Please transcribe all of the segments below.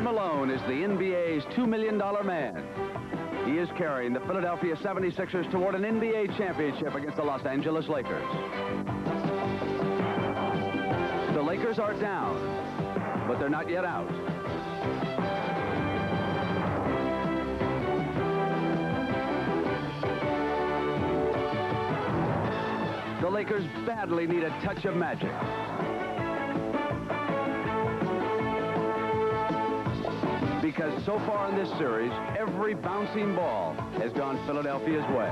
Malone is the NBA's $2 million man. He is carrying the Philadelphia 76ers toward an NBA championship against the Los Angeles Lakers. The Lakers are down, but they're not yet out. The Lakers badly need a touch of magic. Because so far in this series, every bouncing ball has gone Philadelphia's way.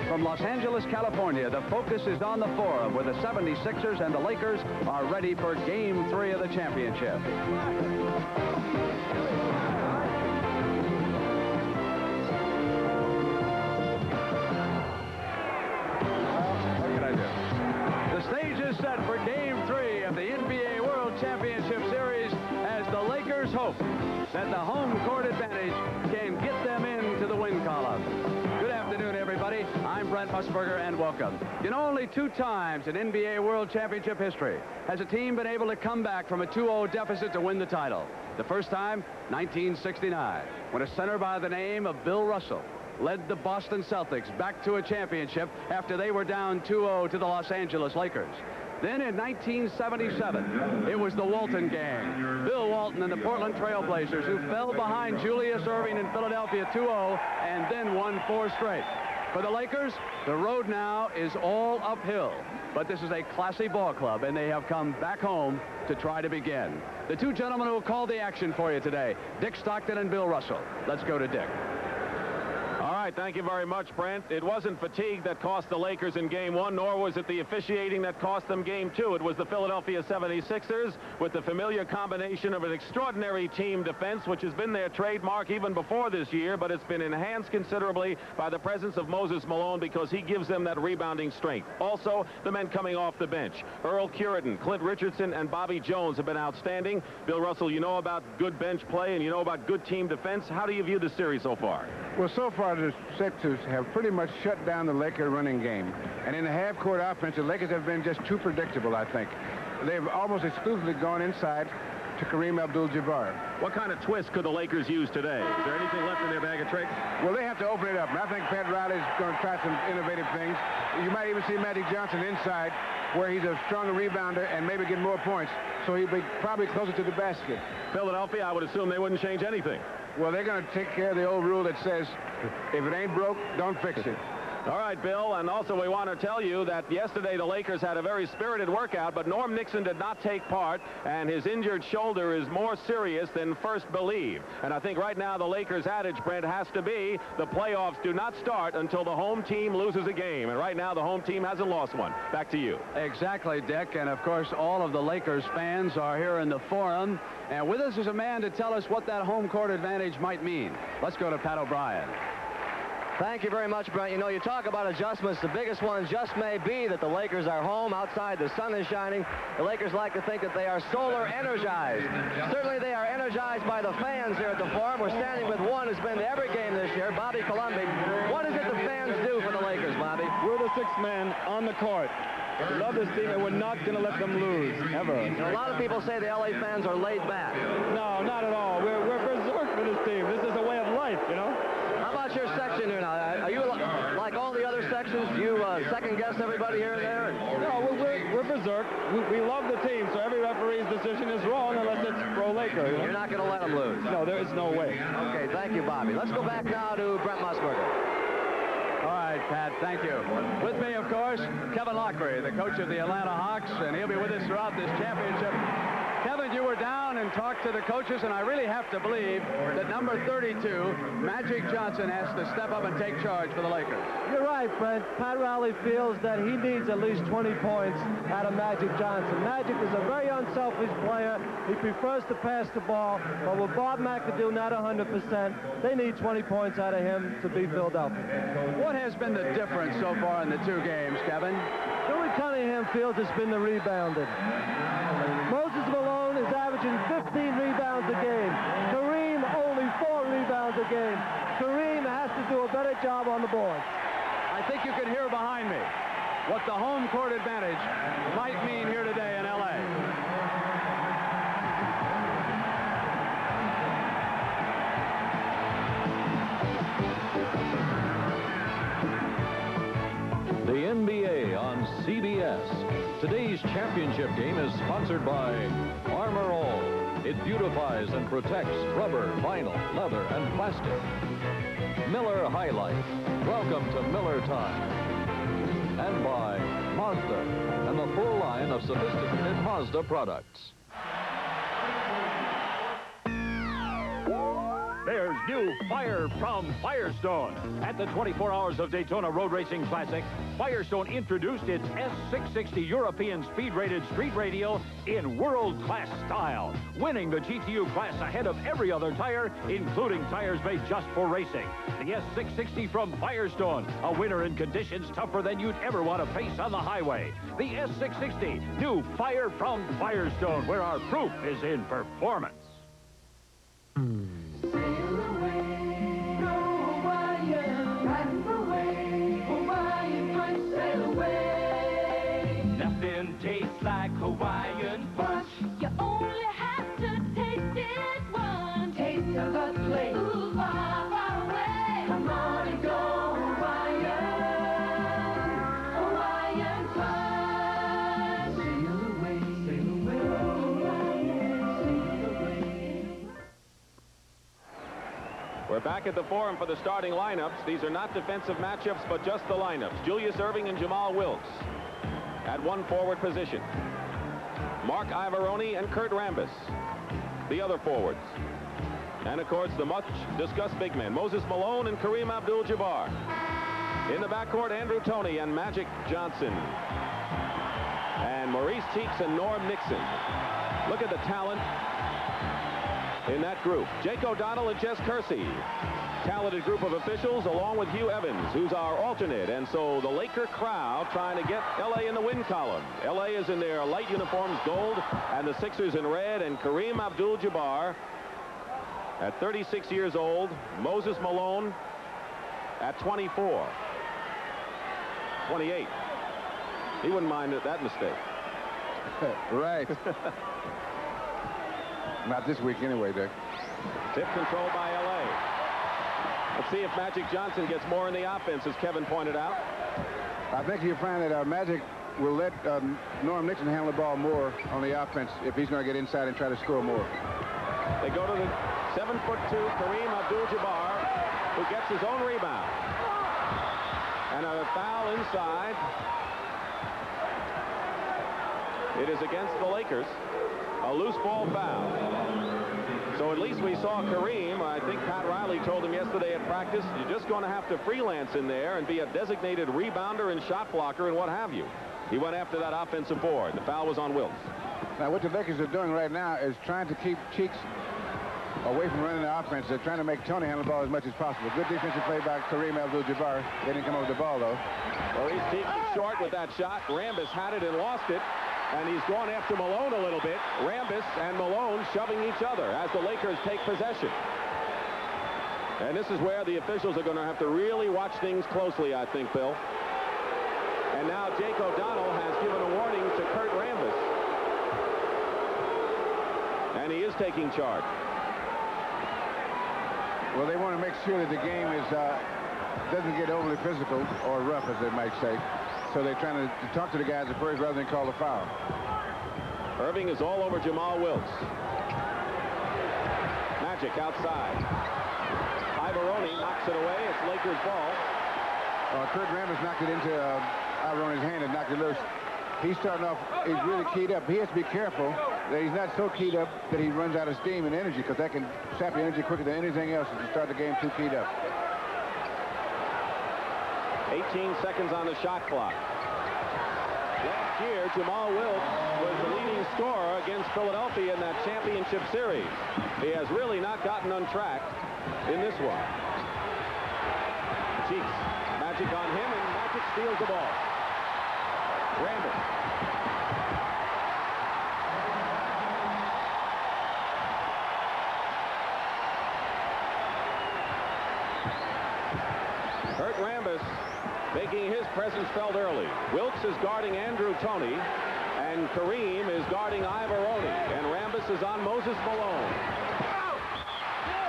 From Los Angeles, California, the focus is on the Forum, where the 76ers and the Lakers are ready for Game 3 of the championship. Set for Game 3 of the NBA World Championship Series as the Lakers hope that the home court advantage can get them into the win column. Good afternoon, everybody. I'm Brent Musburger, and welcome. You know, only 2 times in NBA World Championship history has a team been able to come back from a 2-0 deficit to win the title. The first time, 1969, when a center by the name of Bill Russell led the Boston Celtics back to a championship after they were down 2-0 to the Los Angeles Lakers. Then in 1977, it was the Walton gang, Bill Walton and the Portland Trail Blazers, who fell behind Julius Erving in Philadelphia 2-0 and then won 4 straight. For the Lakers, the road now is all uphill. But this is a classy ball club, and they have come back home to try to begin. The 2 gentlemen who will call the action for you today, Dick Stockton and Bill Russell. Let's go to Dick. All right, thank you very much, Brent. It wasn't fatigue that cost the Lakers in Game 1, nor was it the officiating that cost them Game 2. It was the Philadelphia 76ers with the familiar combination of an extraordinary team defense, which has been their trademark even before this year, but it's been enhanced considerably by the presence of Moses Malone because he gives them that rebounding strength. Also, the men coming off the bench. Earl Curitan, Clint Richardson, and Bobby Jones have been outstanding. Bill Russell, you know about good bench play and you know about good team defense. How do you view the series so far? Well, so far, the Sixers have pretty much shut down the Lakers running game. And in the half-court offense, the Lakers have been just too predictable, I think. They've almost exclusively gone inside to Kareem Abdul-Jabbar. What kind of twist could the Lakers use today? Is there anything left in their bag of tricks? Well, they have to open it up. And I think Pat Riley's going to try some innovative things. You might even see Magic Johnson inside, where he's a stronger rebounder and maybe get more points. So he'll be probably closer to the basket. Philadelphia, I would assume they wouldn't change anything. Well, they're going to take care of the old rule that says, if it ain't broke, don't fix it. All right, Bill, and also we want to tell you that yesterday the Lakers had a very spirited workout, but Norm Nixon did not take part, and his injured shoulder is more serious than first believed. And I think right now the Lakers' adage, Brent, has to be the playoffs do not start until the home team loses a game. And right now the home team hasn't lost one. Back to you. Exactly, Dick. And, of course, all of the Lakers fans are here in the Forum. And with us is a man to tell us what that home court advantage might mean. Let's go to Pat O'Brien. Thank you very much, Brent. You know, you talk about adjustments. The biggest one just may be that the Lakers are home. Outside, the sun is shining. The Lakers like to think that they are solar energized. Certainly, they are energized by the fans here at the Forum. We're standing with one who's been to every game this year, Bobby Colombi. What is it the fans do for the Lakers, Bobby? We're the 6th man on the court. We love this team, and we're not going to let them lose, ever. You know, a lot of people say the LA fans are laid back. No, not at all. We're berserk for this team. This is a way of life, you know? How about your section here now? Are you like all the other sections? Do you second-guess everybody here and there? No, we're berserk. We love the team, so every referee's decision is wrong unless it's pro-Laker. You know? You're not going to let them lose? No, there is no way. Okay, thank you, Bobby. Let's go back now to Brent Musburger. All right, Pat, thank you. With me, of course, Kevin Lockery, the coach of the Atlanta Hawks, and he'll be with us throughout this championship. Kevin, you were down and talked to the coaches, and I really have to believe that number 32, Magic Johnson, has to step up and take charge for the Lakers. You're right, Brent. Pat Riley feels that he needs at least 20 points out of Magic Johnson. Magic is a very unselfish player. He prefers to pass the ball, but with Bob McAdoo not 100%, they need 20 points out of him to beat Philadelphia. What has been the difference so far in the 2 games, Kevin? Billy Cunningham feels it's been the rebounding. Moses Malone is averaging 15 rebounds a game. Kareem only 4 rebounds a game. Kareem great job on the board. I think you can hear behind me what the home court advantage might mean here today in L.A. The NBA on CBS. Today's championship game is sponsored by Armor All. It beautifies and protects rubber, vinyl, leather, and plastic. Miller High Life. Welcome to Miller Time. And by Mazda and the full line of sophisticated Mazda products. There's new fire from Firestone. At the 24 Hours of Daytona Road Racing Classic, Firestone introduced its S660 European speed-rated street radio in world-class style, winning the GTU class ahead of every other tire, including tires made just for racing. The S660 from Firestone, a winner in conditions tougher than you'd ever want to face on the highway. The S660, new fire from Firestone, where our proof is in performance. Tastes like Hawaiian Punch. You only have to taste it once. Taste of the place. Ooh, far, far away. Come on and go Hawaiian. Hawaiian Punch. Sail away, Hawaiian, sail away. We're back at the Forum for the starting lineups. These are not defensive matchups, but just the lineups. Julius Erving and Jamal Wilkes at one forward position. Mark Iavaroni and Kurt Rambis, the other forwards. And, of course, the much-discussed big men, Moses Malone and Kareem Abdul-Jabbar. In the backcourt, Andrew Toney and Magic Johnson. And Maurice Cheeks and Norm Nixon. Look at the talent in that group. Jake O'Donnell and Jess Kersey. Talented group of officials, along with Hugh Evans, who's our alternate. And so the Laker crowd trying to get L.A. in the win column. L.A. is in their light uniforms, gold, and the Sixers in red. And Kareem Abdul-Jabbar at 36 years old. Moses Malone at 24. 28. He wouldn't mind that mistake. Right. Not this week anyway, Dick. Tip controlled by L.A. Let's see if Magic Johnson gets more in the offense, as Kevin pointed out. I think you'll find that Magic will let Norm Nixon handle the ball more on the offense if he's going to get inside and try to score more. They go to the 7'2" Kareem Abdul-Jabbar, who gets his own rebound. And a foul inside. It is against the Lakers. A loose ball foul. So at least we saw Kareem. I think Pat Riley told him yesterday at practice, you're just going to have to freelance in there and be a designated rebounder and shot blocker and what have you. He went after that offensive board. The foul was on Wilkes. Now, what the Lakers are doing right now is trying to keep Cheeks away from running the offense. They're trying to make Toney handle the ball as much as possible. Good defensive play by Kareem Abdul-Jabbar. They didn't come over the ball, though. Maurice Cheeks is short with that shot. Rambis had it and lost it. And he's gone after Malone a little bit. Rambis and Malone shoving each other as the Lakers take possession. And this is where the officials are going to have to really watch things closely, I think, Bill. And now Jake O'Donnell has given a warning to Kurt Rambis. And he is taking charge. Well, they want to make sure that the game doesn't get overly physical or rough, as they might say. So they're trying to talk to the guys at first rather than call the foul. Irving is all over Jamal Wilkes. Magic outside. Iavaroni knocks it away. It's Lakers ball. Kurt Rambis knocked it into Iavaroni's hand and knocked it loose. He's starting off, he's really keyed up. He has to be careful that he's not so keyed up that he runs out of steam and energy, because that can sap your energy quicker than anything else if you start the game too keyed up. 18 seconds on the shot clock. Last year, Jamal Wilkes was the leading scorer against Philadelphia in that championship series. He has really not gotten on track in this one. Cheeks, Magic on him, and Magic steals the ball. Rambis. Rambis making his presence felt early. Wilkes is guarding Andrew Toney, and Kareem is guarding Ivaroni, and Rambis is on Moses Malone.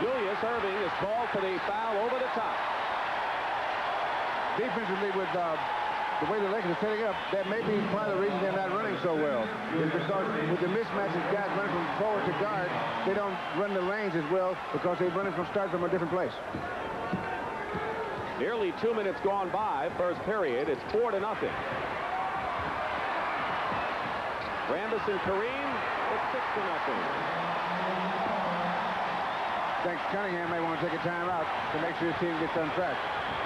Julius Erving is called for the foul over the top. Defensively, with the way the Lakers are setting up, that may be part of the reason they're not running so well. Is because with the mismatches, guys running from forward to guard, they don't run the lanes as well because they're running from start from a different place. Nearly 2 minutes gone by, first period. It's 4-0. Rambis and Kareem, it's 6-0. I think Cunningham may want to take a timeout to make sure his team gets on track.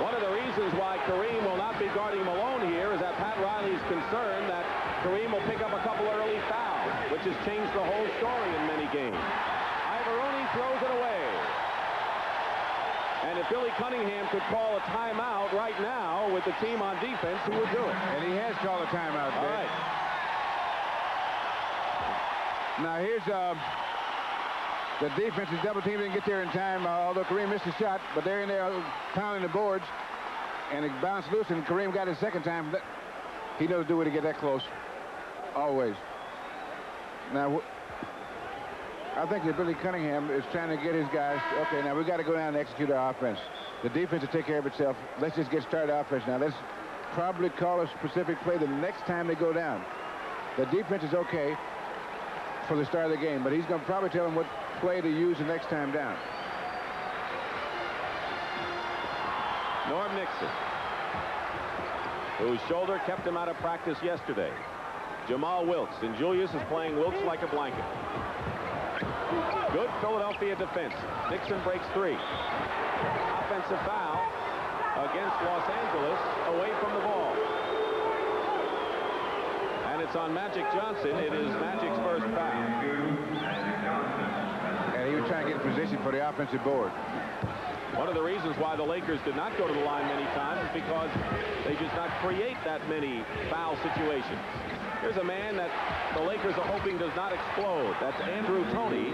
One of the reasons why Kareem will not be guarding Malone here is that Pat Riley's concerned that Kareem will pick up a couple early fouls, which has changed the whole story in many games. Ivaroni throws it away. And if Billy Cunningham could call a timeout right now with the team on defense, he would do it. And he has called a timeout. All right. Now here's the defense is double team, didn't get there in time, although Kareem missed a shot, but they're in there pounding the boards, and it bounced loose, and Kareem got it second time. He knows do it to get that close, always. Now, I think that Billy Cunningham is trying to get his guys. Okay, now we got to go down and execute our offense. The defense will take care of itself. Let's just get started offense now. Let's probably call a specific play the next time they go down. The defense is okay for the start of the game, but he's going to probably tell them what play to use the next time down. Norm Nixon, whose shoulder kept him out of practice yesterday. Jamal Wilkes, and Julius is playing Wilkes like a blanket. Good Philadelphia defense. Nixon breaks 3. Offensive foul against Los Angeles, away from the ball. And it's on Magic Johnson. It is Magic's first foul. And he was trying to get in position for the offensive board. One of the reasons why the Lakers did not go to the line many times is because they just not create that many foul situations. Here's a man that the Lakers are hoping does not explode. That's Andrew Toney.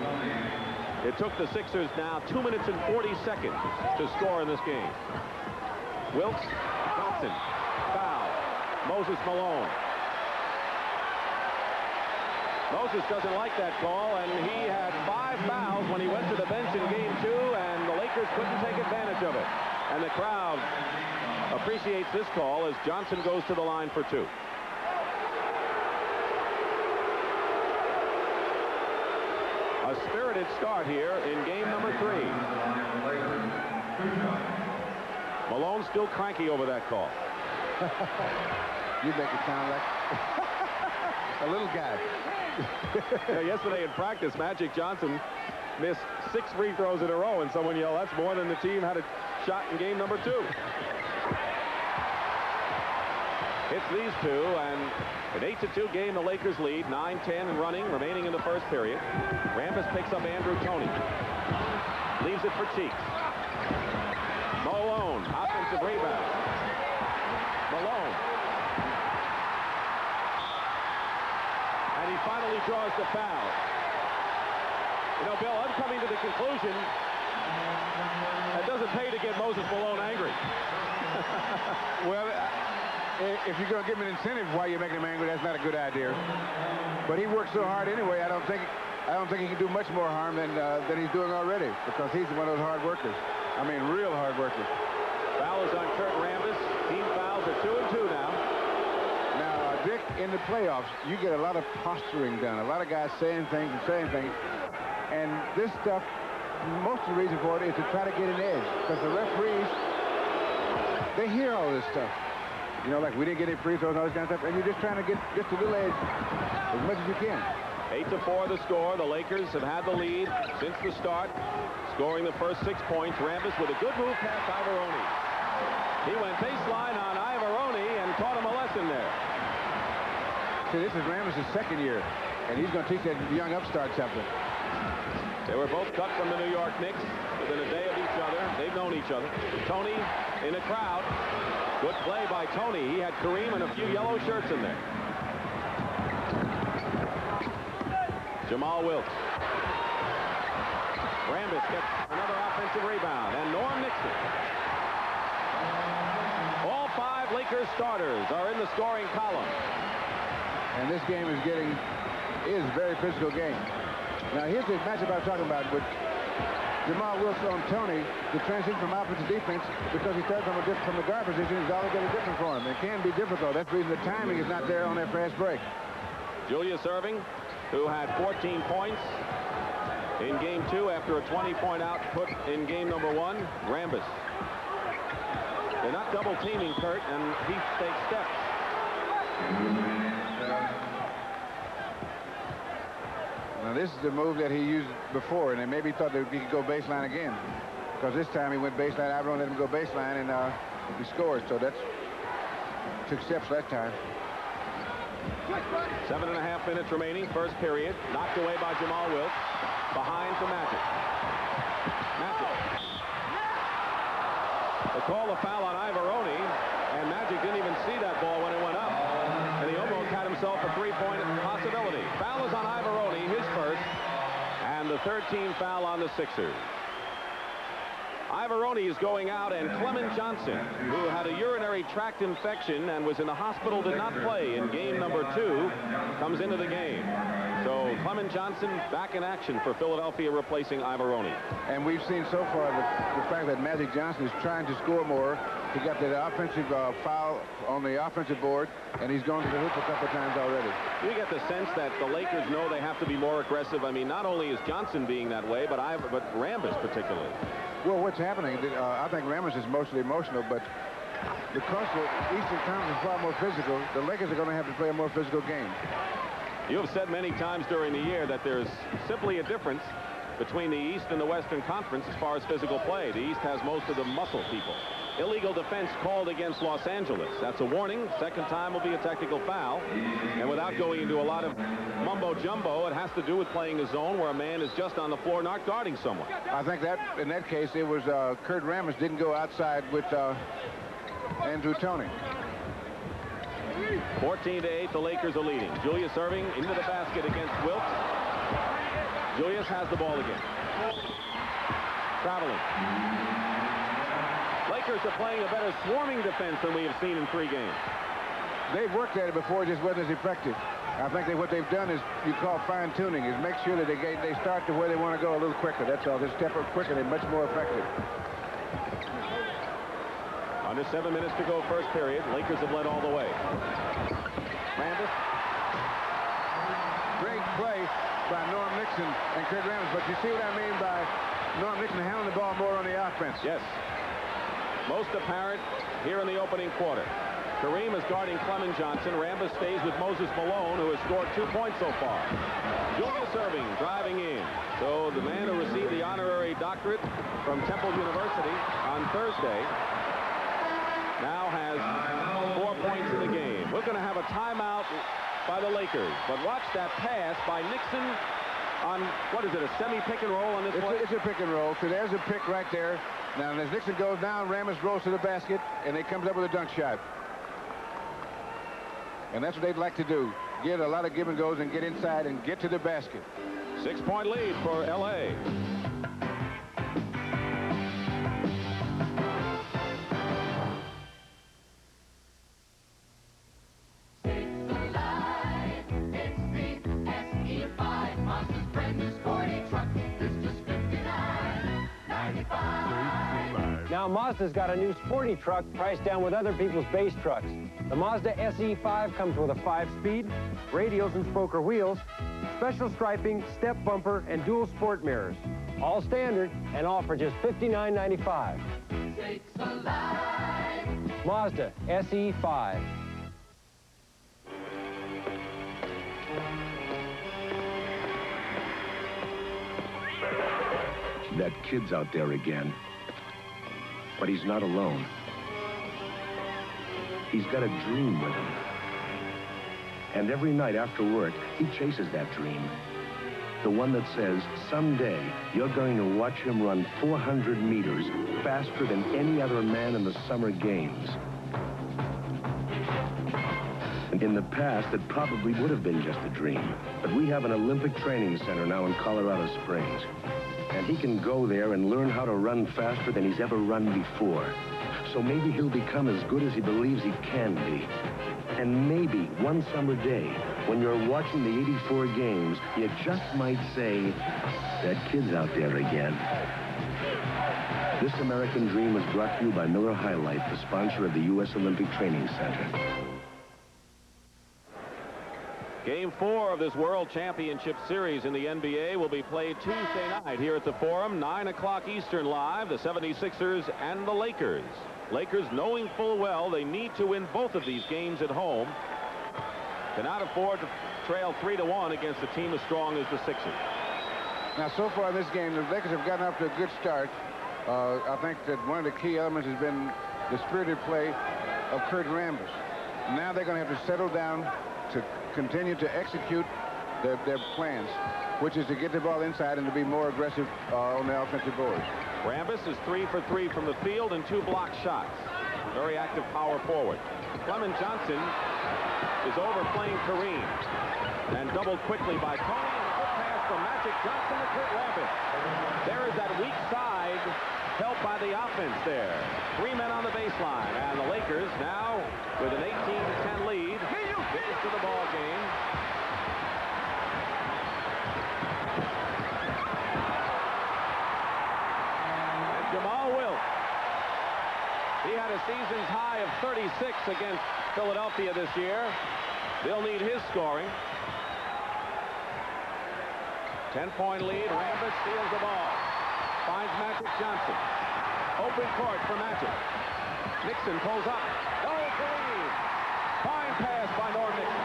It took the Sixers now 2 minutes and 40 seconds to score in this game. Wilkes, Johnson, foul. Moses Malone. Moses doesn't like that call, and he had 5 fouls when he went to the bench in game 2, and the Lakers couldn't take advantage of it. And the crowd appreciates this call as Johnson goes to the line for 2. A spirited start here in game number 3. Malone still cranky over that call. You make it sound like a little guy. Yesterday in practice, Magic Johnson missed 6 free throws in a row, and someone yelled, that's more than the team had a shot in game number 2. Hits these two, and an 8-2 game, the Lakers lead, 9-10 and running, remaining in the first period. Rambis picks up Andrew Toney. Leaves it for Cheeks. Malone, offensive rebound. Malone. And he finally draws the foul. You know, Bill, I'm coming to the conclusion it doesn't pay to get Moses Malone angry. Well, if you're going to give him an incentive while you're making him angry, that's not a good idea. But he works so hard anyway. I don't think he can do much more harm than he's doing already, because he's one of those hard workers. I mean, real hard workers. Foul is on Kurt Rambis. Team fouls are 2 and 2 now. Now, Dick, in the playoffs, you get a lot of posturing done. A lot of guys saying things and saying things. And this stuff, most of the reason for it is to try to get an edge, because the referees, they hear all this stuff. You know, like we didn't get any free throws and all this kind of stuff, and you're just trying to get just a little edge as much as you can. 8-4 the score. The Lakers have had the lead since the start, scoring the first 6 points. Rambis with a good move past Ivaroni. He went baseline on Ivaroni and taught him a lesson there. See, this is Rambis' second year, and he's going to teach that young upstart something. They were both cut from the New York Knicks within a day of each other. They've known each other. Toney in the crowd. Good play by Toney. He had Kareem and a few yellow shirts in there. Jamal Wilkes. Rambis gets another offensive rebound. And Norm Nixon. All 5 Lakers starters are in the scoring column. And this game is a very physical game. Now, here's the matchup I was talking about with Jamal Wilkes on Tony. The transition from offense to defense, because he started from the guard position, is altogether different for him. It can be difficult. That's the reason the timing is not there on that fast break. Julius Erving, who had 14 points in game 2 after a 20-point output in game number 1. Rambis. They're not double teaming Kurt, and he takes steps. Now, this is the move that he used before, and they maybe thought that he could go baseline again. Because this time he went baseline. Iverone let him go baseline, and he scored. So that's took steps that time. 7.5 minutes remaining, first period. Knocked away by Jamal Wilkes. Behind to Magic. They call a foul on Iverone, and Magic didn't even see that ball when it went up. And he almost had himself a 3-point possibility. Foul is on Iverone, his first, and the 13th foul on the Sixers. Iverone is going out, and Clement Johnson, who had a urinary tract infection and was in the hospital, did not play in game number 2, comes into the game. So Clement Johnson back in action for Philadelphia, replacing Iverone. And we've seen so far the fact that Magic Johnson is trying to score more. He got the offensive foul on the offensive board, and he's gone to the hoop a couple of times already. You get the sense that the Lakers know they have to be more aggressive. I mean, not only is Johnson being that way, but Rambis particularly. Well, what's happening, I think Rambis is mostly emotional, but because the Eastern Conference is far more physical, the Lakers are going to have to play a more physical game. You have said many times during the year that there's simply a difference between the East and the Western Conference as far as physical play. The East has most of the muscle people. Illegal defense called against Los Angeles. That's a warning. Second time will be a technical foul. And without going into a lot of mumbo-jumbo, it has to do with playing a zone where a man is just on the floor not guarding someone. I think that, in that case, it was Kurt Rambis didn't go outside with Andrew Toney. 14-8, the Lakers are leading. Julius Erving into the basket against Wilkes. Julius has the ball again. Traveling. Lakers are playing a better swarming defense than we have seen in 3 games. They've worked at it before, it just wasn't as effective. I think that what they've done is you call fine-tuning, is make sure that they start to where they want to go a little quicker. That's all. They step up quicker, they're much more effective. Under 7 minutes to go, first period. Lakers have led all the way. Rambis. Great play by Norm Nixon and Kurt Rambis, but you see what I mean by Norm Nixon handling the ball more on the offense. Yes. Most apparent here in the opening quarter. Kareem is guarding Clement Johnson. Rambis stays with Moses Malone, who has scored 2 points so far. Julius Erving driving in. So the man who received the honorary doctorate from Temple University on Thursday now has 4 points in the game. We're going to have a timeout by the Lakers. But watch that pass by Nixon on, what is it, a semi-pick and roll on this play? It's a pick and roll. So there's a pick right there. Now, as Nixon goes down, Rambis rolls to the basket, and he comes up with a dunk shot. And that's what they'd like to do. Get a lot of give and goes and get inside and get to the basket. 6-point lead for L.A. Now Mazda's got a new sporty truck priced down with other people's base trucks. The Mazda SE5 comes with a 5-speed, radials and spoker wheels, special striping, step bumper, and dual sport mirrors. All standard and all for just $59.95. Mazda SE5. That kid's out there again. But he's not alone. He's got a dream with him. And every night after work, he chases that dream. The one that says, someday, you're going to watch him run 400 meters faster than any other man in the summer games. And in the past, it probably would have been just a dream. But we have an Olympic training center now in Colorado Springs. And he can go there and learn how to run faster than he's ever run before. So maybe he'll become as good as he believes he can be. And maybe one summer day, when you're watching the 84 games, you just might say, that kid's out there again. This American Dream is brought to you by Miller High Life, the sponsor of the U.S. Olympic Training Center. Game 4 of this World Championship Series in the NBA will be played Tuesday night here at the Forum, 9 o'clock Eastern live, the 76ers and the Lakers. Lakers, knowing full well they need to win both of these games at home, cannot afford to trail 3-1 against a team as strong as the Sixers. Now, so far in this game, the Lakers have gotten off to a good start. I think that one of the key elements has been the spirited play of Kurt Rambis. Now they're going to have to settle down to continue to execute their plans, which is to get the ball inside and to be more aggressive on the offensive boards. Rambis is 3 for 3 from the field and 2 block shots. Very active power forward. Clement Johnson is overplaying Kareem and doubled quickly by Tony. And a good pass from Magic Johnson to Kurt Rambis. There is that weak side helped by the offense there. 3 men on the baseline, and the Lakers now with an 18-10 lead. Gets to the ball game. And Jamal Wilkes. He had a season's high of 36 against Philadelphia this year. They'll need his scoring. 10-point lead. Rambis steals the ball. Finds Magic Johnson. Open court for Magic. Nixon pulls up. No, Kareem. Fine pass by Norm Nixon.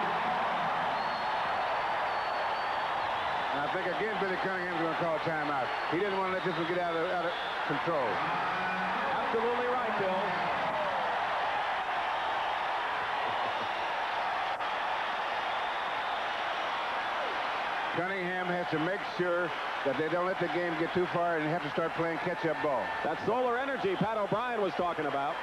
And I think again Billy Cunningham's going to call timeout. He didn't want to let this one get out of control. Absolutely right, Bill. Cunningham has to make sure that they don't let the game get too far and have to start playing catch-up ball. That solar energy Pat O'Brien was talking about.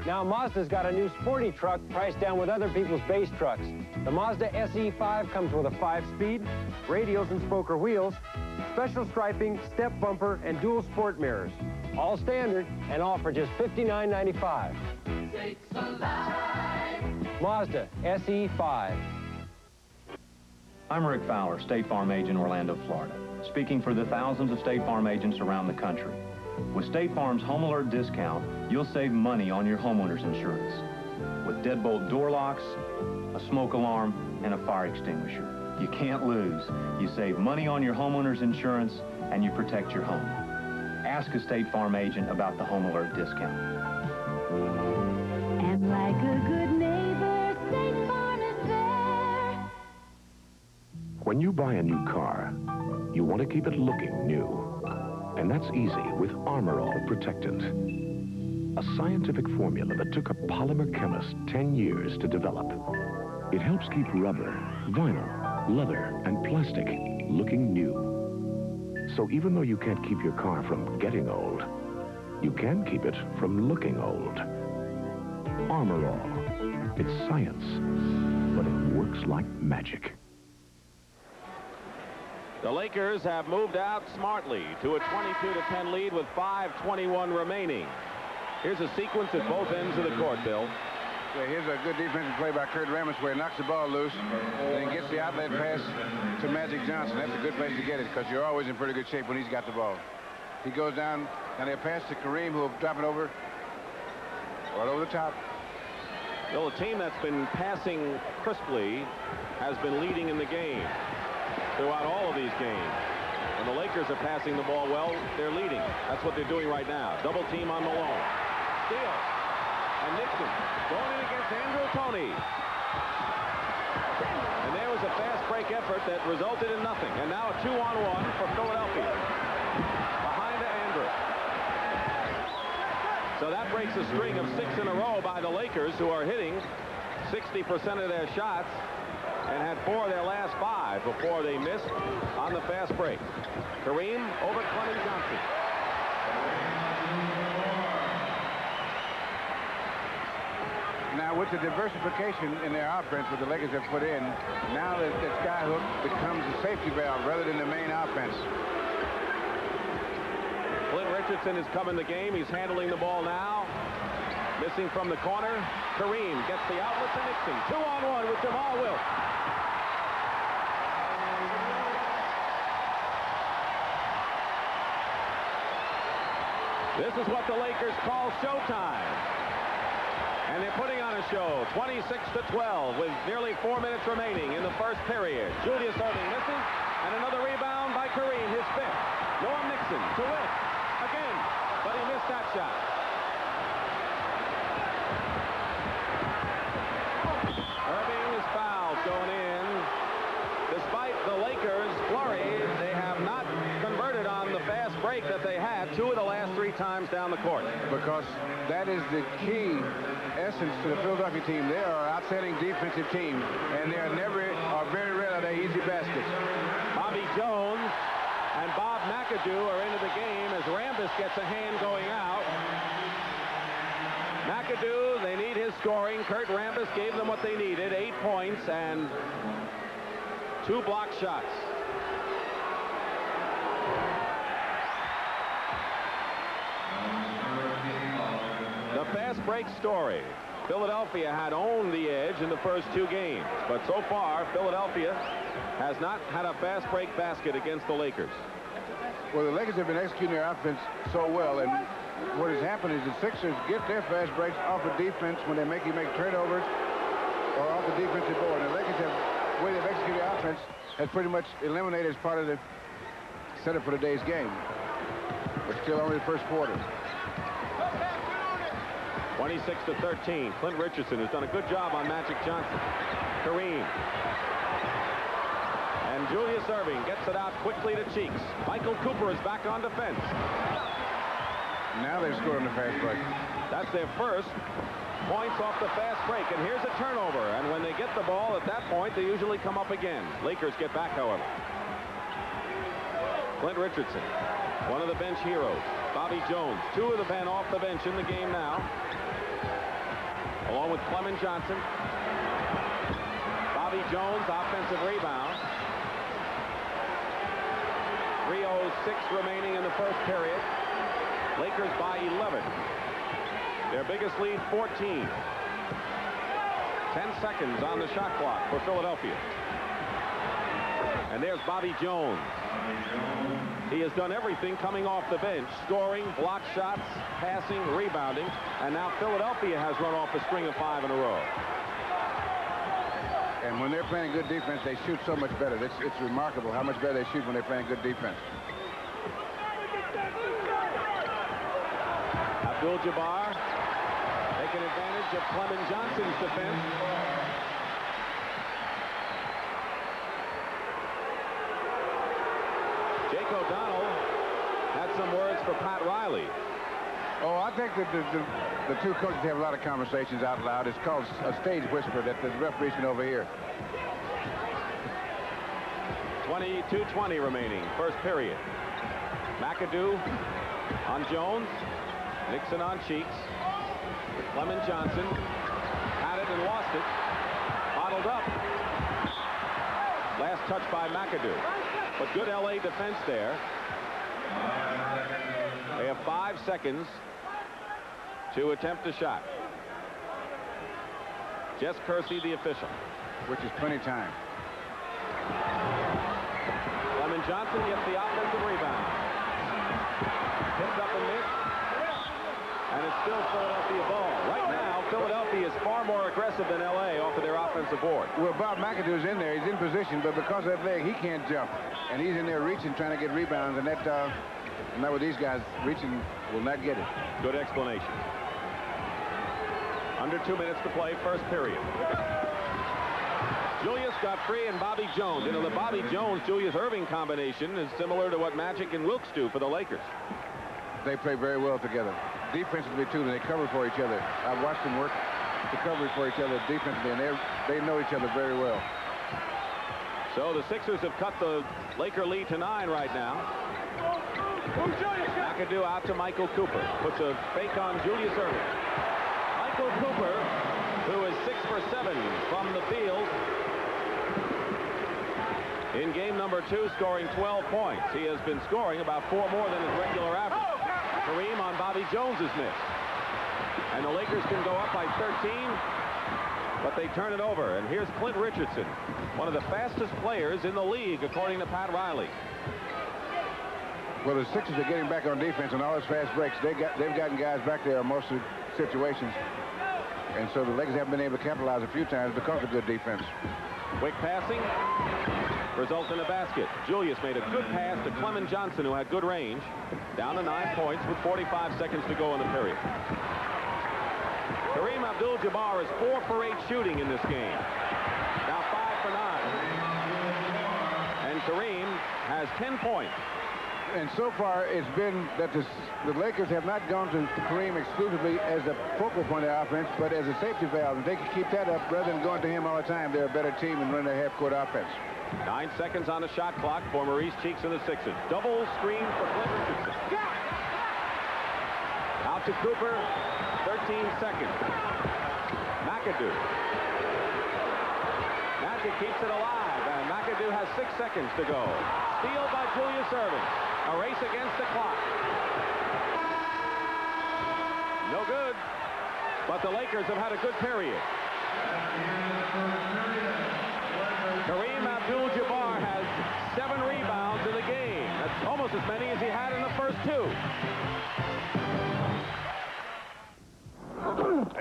Now Mazda's got a new sporty truck priced down with other people's base trucks. The Mazda SE5 comes with a 5-speed, radials and spoker wheels, special striping, step bumper, and dual sport mirrors. All standard and all for just $59.95. Mazda SE5. I'm Rick Fowler, State Farm agent, Orlando, Florida, speaking for the thousands of State Farm agents around the country. With State Farm's Home Alert discount, you'll save money on your homeowner's insurance. With deadbolt door locks, a smoke alarm, and a fire extinguisher. You can't lose. You save money on your homeowner's insurance, and you protect your home. Ask a State Farm agent about the Home Alert discount. And like a good neighbor, State Farm is there. When you buy a new car, you want to keep it looking new. And that's easy with Armor All Protectant. A scientific formula that took a polymer chemist 10 years to develop. It helps keep rubber, vinyl, leather, and plastic looking new. So even though you can't keep your car from getting old, you can keep it from looking old. Armor All. It's science, but it works like magic. The Lakers have moved out smartly to a 22-10 lead with 5:21 remaining. Here's a sequence at both ends of the court, Bill. Yeah, here's a good defensive play by Kurt Rambis where he knocks the ball loose and then gets the outlet pass to Magic Johnson. That's a good place to get it because you're always in pretty good shape when he's got the ball. He goes down and they pass to Kareem, who will drop it over right over the top. Well, a team that's been passing crisply has been leading in the game throughout all of these games. When the Lakers are passing the ball well, they're leading. That's what they're doing right now. Double team on Malone. Steal. And Nixon going in against Andrew Toney. And there was a fast break effort that resulted in nothing. And now a 2-on-1 for Philadelphia. Behind to Andrew. So that breaks a string of 6 in a row by the Lakers, who are hitting 60% of their shots and had 4 of their last 5 before they missed on the fast break. Kareem over Clement Johnson. with the diversification in their offense that the Lakers have put in, now that skyhook becomes a safety valve rather than the main offense. Clint Richardson has come in the game. He's handling the ball now. Missing from the corner. Kareem gets the outlet to Nixon. 2-on-1 with Jamal Wilkes. This is what the Lakers call showtime. And they're putting on a show. 26-12 with nearly 4 minutes remaining in the first period. Julius Erving misses. And another rebound by Kareem, his fifth. Norm Nixon to Wilkes. Again, but he missed that shot. Erving is fouled going in. Despite the Lakers' flurry, they have not converted on the fast break that they had 2 of the last 3 times down the court. Because that is the key essence to the Philadelphia team. They are an outstanding defensive team, and they are never, or very rarely, are they easy baskets. Bobby Jones and Bob McAdoo are into the game as Rambis gets a hand going out. McAdoo, they need his scoring. Kurt Rambis gave them what they needed, 8 points and 2 block shots. The fast break story. Philadelphia had owned the edge in the first 2 games, but so far Philadelphia has not had a fast break basket against the Lakers. Well, the Lakers have been executing their offense so well, and what has happened is the Sixers get their fast breaks off of defense when they make you make turnovers or off the defensive board. And the Lakers have, the way they've executed their offense has pretty much eliminated as part of the setup for today's game. But still only the first quarter. 26-13. Clint Richardson has done a good job on Magic Johnson. Kareem. And Julius Erving gets it out quickly to Cheeks. Michael Cooper is back on defense. Now they've scored on the fast break. That's their first points off the fast break. And here's a turnover. And when they get the ball at that point, they usually come up again. Lakers get back, however. Clint Richardson, one of the bench heroes. Bobby Jones, 2 of the men off the bench in the game now, along with Clement Johnson. Bobby Jones, offensive rebound. 3:06 remaining in the first period. Lakers by 11. Their biggest lead, 14. 10 seconds on the shot clock for Philadelphia. And there's Bobby Jones. He has done everything coming off the bench, scoring, block shots, passing, rebounding, and now Philadelphia has run off a string of 5 in a row. And when they're playing good defense, they shoot so much better. It's remarkable how much better they shoot when they're playing good defense. Abdul-Jabbar taking advantage of Clement Johnson's defense. Jake O'Donnell had some words for Pat Riley. Oh, I think that the 2 coaches have a lot of conversations out loud. It's called a stage whisper that the referees can overhear. 22:20 remaining, first period. McAdoo on Jones. Nixon on Cheeks. Clement Johnson had it and lost it. Bottled up. Last touch by McAdoo. But good LA defense there. They have 5 seconds to attempt a shot. Jess Kersey, the official. Which is plenty of time. Clement Johnson gets the offensive rebound. Picked up and missed. And it's still Philadelphia ball. Right now, Philadelphia is far more aggressive than LA off of their offensive board. Well, Bob McAdoo's in there. He's in position, but because of that leg, he can't jump. And he's in there reaching, trying to get rebounds, and that not with these guys reaching, will not get it. Good explanation. Under 2 minutes to play, first period. Julius got free and Bobby Jones. You know, the Bobby Jones-Julius Erving combination is similar to what Magic and Wilkes do for the Lakers. They play very well together. Defensively, too, they cover for each other. I've watched them work the coverage for each other defensively, and they know each other very well. So the Sixers have cut the Laker lead to 9 right now. McAdoo out to Michael Cooper. Puts a fake on Julius Erving. Michael Cooper who is 6 for 7 from the field. In game number 2, scoring 12 points. He has been scoring about 4 more than his regular average. Kareem on Bobby Jones's miss. And the Lakers can go up by 13, but they turn it over. And here's Clint Richardson, one of the fastest players in the league, according to Pat Riley. Well, the Sixers are getting back on defense on all those fast breaks. They've gotten guys back there in most of the situations. And so the Lakers haven't been able to capitalize a few times because of good defense. Quick passing results in a basket. Julius made a good pass to Clement Johnson, who had good range. Down to 9 points with 45 seconds to go in the period. Kareem Abdul-Jabbar is 4 for 8 shooting in this game. Now 5 for 9. And Kareem has 10 points. And so far, it's been that the Lakers have not gone to Kareem exclusively as the focal point of offense, but as a safety valve. If they can keep that up rather than going to him all the time, they're a better team and running their half-court offense. 9 seconds on the shot clock for Maurice Cheeks and the Sixers. Double screen for Clint Richardson. Out to Cooper. 13 seconds. McAdoo. Magic keeps it alive, and McAdoo has 6 seconds to go. Steal by Julius Erving. A race against the clock. No good. But the Lakers have had a good period. Kareem Abdul-Jabbar has 7 rebounds in the game. That's almost as many as he had in the first 2.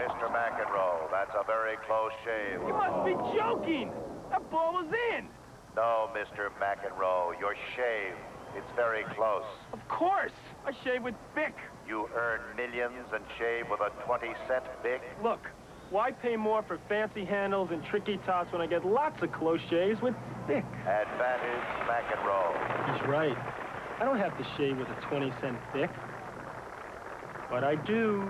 Mr. McEnroe, that's a very close shave. You must be joking. That ball was in. No, Mr. McEnroe, you're shaved. It's very close. Of course. I shave with Bic. You earn millions and shave with a 20-cent Bic? Look, why pay more for fancy handles and tricky tops when I get lots of close shaves with Bic? Advantage McEnroe. He's right. I don't have to shave with a 20-cent Bic. But I do.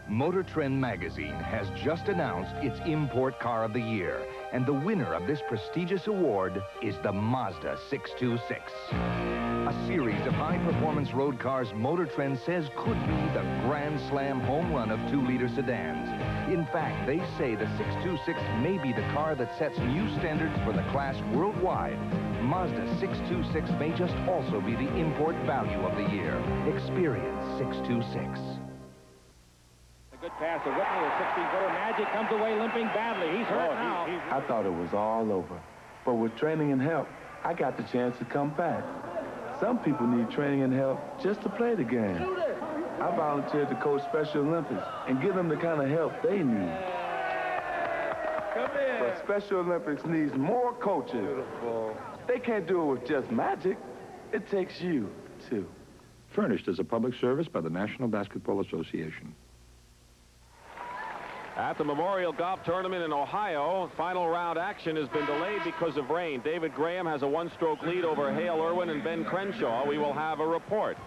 Motor Trend magazine has just announced its Import Car of the Year, and the winner of this prestigious award is the Mazda 626. A series of high-performance road cars Motor Trend says could be the grand slam home run of 2-liter sedans. In fact, they say the 626 may be the car that sets new standards for the class worldwide. Mazda 626 may just also be the import value of the year. Experience 626. Good pass to Whitney, a 16-footer. Magic comes away limping badly. He's hurt now. I thought it was all over. But with training and help, I got the chance to come back. Some people need training and help just to play the game. I volunteered to coach Special Olympics and give them the kind of help they need. Come here. But Special Olympics needs more coaches. Beautiful. They can't do it with just magic. It takes you, too. Furnished as a public service by the National Basketball Association. At the Memorial Golf Tournament in Ohio, final round action has been delayed because of rain. David Graham has a 1-stroke lead over Hale Irwin and Ben Crenshaw. We will have a report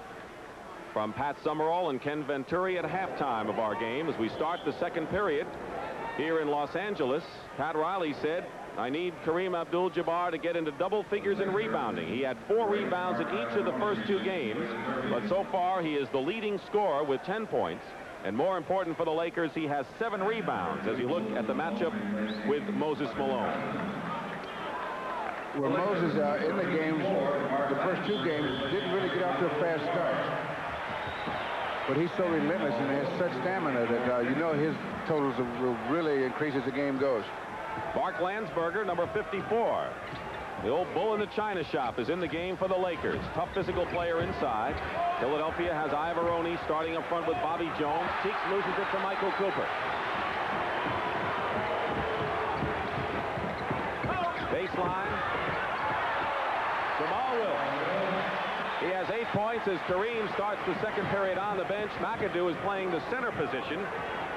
from Pat Summerall and Ken Venturi at halftime of our game as we start the second period here in Los Angeles. Pat Riley said, I need Kareem Abdul-Jabbar to get into double figures in rebounding. He had 4 rebounds in each of the first 2 games, but so far he is the leading scorer with 10 points. And more important for the Lakers, he has 7 rebounds as you look at the matchup with Moses Malone. Well, Moses in the games, the first 2 games, didn't really get off to a fast start. But he's so relentless and has such stamina that you know his totals will really increase as the game goes. Mark Landsberger, number 54. The old bull in the china shop is in the game for the Lakers. Tough physical player inside. Philadelphia has Iavaroni starting up front with Bobby Jones. Cheeks loses it to Michael Cooper. Baseline. Jamal Wilkes. He has 8 points as Kareem starts the second period on the bench. McAdoo is playing the center position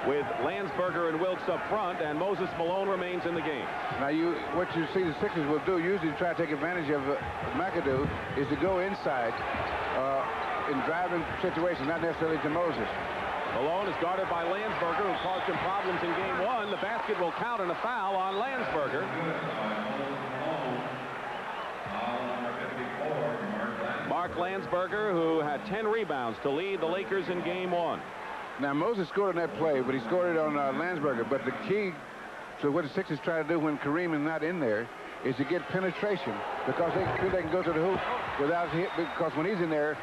with Landsberger and Wilkes up front, and Moses Malone remains in the game. Now, what you see the Sixers will do, usually to try to take advantage of McAdoo, is to go inside in driving situations, not necessarily to Moses. Malone is guarded by Landsberger, who caused him problems in game 1. The basket will count and a foul on Landsberger. Mark Landsberger, who had 10 rebounds to lead the Lakers in game 1. Now, Moses scored on that play, but he scored it on Landsberger. But the key to what the Sixers try to do when Kareem is not in there is to get penetration, because they can go to the hoop without hit, because when he's in there,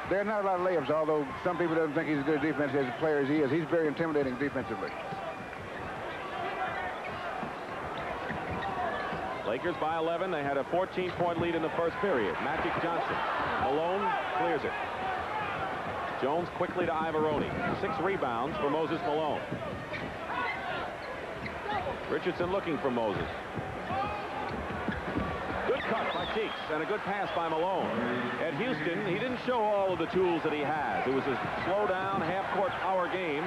there are not a lot of layups, although some people don't think he's as good a defense as a player as he is. He's very intimidating defensively. Lakers by 11. They had a 14-point lead in the first period. Magic Johnson. Malone clears it. Jones quickly to Ivoroni. 6 rebounds for Moses Malone. Richardson looking for Moses. Good cut by Cheeks and a good pass by Malone. At Houston, he didn't show all of the tools that he has. It was a slow-down, half-court power game,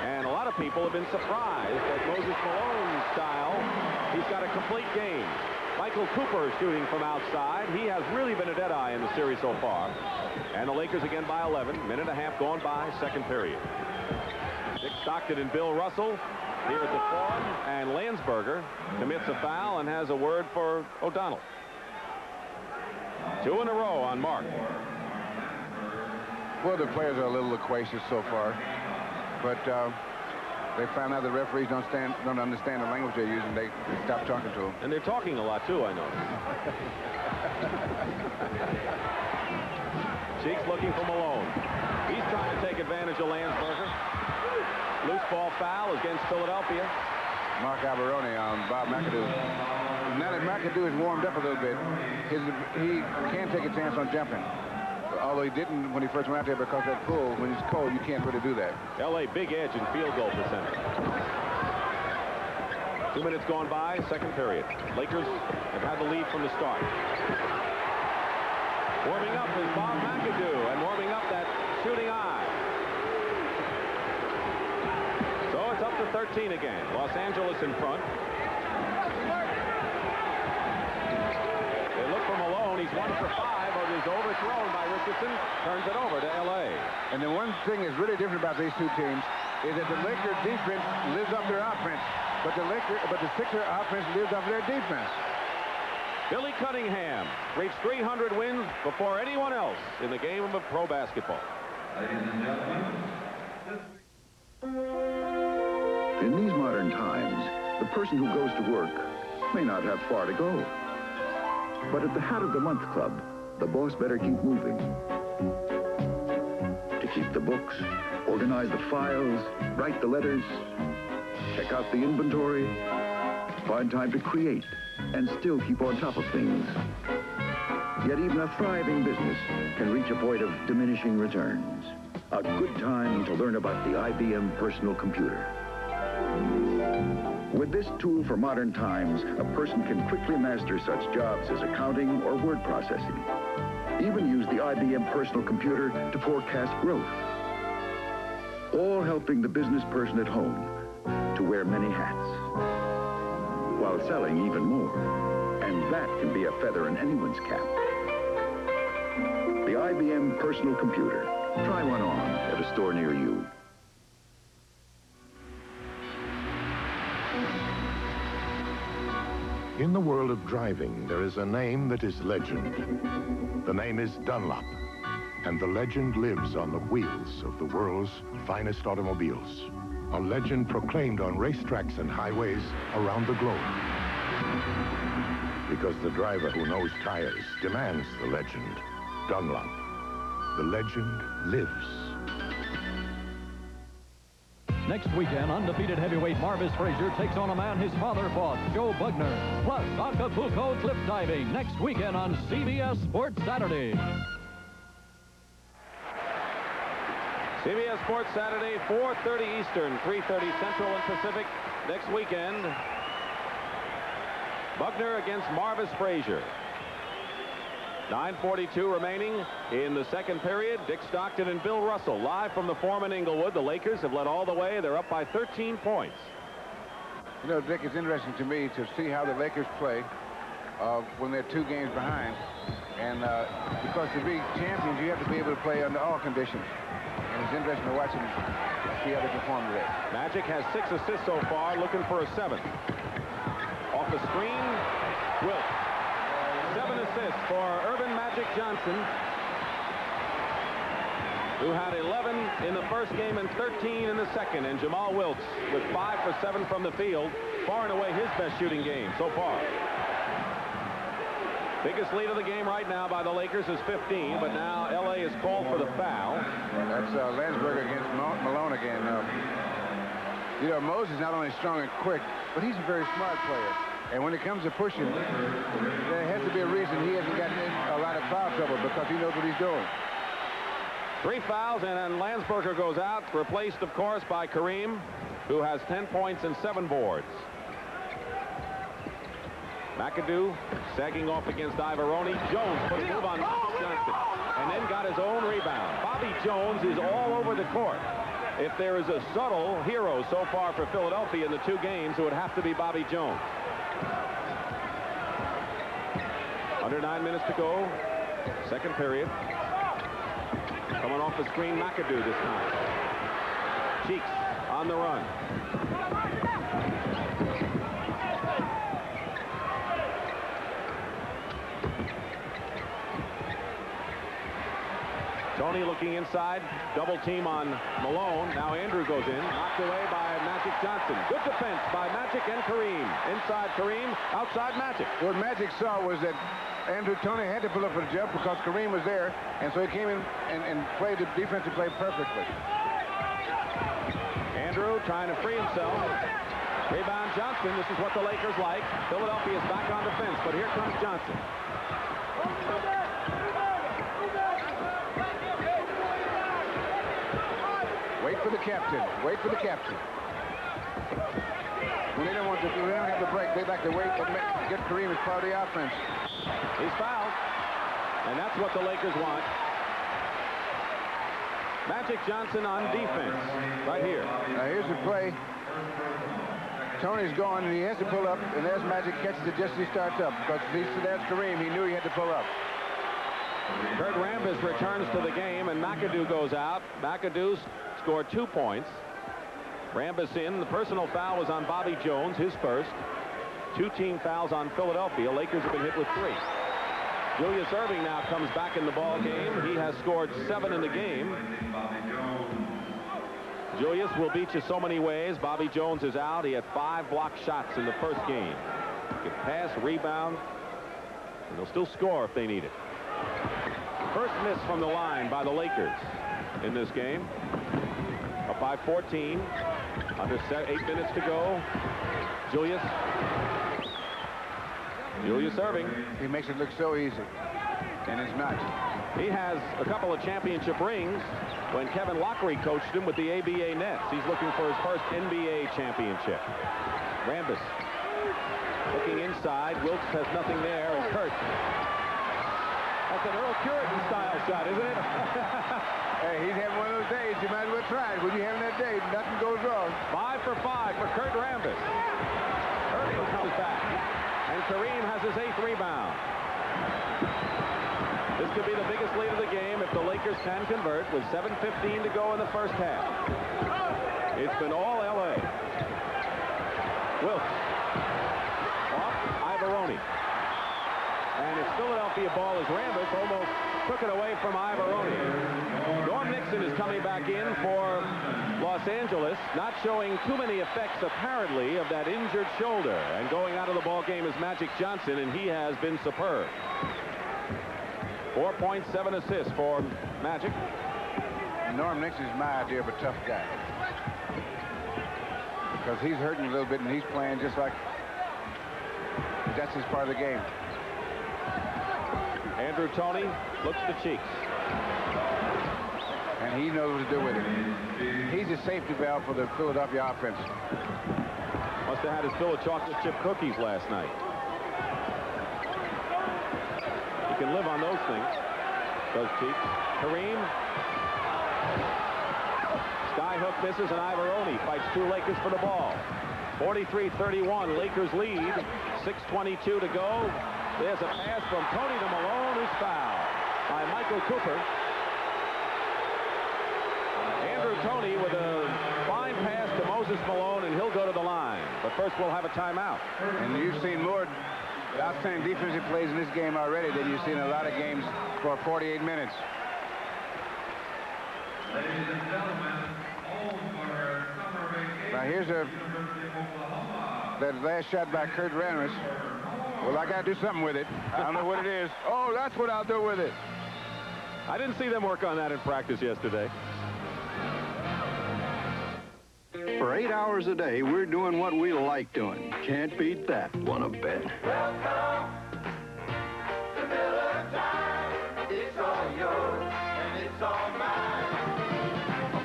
and a lot of people have been surprised at Moses Malone's style. He's got a complete game. Michael Cooper shooting from outside. He has really been a deadeye in the series so far. And the Lakers again by 11. Minute and a half gone by, second period. Dick Stockton and Bill Russell here at the Forum, and Landsberger commits a foul and has a word for O'Donnell. 2 in a row on Mark. Well, the players are a little loquacious so far, but they found out the referees don't understand the language they're using. They stop talking to them. And they're talking a lot too, I know. Cheeks looking for Malone. He's trying to take advantage of Landsberger. Loose ball foul against Philadelphia. Mark Ivoroni on Bob McAdoo. Now that McAdoo has warmed up a little bit, he can take a chance on jumping. Although he didn't when he first went out there, because that pool, when it's cold, you can't really do that. L.A. big edge in field goal percentage. 2 minutes gone by, second period. Lakers have had the lead from the start. Warming up is Bob McAdoo, and warming up that shooting eye. So it's up to 13 again. Los Angeles in front. They look for Malone. He's 1 for 5, but is overthrown by Richardson. Turns it over to L.A. And the one thing that's really different about these two teams is that the Lakers defense lives up their offense, but the Sixers offense lives up their defense. Billy Cunningham reached 300 wins before anyone else in the game of pro basketball. In these modern times, the person who goes to work may not have far to go. But at the Hat of the Month Club, the boss better keep moving. To keep the books, organize the files, write the letters, check out the inventory, find time to create, and still keep on top of things. Yet even a thriving business can reach a point of diminishing returns. A good time to learn about the IBM personal computer. With this tool for modern times, a person can quickly master such jobs as accounting or word processing. Even use the IBM personal computer to forecast growth. All helping the business person at home to wear many hats, while selling even more. And that can be a feather in anyone's cap. The IBM personal computer. Try one on at a store near you. In the world of driving, there is a name that is legend. The name is Dunlop, and the legend lives on the wheels of the world's finest automobiles. A legend proclaimed on racetracks and highways around the globe. Because the driver who knows tires demands the legend. Dunlop. The legend lives. Next weekend, undefeated heavyweight Marvis Frazier takes on a man his father fought, Joe Bugner. Plus, Acapulco cliff diving next weekend on CBS Sports Saturday. CBS Sports Saturday, 4:30 Eastern, 3:30 Central and Pacific. Next weekend, Bugner against Marvis Frazier. 9:42 remaining in the second period. Dick Stockton and Bill Russell live from the Forum in Inglewood. The Lakers have led all the way. They're up by 13 points. You know, Dick, it's interesting to me to see how the Lakers play when they're 2 games behind. And because to be champions, you have to be able to play under all conditions. And it's interesting to watch them, see how they perform today. Magic has 6 assists so far, looking for a 7th. Off the screen, Wilt. 7 assists for Earvin Magic Johnson. who had 11 in the first game and 13 in the second. And Jamal Wilkes with 5 for 7 from the field, far and away his best shooting game so far. Biggest lead of the game right now by the Lakers is 15, but now L.A. is called for the foul. That's Landsberger against Malone again. You know, Moses is not only strong and quick, but he's a very smart player. And when it comes to pushing, there has to be a reason he hasn't gotten in a lot of foul trouble, because he knows what he's doing. 3 fouls, and then Landsberger goes out, replaced, of course, by Kareem, who has 10 points and 7 boards. McAdoo sagging off against Ivoroni. Jones put a move on Johnson and then got his own rebound. Bobby Jones is all over the court. If there is a subtle hero so far for Philadelphia in the 2 games, it would have to be Bobby Jones. Under 9 minutes to go. Second period. Coming off the screen, McAdoo this time. Cheeks on the run. Tony looking inside, double team on Malone. Now Andrew goes in, knocked away by Magic Johnson. Good defense by Magic and Kareem. Inside Kareem, outside Magic. What Magic saw was that Andrew Tony had to pull up for the jump because Kareem was there, and so he came in and played the defensive play perfectly. Andrew trying to free himself. Rebound Johnson. This is what the Lakers like. Philadelphia is back on defense, but here comes Johnson. Wait for the captain. Wait for the captain. When they don't want to, they don't have the break. They like to wait and get Kareem as part of the offense. He's fouled, and that's what the Lakers want. Magic Johnson on defense, right here. Now here's the play. Tony's gone, and he has to pull up, and there's Magic catches it just as he starts up. Because there's Kareem. He knew he had to pull up. Kurt Rambis returns to the game, and McAdoo goes out. McAdoo scored 2 points. Rambis in. The personal foul was on Bobby Jones, his first. 2 team fouls on Philadelphia. Lakers have been hit with 3. Julius Erving now comes back in the ball game. He has scored 7 in the game. Julius will beat you so many ways. Bobby Jones is out. He had 5 blocked shots in the first game. He can pass, rebound, and they'll still score if they need it. First miss from the line by the Lakers in this game. Up by 14. Under 8 minutes to go. Julius Erving. He makes it look so easy, and it's not. He has a couple of championship rings when Kevin Lockery coached him with the ABA Nets. He's looking for his first NBA championship. Rambis looking inside. Wilkes has nothing there, and Kurt. That's an Earl Cureton style shot, isn't it? Hey, he's having one of those days. You might as well try it. When you're having that day, nothing goes wrong. 5 for 5 for Kurt Rambis. Irving comes back, and Kareem has his 8th rebound. This could be the biggest lead of the game if the Lakers can convert with 7:15 to go in the first half. It's been all L.A. Wilkes off Ivoroni. And it's Philadelphia ball as Rambis almost took it away from Ivoroni. Norm Nixon is coming back in for Los Angeles, not showing too many effects apparently of that injured shoulder. And going out of the ball game is Magic Johnson, and he has been superb. 4 points, 7 assists for Magic. Norm Nixon's my idea of a tough guy. Because he's hurting a little bit, and he's playing just like that's his part of the game. Andrew Toney looks to Cheeks. And he knows what to do with it. He's a safety valve for the Philadelphia offense. Must have had his fill of chocolate chip cookies last night. You can live on those things. Does Cheeks. Kareem. Skyhook misses, and Ivoroni fights 2 Lakers for the ball. 43-31, Lakers lead. 6:22 to go. There's a pass from Tony to Malone, who's fouled by Michael Cooper. Andrew Toney with a fine pass to Moses Malone, and he'll go to the line. But first we'll have a timeout. And you've seen more outstanding defensive plays in this game already than you've seen in a lot of games for 48 minutes. Now here's that last shot by Kurt Rambis. Well, I got to do something with it. I don't know what it is. Oh, that's what I'll do with it. I didn't see them work on that in practice yesterday. For 8 hours a day, we're doing what we like doing. Can't beat that. Wanna bet? Welcome to Miller Time. It's all yours and it's all mine.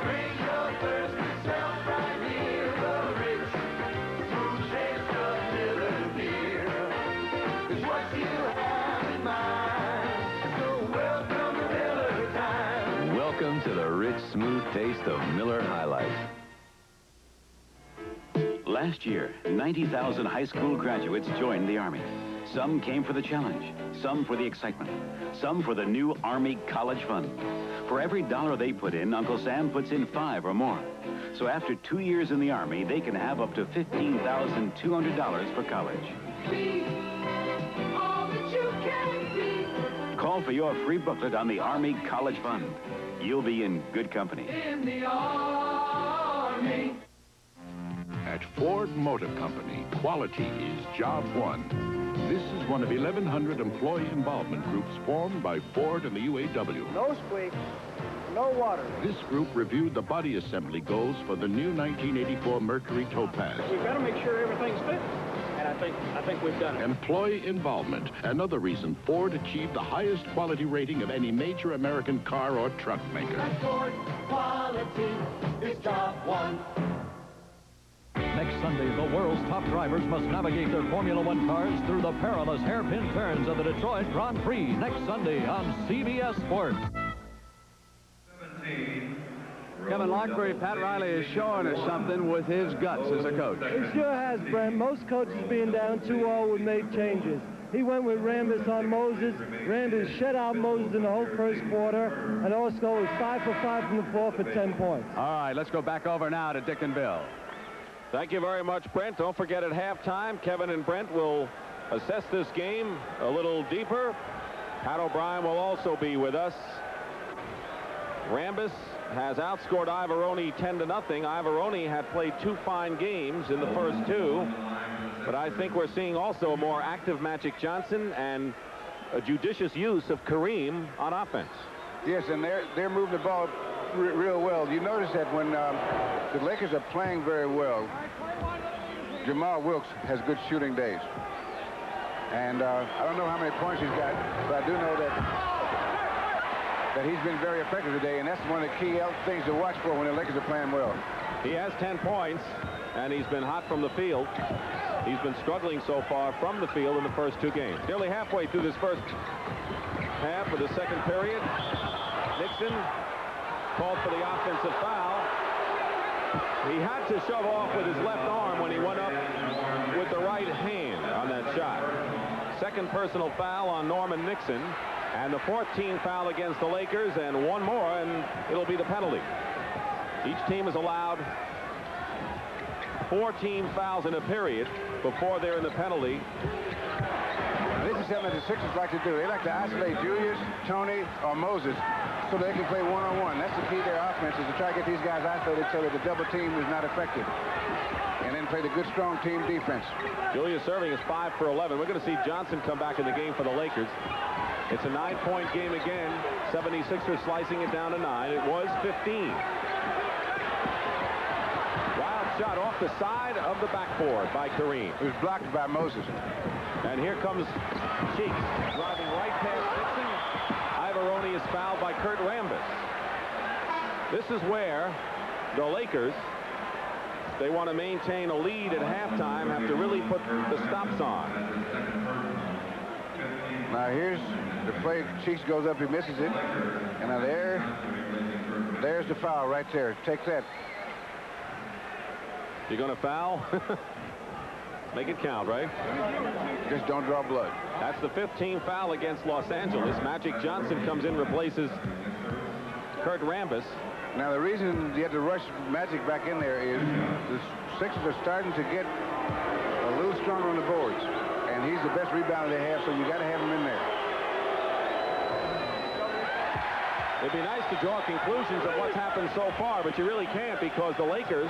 Bring your thirsty self right here. The rich, smooth taste of Miller beer is what you have in mind. So welcome to Miller Time. Welcome to the rich, smooth taste of Miller High Life. Last year, 90,000 high school graduates joined the Army. Some came for the challenge, some for the excitement, some for the new Army College Fund. For every dollar they put in, Uncle Sam puts in 5 or more. So after 2 years in the Army, they can have up to $15,200 for college. Be all that you can be. Call for your free booklet on the Army College Fund. You'll be in good company. In the Army. At Ford Motor Company, quality is job one. This is one of 1,100 employee involvement groups formed by Ford and the UAW. No squeak, no water. This group reviewed the body assembly goals for the new 1984 Mercury Topaz. We've got to make sure everything's fit. And I think we've done it. Employee involvement, another reason Ford achieved the highest quality rating of any major American car or truck maker. At Ford, quality is job one. Next Sunday, the world's top drivers must navigate their Formula One cars through the perilous hairpin turns of the Detroit Grand Prix next Sunday on CBS Sports. Kevin Lockbury, Pat Riley is showing us something with his guts as a coach. He sure has, Brent. Most coaches being down 2-0 would make changes. He went with Rambis on Moses. Rambis shut out Moses in the whole first quarter, and Orsko was 5 for 5 from the floor for 10 points. All right, let's go back over now to Dick and Bill. Thank you very much, Brent. Don't forget at halftime, Kevin and Brent will assess this game a little deeper. Pat O'Brien will also be with us. Rambis has outscored Ivaroni 10-0. Ivaroni had played 2 fine games in the first 2, but I think we're seeing also a more active Magic Johnson and a judicious use of Kareem on offense. Yes, and they're moving the ball real well. You notice that when the Lakers are playing very well, Jamal Wilkes has good shooting days. And I don't know how many points he's got, but I do know that he's been very effective today, and that's one of the key things to watch for when the Lakers are playing well. He has 10 points, and he's been hot from the field. He's been struggling so far from the field in the first 2 games. Nearly halfway through this first half of the second period, Nixon called for the offensive foul. He had to shove off with his left arm when he went up with the right hand on that shot. Second personal foul on Norman Nixon, and the 14th foul against the Lakers, and one more, and it'll be the penalty. Each team is allowed 4 team fouls in a period before they're in the penalty. Now, this is something that the Sixers like to do. They like to isolate Julius, Tony, or Moses so they can play one-on-one. That's the key to their offense, is to try to get these guys isolated so that the double team is not effective. And then play the good, strong team defense. Julius Erving is 5 for 11. We're going to see Johnson come back in the game for the Lakers. It's a 9-point game again. 76ers slicing it down to 9. It was 15. Wild shot off the side of the backboard by Kareem. It was blocked by Moses. And here comes Cheeks driving right past Nixon. Ivaroni is fouled by Kurt Rambis. This is where the Lakers, they want to maintain a lead at halftime, have to really put the stops on. Now here's the play. Cheeks goes up, he misses it. And now there's the foul right there. Take that. You're going to foul? Make it count, right? Just don't draw blood. That's the 15th foul against Los Angeles. Magic Johnson comes in, replaces Kurt Rambis. Now, the reason you have to rush Magic back in there is the Sixers are starting to get a little stronger on the boards. And he's the best rebounder they have, so you got to have him in there. It'd be nice to draw conclusions of what's happened so far, but you really can't because the Lakers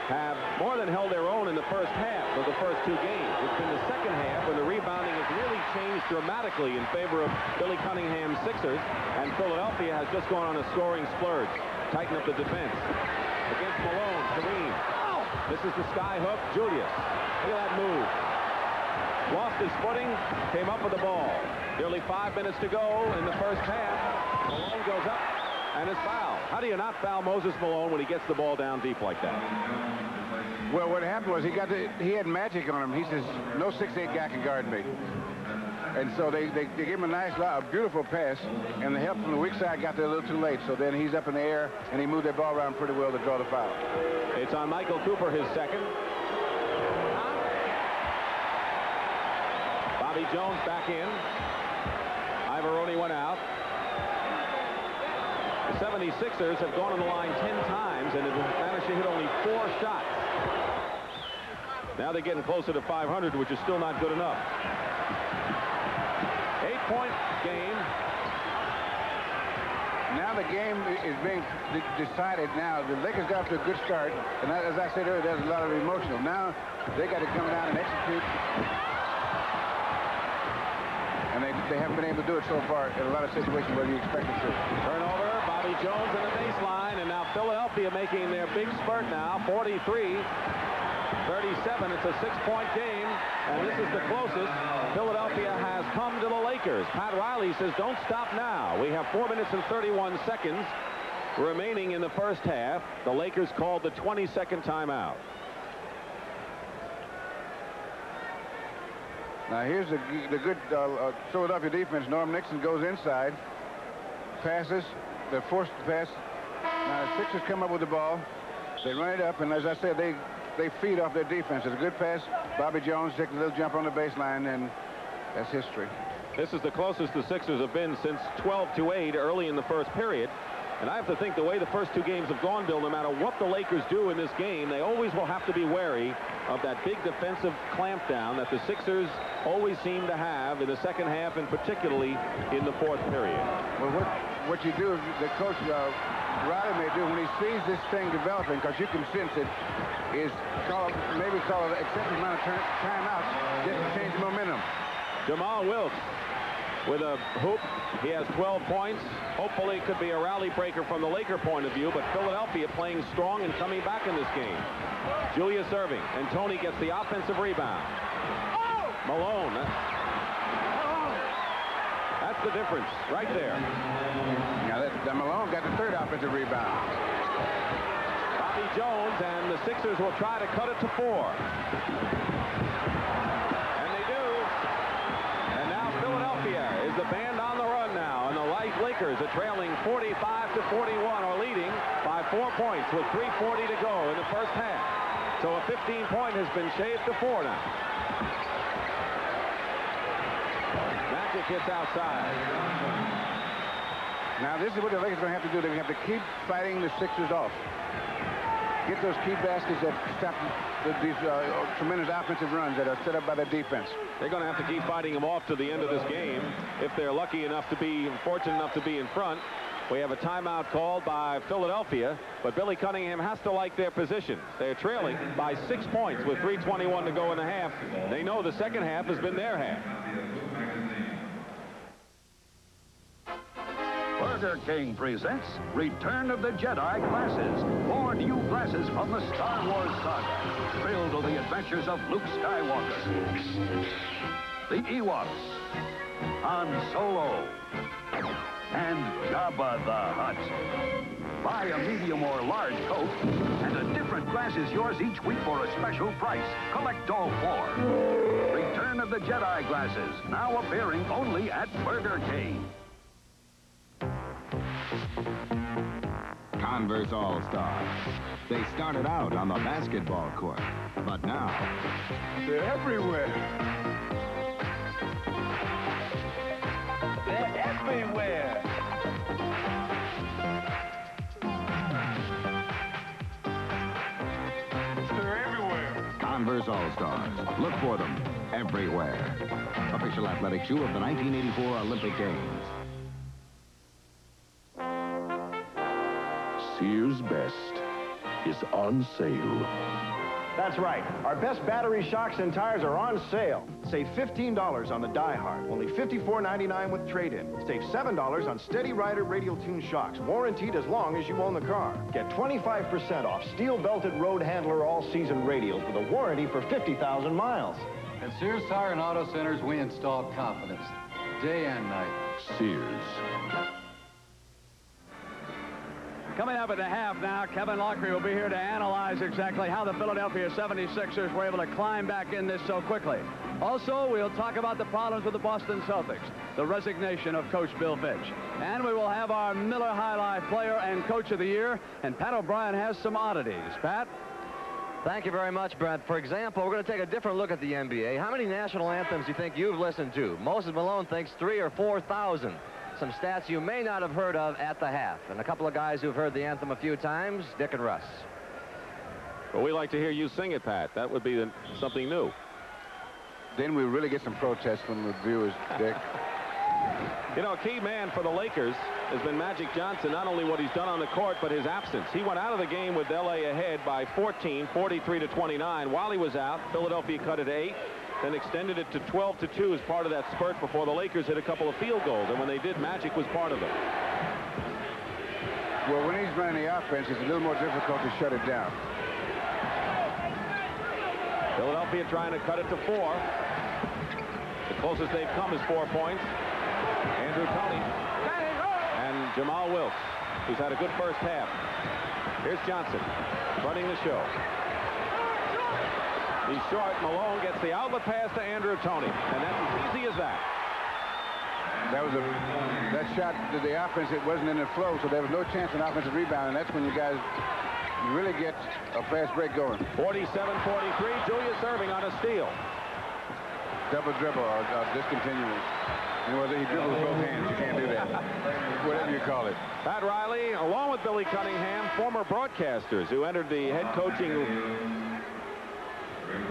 have more than held their own in the first half of the first two games. It's been the second half when the rebounding has really changed dramatically in favor of Billy Cunningham's Sixers, and Philadelphia has just gone on a scoring splurge. Tighten up the defense. Against Malone, Kareem. This is the sky hook, Julius. Look at that move. Lost his footing, came up with the ball. Nearly 5 minutes to go in the first half. Malone goes up and is fouled. How do you not foul Moses Malone when he gets the ball down deep like that? Well, what happened was he had magic on him. He says, no 6'8" guy can guard me. And so they gave him a nice, beautiful pass, and the help from the weak side got there a little too late. So then he's up in the air, and he moved that ball around pretty well to draw the foul. It's on Michael Cooper, his second. Bobby Jones back in. Ivaroni went out. The 76ers have gone on the line 10 times and have managed to hit only 4 shots. Now they're getting closer to 500, which is still not good enough. 8-point game. Now the game is being decided now. The Lakers got off to a good start, and as I said earlier, there's a lot of emotional. Now they got to come down and execute. And they haven't been able to do it so far in a lot of situations where you expect them to. Turnover, Bobby Jones in the baseline, and now Philadelphia making their big spurt now, 43-37. It's a 6-point game, and this is the closest Philadelphia has come to the Lakers. Pat Riley says, don't stop now. We have 4 minutes and 31 seconds remaining in the first half. The Lakers called the 22nd timeout. Now here's the good Philadelphia defense. Norm Nixon goes inside, passes. They're forced to pass. Now the Sixers come up with the ball. They run it up, and as I said, they feed off their defense. It's a good pass. Bobby Jones takes a little jump on the baseline, and that's history. This is the closest the Sixers have been since 12-8 early in the first period. And I have to think the way the first two games have gone, Bill, no matter what the Lakers do in this game, they always will have to be wary of that big defensive clampdown that the Sixers always seem to have in the second half, and particularly in the fourth period. Well, what you do, the coach Riley may do when he sees this thing developing, because you can sense it, is maybe call an excessive amount of timeouts just to change the momentum. Jamal Wilkes with a hoop. He has 12 points. Hopefully it could be a rally breaker from the Laker point of view, but Philadelphia playing strong and coming back in this game. Julius Erving, and Tony gets the offensive rebound. Malone. That's the difference right there. Now that Malone got the third offensive rebound. Bobby Jones, and the Sixers will try to cut it to 4. Is the band on the run now, and the Lakers are trailing 45-41, or leading by 4 points with 3:40 to go in the first half. So a 15-point has been shaved to 4 now. Magic hits outside. Now this is what the Lakers are going to have to do. They're going to have to keep fighting the Sixers off. Get those key baskets that stop these tremendous offensive runs that are set up by the defense. They're going to have to keep fighting them off to the end of this game if they're lucky enough to be, fortunate enough to be in front. We have a timeout called by Philadelphia, but Billy Cunningham has to like their position. They're trailing by 6 points with 3:21 to go in the half. They know the second half has been their half. Burger King presents Return of the Jedi glasses. 4 new glasses from the Star Wars saga. Thrill to the adventures of Luke Skywalker, the Ewoks, Han Solo, and Jabba the Hutt. Buy a medium or large Coke, and a different glass is yours each week for a special price. Collect all 4. Return of the Jedi glasses, now appearing only at Burger King. Converse All-Stars. They started out on the basketball court, but now they're everywhere. They're everywhere. They're everywhere. Converse All-Stars. Look for them everywhere. Official athletic shoe of the 1984 Olympic Games. Sears Best is on sale. That's right. Our best battery shocks and tires are on sale. Save $15 on the Die Hard. Only $54.99 with trade-in. Save $7 on Steady Rider radial tune shocks. Warranted as long as you own the car. Get 25% off steel-belted road handler all-season radials with a warranty for 50,000 miles. At Sears Tire and Auto Centers, we install confidence. Day and night. Sears. Coming up at the half now, Kevin Lockery will be here to analyze exactly how the Philadelphia 76ers were able to climb back in this so quickly. Also, we'll talk about the problems with the Boston Celtics, the resignation of Coach Bill Fitch, and we will have our Miller High Life Player and Coach of the Year, and Pat O'Brien has some oddities. Pat? Thank you very much, Brent. For example, we're going to take a different look at the NBA. How many national anthems do you think you've listened to? Moses Malone thinks 3,000 or 4,000. Some stats you may not have heard of at the half. And a couple of guys who've heard the anthem a few times, Dick and Russ. Well, we like to hear you sing it, Pat. That would be something new. Then we really get some protests from the viewers, Dick. You know, a key man for the Lakers has been Magic Johnson, not only what he's done on the court, but his absence. He went out of the game with L.A. ahead by 14, 43-29. While he was out, Philadelphia cut it 8. Then extended it to 12-2 as part of that spurt before the Lakers hit a couple of field goals. And when they did, Magic was part of it. Well, when he's running the offense, it's a little more difficult to shut it down. Philadelphia trying to cut it to 4. The closest they've come is 4 points. Andrew Toney and Jamal Wilkes, who's had a good first half. Here's Johnson running the show. He's short. Malone gets the outlet pass to Andrew Toney, and that's as easy as that. That shot to the offense, it wasn't in the flow, so there was no chance of an offensive rebound, and that's when you guys really get a fast break going. 47-43, Julius Erving on a steal. Double dribble or discontinuous. And whether he dribbles with both hands, you can't do that. Whatever you call it. Pat Riley, along with Billy Cunningham, former broadcasters who entered the head coaching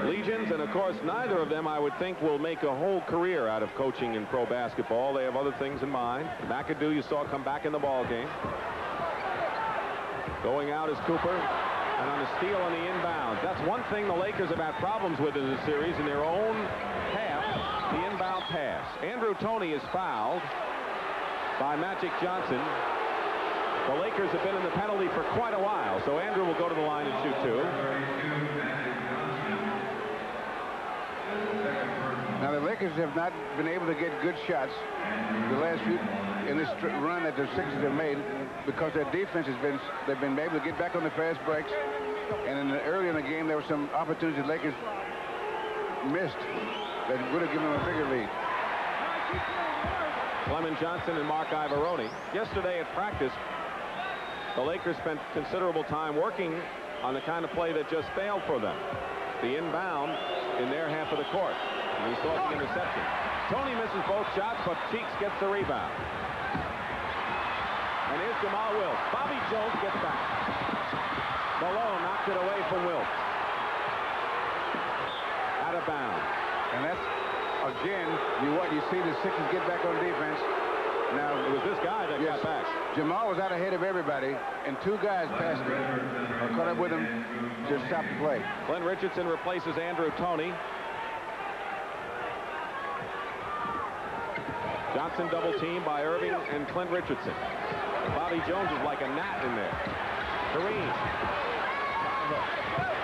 legions, and of course neither of them I would think will make a whole career out of coaching in pro basketball. They have other things in mind. McAdoo you saw come back in the ball game. Going out is Cooper, and on a steal on the inbounds. That's one thing the Lakers have had problems with in the series in their own half, the inbound pass. Andrew Toney is fouled by Magic Johnson. The Lakers have been in the penalty for quite a while, so Andrew will go to the line and shoot 2. Now, the Lakers have not been able to get good shots the last few in this run that the Sixers have made because their defense has been, they've been able to get back on the fast breaks. And early in the game, there were some opportunities the Lakers missed that would have given them a bigger lead. Clement Johnson and Mark Ivaroni. Yesterday at practice, the Lakers spent considerable time working on the kind of play that just failed for them. The inbound in their half of the court. And he saw the interception. Toney misses both shots, but Cheeks gets the rebound. And here's Jamal Wilkes. Bobby Jones gets back. Malone knocked it away from Wilkes. Out of bounds. And that's, again, you see the Sixers get back on defense. Now, it was this guy that got back. Jamal was out ahead of everybody, and 2 guys passed him or caught up with him to stop the play. Clint Richardson replaces Andrew Toney. Johnson double teamed by Irving and Clint Richardson. Bobby Jones is like a gnat in there. Kareem.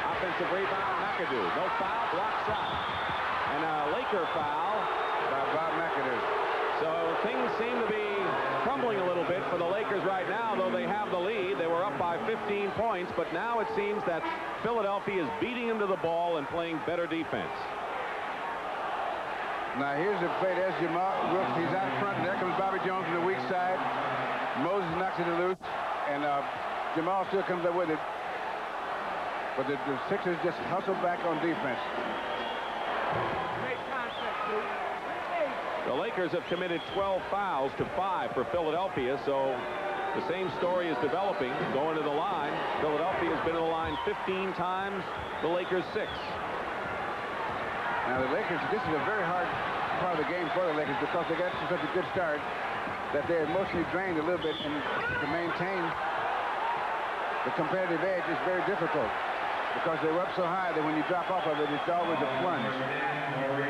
Offensive rebound, McAdoo. No foul, block shot. And a Laker foul by Bob McAdoo. So things seem to be crumbling a little bit for the Lakers right now, though they have the lead. They were up by 15 points, but now it seems that Philadelphia is beating them to the ball and playing better defense. Now here's the play. There's Jamal Wilkes. He's out front. There comes Bobby Jones from the weak side. Moses knocks it loose, and Jamal still comes up with it. But the Sixers just hustle back on defense. The Lakers have committed 12 fouls to 5 for Philadelphia, so the same story is developing. Going to the line, Philadelphia has been in the line 15 times, the Lakers 6. Now the Lakers, this is a very hard part of the game for the Lakers because they got such a good start that they're emotionally drained a little bit, and to maintain the competitive edge is very difficult because they were up so high that when you drop off of it, it's always a plunge.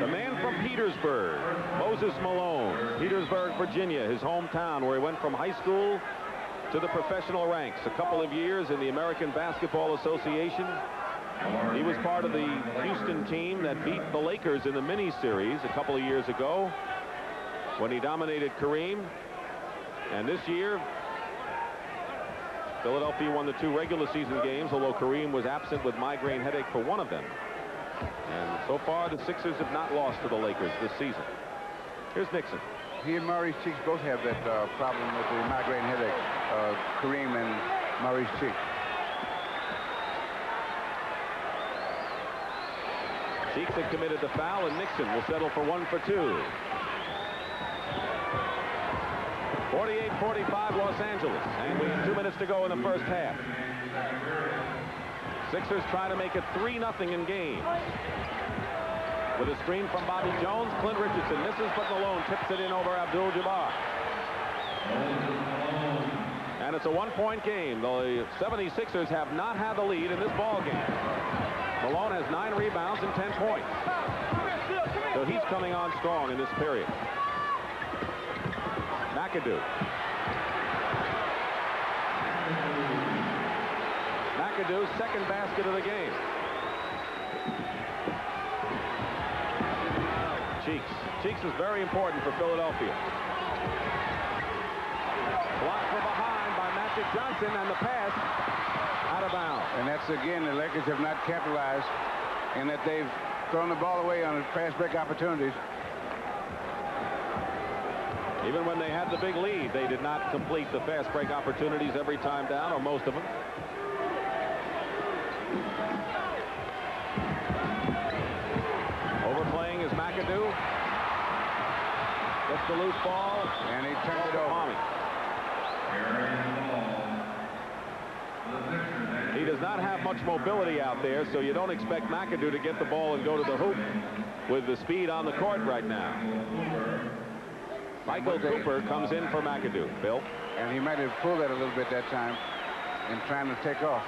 The man from Petersburg, Moses Malone, Petersburg, Virginia, his hometown, where he went from high school to the professional ranks. A couple of years in the American Basketball Association. He was part of the Houston team that beat the Lakers in the mini-series a couple of years ago when he dominated Kareem. And this year, Philadelphia won the 2 regular season games, although Kareem was absent with migraine headache for one of them. And so far, the Sixers have not lost to the Lakers this season. Here's Nixon. He and Maurice Cheeks both have that problem with the migraine headache, Kareem and Maurice Cheeks. Cheeks had committed the foul, and Nixon will settle for 1 for 2. 48-45 Los Angeles, and we have 2 minutes to go in the first half. Sixers try to make it 3-0 in game. With a screen from Bobby Jones, Clint Richardson misses, but Malone tips it in over Abdul-Jabbar. And it's a 1-point game. The 76ers have not had the lead in this ball game. Malone has 9 rebounds and 10 points. So he's coming on strong in this period. McAdoo. McAdoo's second basket of the game. Cheeks is very important for Philadelphia. Blocked from behind by Magic Johnson, and the pass out of bounds. And that's, again, the Lakers have not capitalized in that they've thrown the ball away on fast break opportunities. Even when they had the big lead, they did not complete the fast break opportunities every time down, or most of them. Overplaying is McAdoo. Gets the loose ball, and he turned it over. He does not have much mobility out there, so you don't expect McAdoo to get the ball and go to the hoop with the speed on the court right now. Michael Cooper comes in for McAdoo. Bill? And he might have pulled that a little bit that time in trying to take off.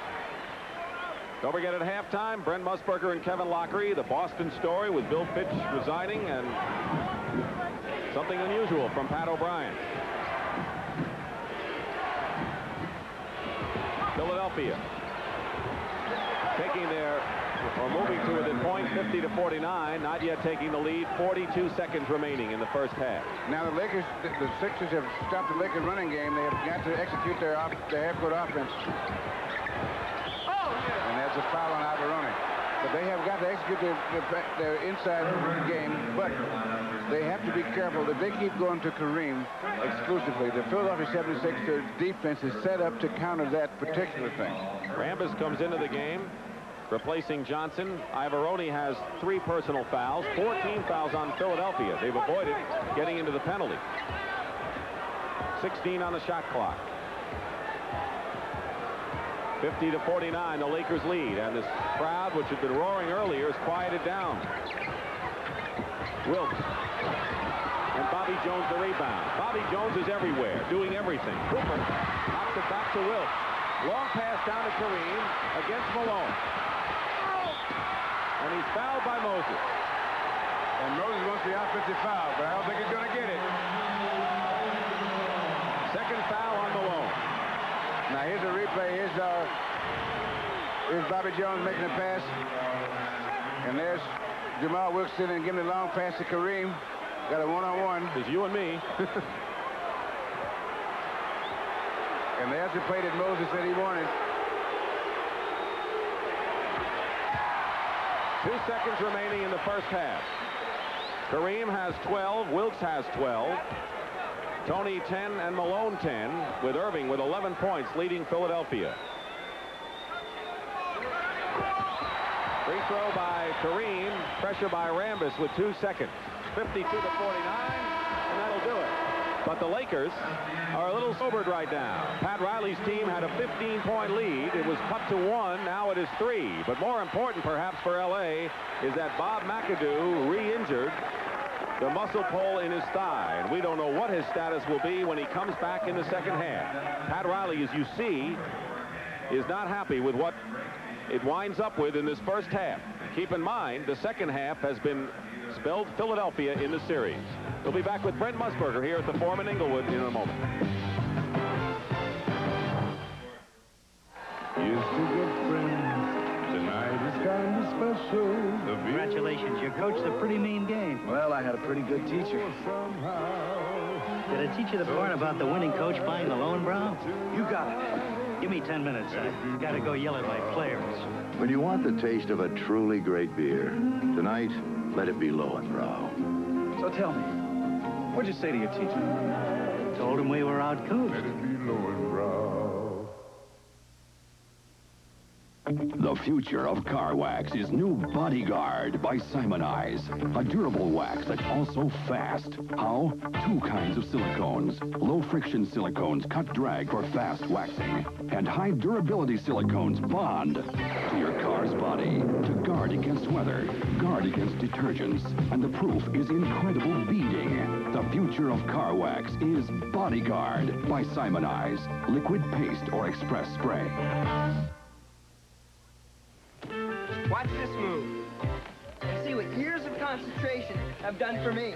Don't forget, at halftime, Brent Musburger and Kevin Lockery, the Boston story with Bill Fitch resigning, and something unusual from Pat O'Brien. Philadelphia taking their, or moving to within point, 50-49, not yet taking the lead. 42 seconds remaining in the first half. Now the Lakers, the Sixers have stopped the Lakers running game. They have got to execute their half-court offense. And that's a foul on Alvarone. But they have got to execute their inside game, but they have to be careful that they keep going to Kareem exclusively. The Philadelphia 76ers defense is set up to counter that particular thing. Rambis comes into the game, replacing Johnson. Alvarone has 3 personal fouls, 14 fouls on Philadelphia. They've avoided getting into the penalty. 16 on the shot clock. 50-49, the Lakers lead, and this crowd, which had been roaring earlier, is quieted down. Wilkes and Bobby Jones the rebound. Bobby Jones is everywhere, doing everything. Cooper knocks it back to Wilkes. Long pass down to Kareem against Malone. And he's fouled by Moses. And Moses wants the offensive foul, but I don't think he's going to get it. Second foul on Malone. Now here's a replay. Here's Bobby Jones making a pass. And there's Jamal Wilkes sitting and giving a long pass to Kareem. Got a one-on-one. It's you and me. And there's the play that Moses said he wanted. 2 seconds remaining in the first half. Kareem has 12. Wilkes has 12. Tony 10 and Malone 10, with Irving with 11 points leading Philadelphia. Free throw by Kareem, pressure by Rambis with 2 seconds. 52-49, and that'll do it. But the Lakers are a little sobered right now. Pat Riley's team had a 15-point lead. It was cut to 1. Now it is 3. But more important, perhaps, for L.A. is that Bob McAdoo re-injured the muscle pull in his thigh, and we don't know what his status will be when he comes back in the second half. Pat Riley, as you see, is not happy with what it winds up with in this first half. Keep in mind, the second half has been spelled Philadelphia in the series. We'll be back with Brent Musburger here at the Forum in Inglewood in a moment. Used to good friends. Tonight is kind of special. Congratulations, you coached a pretty mean game. Well, I had a pretty good teacher. Did I teach you the part about the winning coach buying the Lowenbrow? You got it. Give me 10 minutes. I gotta go yell at my players. When you want the taste of a truly great beer, tonight, let it be Lowenbrow. So tell me, what'd you say to your teacher? Told him we were outcoached. Let it be Lowenbrow. The future of car wax is new Bodyguard by Simonize. A durable wax that's also fast. How? 2 kinds of silicones. Low-friction silicones cut drag for fast waxing. And high-durability silicones bond to your car's body to guard against weather, guard against detergents. And the proof is incredible beading. The future of car wax is Bodyguard by Simonize. Liquid paste or express spray. Watch this move. And see what years of concentration have done for me.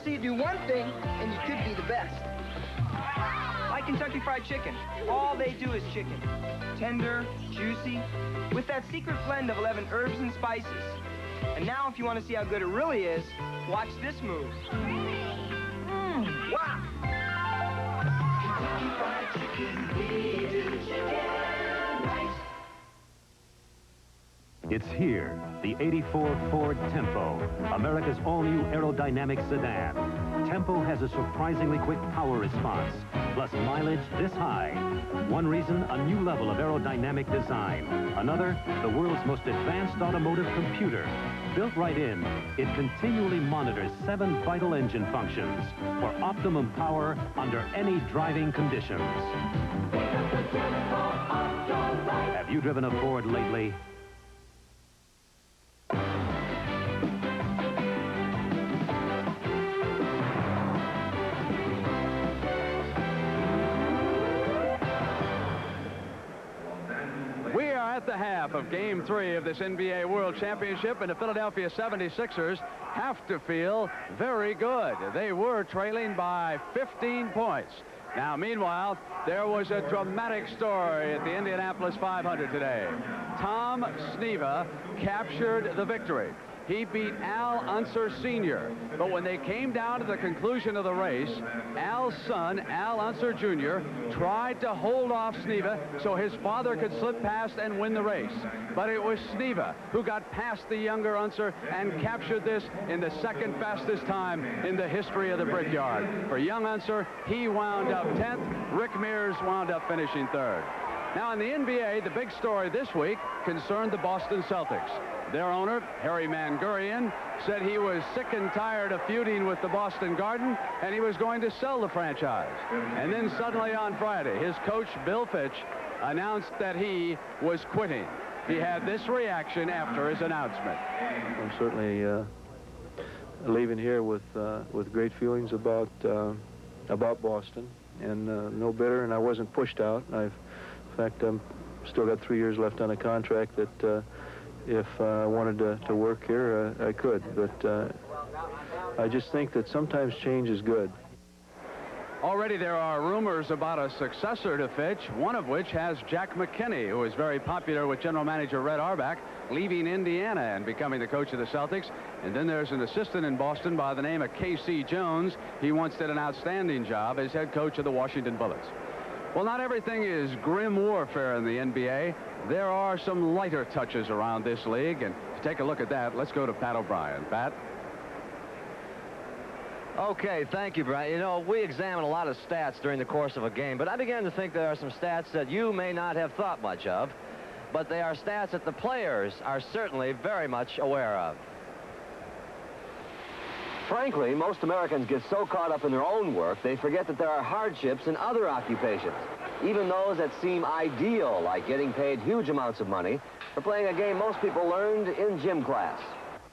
See, you do one thing, and you could be the best. Like Kentucky Fried Chicken. All they do is chicken. Tender, juicy, with that secret blend of 11 herbs and spices. And now, if you want to see how good it really is, watch this move. Wow! Kentucky Fried Chicken, we do chicken right. It's here, the '84 Ford Tempo, America's all-new aerodynamic sedan. Tempo has a surprisingly quick power response, plus mileage this high. One reason, a new level of aerodynamic design. Another, the world's most advanced automotive computer. Built right in, it continually monitors 7 vital engine functions for optimum power under any driving conditions. Have you driven a Ford lately? At the half of Game 3 of this NBA World Championship, and the Philadelphia 76ers have to feel very good. They were trailing by 15 points. Now, meanwhile, there was a dramatic story at the Indianapolis 500 today. Tom Sneva captured the victory. He beat Al Unser Sr. But when they came down to the conclusion of the race, Al's son, Al Unser Jr., tried to hold off Sneva so his father could slip past and win the race. But it was Sneva who got past the younger Unser and captured this in the second fastest time in the history of the Brickyard. For young Unser, he wound up 10th. Rick Mears wound up finishing 3rd. Now, in the NBA, the big story this week concerned the Boston Celtics. Their owner, Harry Mangurian, said he was sick and tired of feuding with the Boston Garden, and he was going to sell the franchise. And then suddenly on Friday, his coach, Bill Fitch, announced that he was quitting. He had this reaction after his announcement. I'm certainly leaving here with great feelings about Boston, and no bitter, and I wasn't pushed out. In fact, I'm still got 3 years left on a contract that if I wanted to work here, I could. But I just think that sometimes change is good. Already there are rumors about a successor to Fitch, one of which has Jack McKinney, who is very popular with general manager Red Auerbach, leaving Indiana and becoming the coach of the Celtics. And then there's an assistant in Boston by the name of K.C. Jones. He once did an outstanding job as head coach of the Washington Bullets. Well, not everything is grim warfare in the NBA. There are some lighter touches around this league, and to take a look at that, let's go to Pat O'Brien. Pat? Okay, thank you, Brent. You know, we examine a lot of stats during the course of a game, but I began to think there are some stats that you may not have thought much of, but they are stats that the players are certainly very much aware of. Frankly, most Americans get so caught up in their own work, they forget that there are hardships in other occupations, even those that seem ideal, like getting paid huge amounts of money for playing a game most people learned in gym class.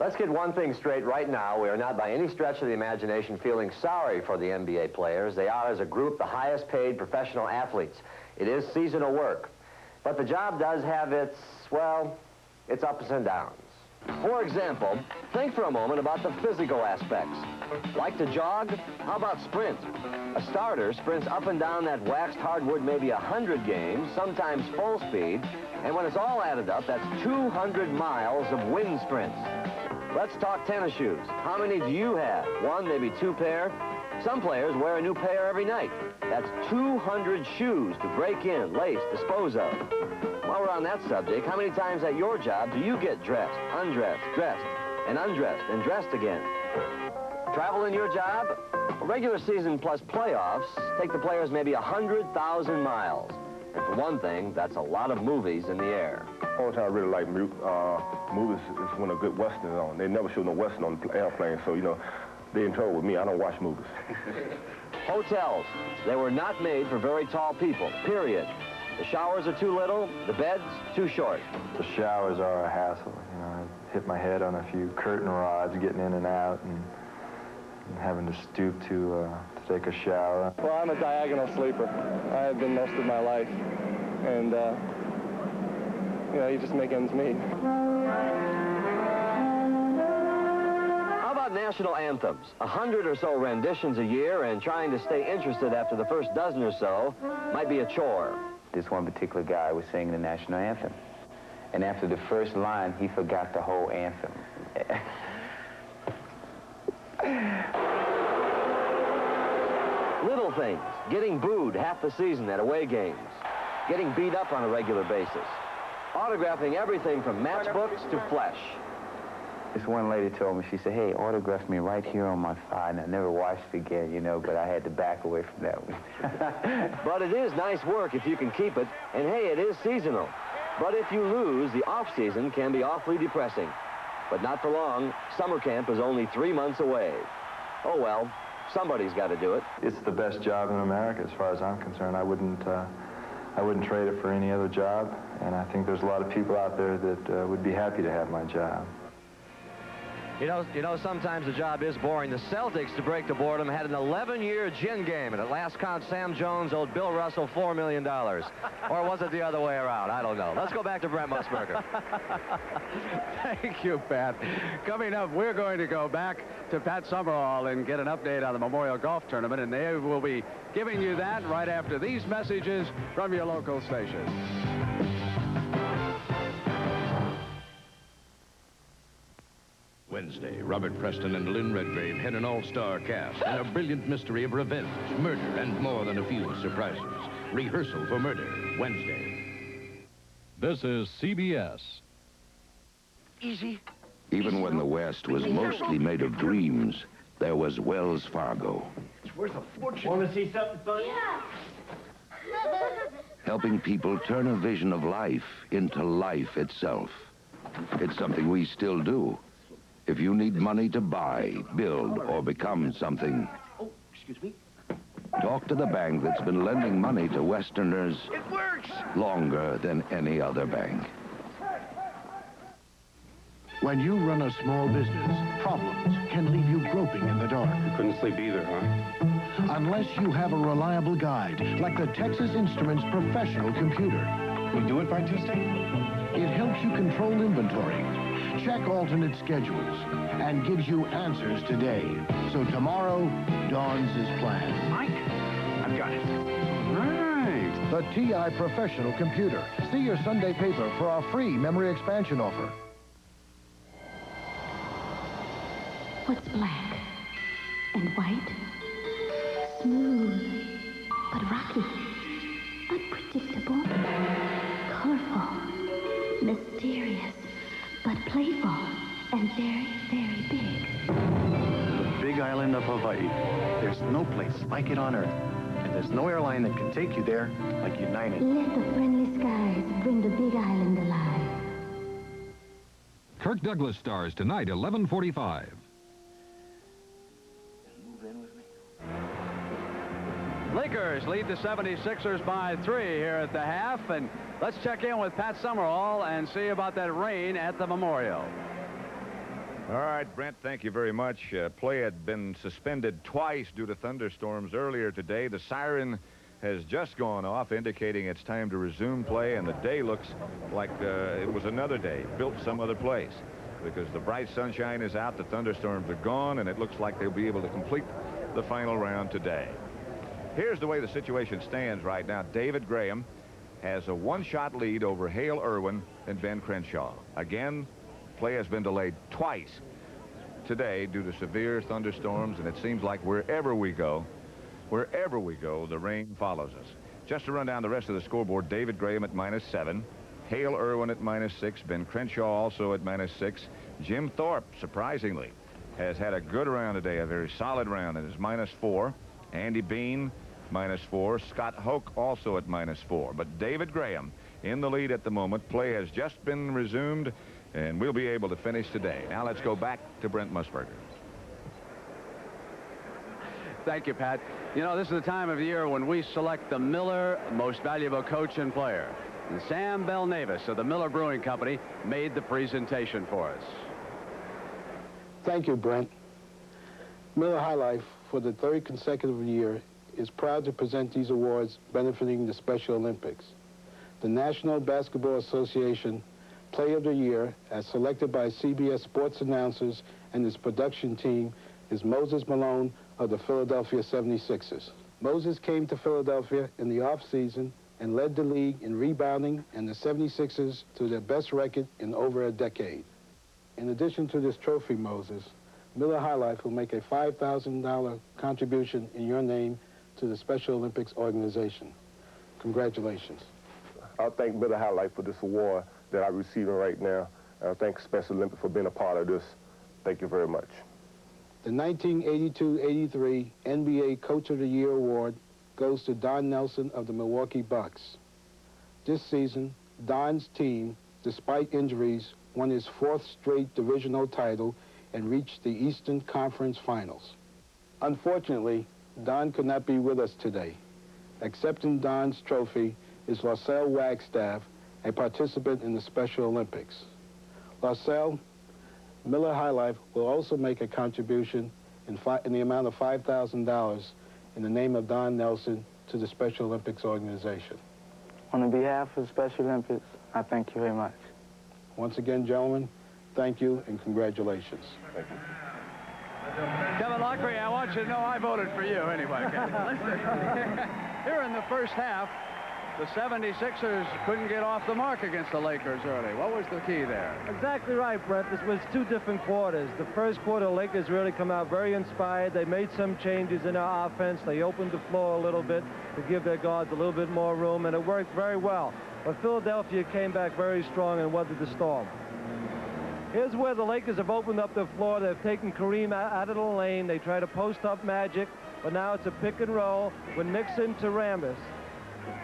Let's get one thing straight right now. We are not by any stretch of the imagination feeling sorry for the NBA players. They are, as a group, the highest paid professional athletes. It is seasonal work. But the job does have its, well, its ups and downs. For example, think for a moment about the physical aspects. Like to jog? How about sprint? A starter sprints up and down that waxed hardwood maybe 100 games, sometimes full speed, and when it's all added up, that's 200 miles of wind sprints. Let's talk tennis shoes. How many do you have? One, maybe two pair? Some players wear a new pair every night. That's 200 shoes to break in, lace, dispose of. While we're on that subject, how many times at your job do you get dressed, undressed, dressed, and undressed, and dressed again? Travel in your job? Regular season plus playoffs take the players maybe 100,000 miles. And for one thing, that's a lot of movies in the air. Only time I really like movies is when a good Western is on. They never show no Western on the airplane, so, you know, they in trouble with me. I don't watch movies. Hotels. They were not made for very tall people, period. The showers are too little, the beds too short. The showers are a hassle. You know, I hit my head on a few curtain rods getting in and out and having to stoop to take a shower. Well, I'm a diagonal sleeper. I have been most of my life. And, you know, you just make ends meet. How about national anthems? 100 or so renditions a year, and trying to stay interested after the first dozen or so might be a chore. This one particular guy was singing the national anthem. And after the first line, he forgot the whole anthem. Little things, getting booed half the season at away games, getting beat up on a regular basis, autographing everything from matchbooks to flesh. This one lady told me, she said, hey, autograph me right here on my thigh, and I never watched it again, you know, but I had to back away from that one. But it is nice work if you can keep it, and hey, it is seasonal. But if you lose, the off-season can be awfully depressing. But not for long. Summer camp is only 3 months away. Oh, well, somebody's got to do it. It's the best job in America as far as I'm concerned. I wouldn't trade it for any other job, and I think there's a lot of people out there that would be happy to have my job. You know, sometimes the job is boring. The Celtics, to break the boredom, had an 11-year gin game, and at last count, Sam Jones owed Bill Russell $4 million. Or was it the other way around? I don't know. Let's go back to Brent Musburger. Thank you, Pat. Coming up, we're going to go back to Pat Summerall and get an update on the Memorial Golf Tournament, and they will be giving you that right after these messages from your local station. Wednesday, Robert Preston and Lynn Redgrave head an all-star cast in a brilliant mystery of revenge, murder, and more than a few surprises. Rehearsal for Murder, Wednesday. This is CBS. Easy. Even when the West was mostly made of dreams, there was Wells Fargo. It's worth a fortune. Want to see something funny? Yeah. Helping people turn a vision of life into life itself. It's something we still do. If you need money to buy, build, or become something, Oh, excuse me. talk to the bank that's been lending money to Westerners It works. longer than any other bank. When you run a small business, problems can leave you groping in the dark. You couldn't sleep either, huh? Unless you have a reliable guide, like the Texas Instruments professional computer. We do it by Tuesday? It helps you control inventory, check alternate schedules, and gives you answers today. So tomorrow dawns as planned. Mike, I've got it. Right. The TI Professional Computer. See your Sunday paper for our free memory expansion offer. What's black and white? Smooth, but rocky. Unpredictable, colorful, mysterious, but playful, and very, very big. The big island of Hawaii. There's no place like it on Earth. And there's no airline that can take you there like United. Let the friendly skies bring the big island alive. Kirk Douglas stars tonight, 11:45. Lakers lead the 76ers by 3 here at the half, and let's check in with Pat Summerall and see about that rain at the Memorial. All right, Brent, thank you very much. Play had been suspended twice due to thunderstorms earlier today. The siren has just gone off, indicating it's time to resume play, and the day looks like it was another day, built some other place, because the bright sunshine is out, the thunderstorms are gone, and it looks like they'll be able to complete the final round today. Here's the way the situation stands right now. David Graham has a one-shot lead over Hale Irwin and Ben Crenshaw. Again, play has been delayed twice today due to severe thunderstorms, and it seems like wherever we go, the rain follows us. Just to run down the rest of the scoreboard, David Graham at -7, Hale Irwin at -6, Ben Crenshaw also at -6. Jim Thorpe, surprisingly, has had a good round today, a very solid round, and is -4. Andy Bean, -4. Scott Hoke also at -4. But David Graham in the lead at the moment. Play has just been resumed, and we'll be able to finish today. Now let's go back to Brent Musburger. Thank you, Pat. You know, this is the time of year when we select the Miller Most Valuable Coach and Player. And Sam Belnavis of the Miller Brewing Company made the presentation for us. Thank you, Brent. Miller High Life, for the third consecutive year, is proud to present these awards benefiting the Special Olympics. The National Basketball Association Player of the Year, as selected by CBS sports announcers and its production team, is Moses Malone of the Philadelphia 76ers. Moses came to Philadelphia in the off-season and led the league in rebounding and the 76ers to their best record in over a decade. In addition to this trophy, Moses, Miller High Life will make a $5,000 contribution in your name to the Special Olympics organization. Congratulations. I thank Miller High Life for this award that I'm receiving right now. I thank Special Olympics for being a part of this. Thank you very much. The 1982-83 NBA Coach of the Year award goes to Don Nelson of the Milwaukee Bucks. This season, Don's team, despite injuries, won his 4th straight divisional title and reached the Eastern Conference Finals. Unfortunately, Don could not be with us today. Accepting Don's trophy is Larcel Wagstaff, a participant in the Special Olympics. Larcel, Miller High Life will also make a contribution in the amount of $5,000 in the name of Don Nelson to the Special Olympics organization. On behalf of the Special Olympics, I thank you very much. Once again, gentlemen, thank you and congratulations. Thank you. Kevin Lockery, I want you to know I voted for you anyway. Here in the first half, the 76ers couldn't get off the mark against the Lakers early. What was the key there? Exactly right, Brett. This was 2 different quarters. The first quarter, the Lakers really come out very inspired. They made some changes in their offense. They opened the floor a little bit to give their guards a little bit more room, and it worked very well. But Philadelphia came back very strong and weathered the storm. Here's where the Lakers have opened up the floor. They've taken Kareem out of the lane. They try to post up Magic, but now it's a pick and roll with Nixon to Rambis.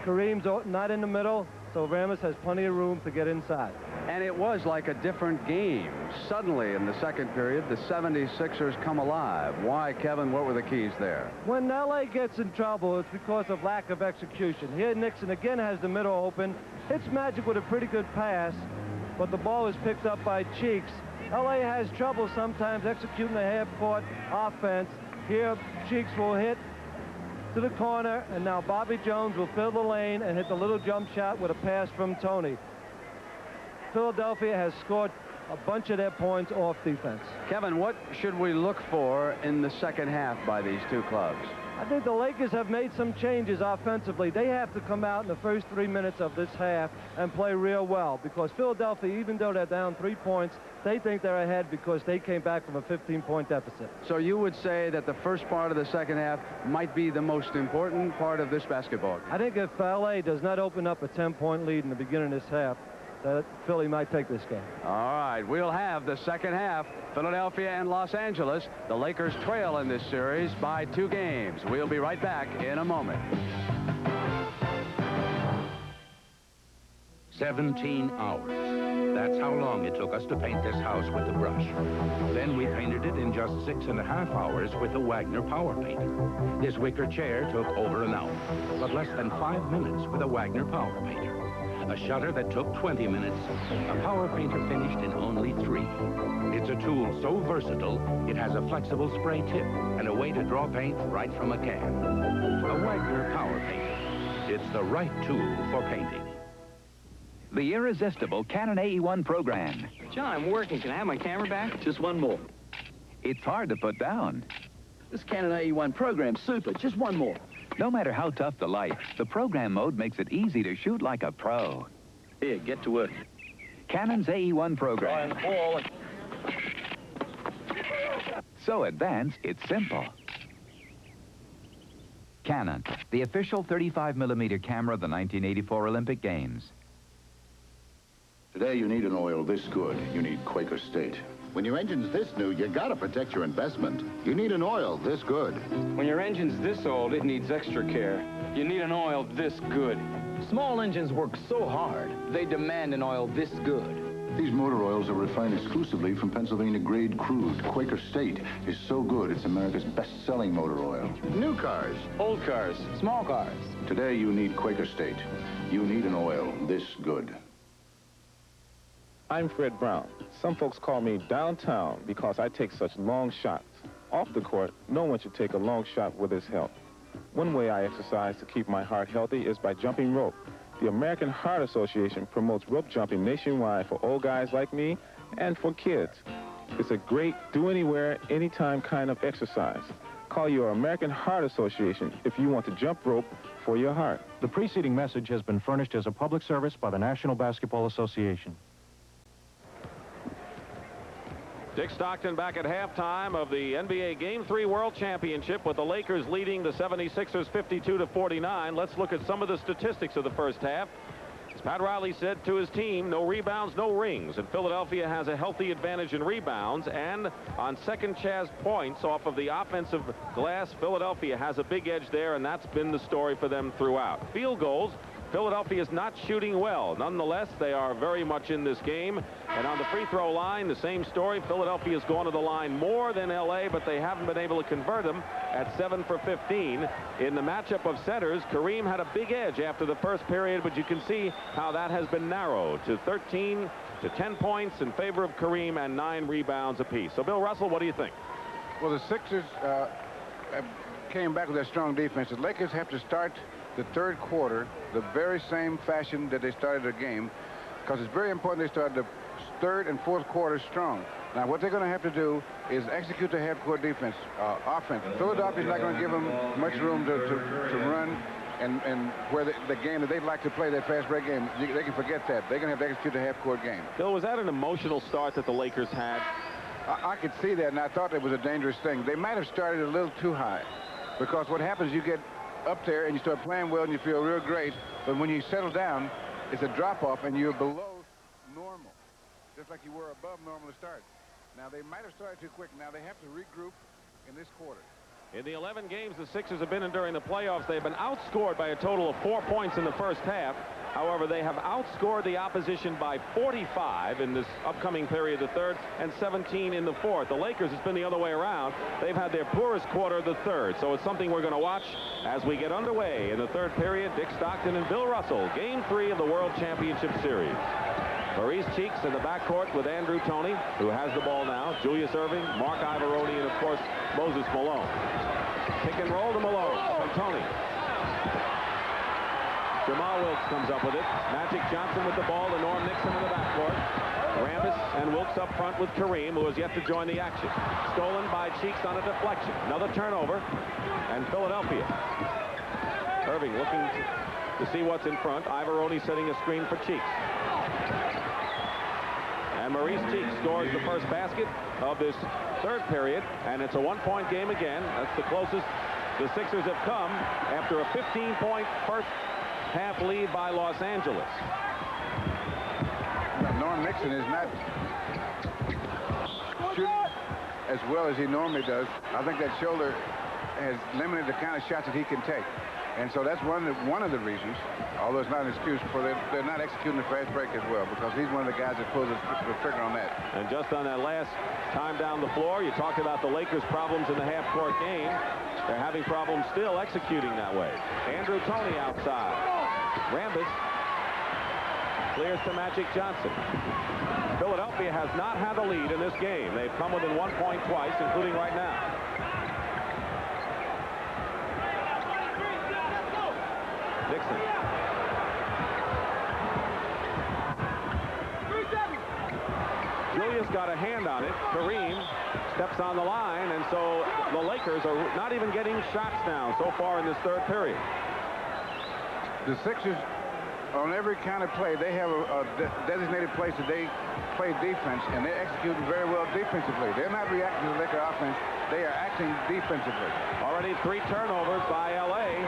Kareem's not in the middle, so Rambis has plenty of room to get inside. And it was like a different game. Suddenly, in the second period, the 76ers come alive. Why, Kevin? What were the keys there? When L.A. gets in trouble, it's because of lack of execution. Here, Nixon again has the middle open, hits Magic with a pretty good pass, but the ball is picked up by Cheeks. L.A. has trouble sometimes executing the half-court offense. Here, Cheeks will hit to the corner, and now Bobby Jones will fill the lane and hit the little jump shot with a pass from Tony. Philadelphia has scored a bunch of their points off defense. Kevin, what should we look for in the second half by these two clubs? I think the Lakers have made some changes offensively. They have to come out in the first 3 minutes of this half and play real well, because Philadelphia, even though they're down 3 points, they think they're ahead because they came back from a 15-point deficit. So you would say that the first part of the second half might be the most important part of this basketball game? I think if L.A. does not open up a 10-point lead in the beginning of this half, that Philly might take this game. All right, we'll have the second half. Philadelphia and Los Angeles. The Lakers trail in this series by 2 games. We'll be right back in a moment. 17 hours. That's how long it took us to paint this house with the brush. Then we painted it in just 6.5 hours with the Wagner Power Painter. This wicker chair took over an hour, but less than 5 minutes with a Wagner Power Painter. A shutter that took 20 minutes, a Power Painter finished in only 3. It's a tool so versatile, it has a flexible spray tip and a way to draw paint right from a can. A Wagner Power Painter. the right tool for painting. The irresistible Canon AE-1 program. John, I'm working. Can I have my camera back? Just one more. It's hard to put down. This Canon AE-1 program's super. Just one more. No matter how tough the light, the program mode makes it easy to shoot like a pro. Here, get to work. Canon's AE-1 program. So advanced, it's simple. Canon, the official 35mm camera of the 1984 Olympic Games. Today, you need an oil this good. You need Quaker State. When your engine's this new, you gotta protect your investment. You need an oil this good. When your engine's this old, it needs extra care. You need an oil this good. Small engines work so hard, they demand an oil this good. These motor oils are refined exclusively from Pennsylvania grade crude. Quaker State is so good, it's America's best-selling motor oil. New cars. Old cars. Small cars. Today, you need Quaker State. You need an oil this good. I'm Fred Brown. Some folks call me downtown because I take such long shots. Off the court, no one should take a long shot with his health. One way I exercise to keep my heart healthy is by jumping rope. The American Heart Association promotes rope jumping nationwide for old guys like me and for kids. It's a great do-anywhere, anytime kind of exercise. Call your American Heart Association if you want to jump rope for your heart. The preceding message has been furnished as a public service by the National Basketball Association. Dick Stockton back at halftime of the NBA Game 3 World Championship with the Lakers leading the 76ers 52-49. Let's look at some of the statistics of the first half. As Pat Riley said to his team, no rebounds, no rings. And Philadelphia has a healthy advantage in rebounds. And on second chance points off of the offensive glass, Philadelphia has a big edge there, and that's been the story for them throughout. Field goals, Philadelphia is not shooting well. Nonetheless, they are very much in this game. And on the free throw line, the same story. Philadelphia has gone to the line more than L.A., but they haven't been able to convert them at 7 for 15. In the matchup of centers, Kareem had a big edge after the first period, but you can see how that has been narrowed to 13 to 10 points in favor of Kareem and 9 rebounds apiece. So, Bill Russell, what do you think? Well, the Sixers came back with their strong defense. The Lakers have to start the third quarter the very same fashion that they started the game, because it's very important they start the third and fourth quarter strong. Now, what they're going to have to do is execute the half-court defense, offense. Philadelphia's not going to give them much room to run, and where the game that they'd like to play, that fast break game, they can forget that. They're going to have to execute the half-court game. Bill, was that an emotional start that the Lakers had? I could see that, and I thought it was a dangerous thing. They might have started a little too high, because what happens, you get up there and you start playing well and you feel real great, but when you settle down, it's a drop-off and you're below normal, just like you were above normal to start. Now, they might have started too quick. Now they have to regroup in this quarter. In the 11 games the Sixers have been in during the playoffs, they've been outscored by a total of 4 points in the first half. However, they have outscored the opposition by 45 in this upcoming period, the third, and 17 in the fourth. The Lakers, it's been the other way around. They've had their poorest quarter, the third. So it's something we're going to watch as we get underway in the third period. Dick Stockton and Bill Russell, Game 3 of the World Championship Series. Maurice Cheeks in the backcourt with Andrew Toney, who has the ball now. Julius Erving, Mark Iavaroni, and, of course, Moses Malone. Pick and roll to Malone from Toney. Jamal Wilkes comes up with it. Magic Johnson with the ball to Norm Nixon in the backcourt. Rambis and Wilkes up front with Kareem, who has yet to join the action. Stolen by Cheeks on a deflection. Another turnover. And Philadelphia. Irving looking to see what's in front. Iavaroni setting a screen for Cheeks. And Maurice Cheeks scores the first basket of this third period. And it's a one-point game again. That's the closest the Sixers have come after a 15-point first half lead by Los Angeles. Norm Nixon is not shooting as well as he normally does. I think that shoulder has limited the kind of shots that he can take. And so that's one of the reasons, although it's not an excuse, for they're not executing the fast break as well, because he's one of the guys that pulls the trigger on that. And just on that last time down the floor, you talked about the Lakers' problems in the half-court game. They're having problems still executing that way. Andrew Toney outside. Rambis clears to Magic Johnson. Philadelphia has not had a lead in this game. They've come within 1 point twice, including right now. Dixon got a hand on it. Kareem steps on the line, and so the Lakers are not even getting shots now so far in this third period. The Sixers, on every kind of play, they have a designated place that they play defense, and they're executing very well defensively. They're not reacting to the Laker offense. They are acting defensively. Already 3 turnovers by L.A.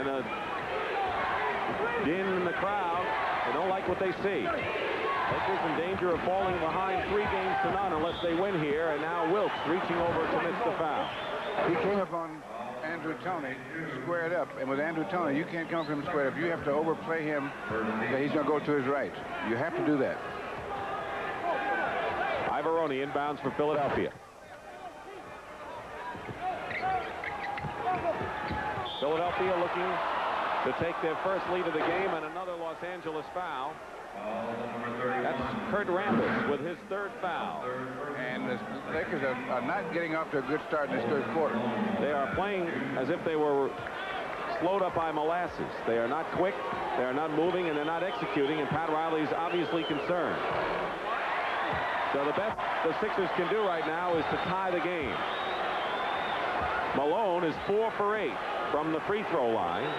And a din in the crowd. They don't like what they see. Lakers in danger of falling behind 3-0 unless they win here. And now Wilkes reaching over to miss the foul. He came up on Andrew Toney squared up, and with Andrew Toney, you can't come up from him squared up. You have to overplay him that he's going to go to his right. You have to do that. Ivoroni inbounds for Philadelphia. Philadelphia looking to take their first lead of the game, and another Los Angeles foul. That's Kurt Rambis with his 3rd foul. And the Lakers are not getting off to a good start in this third quarter. They are playing as if they were slowed up by molasses. They are not quick, they are not moving, and they're not executing, and Pat Riley's obviously concerned. So the best the Sixers can do right now is to tie the game. Malone is 4 for 8 from the free throw line.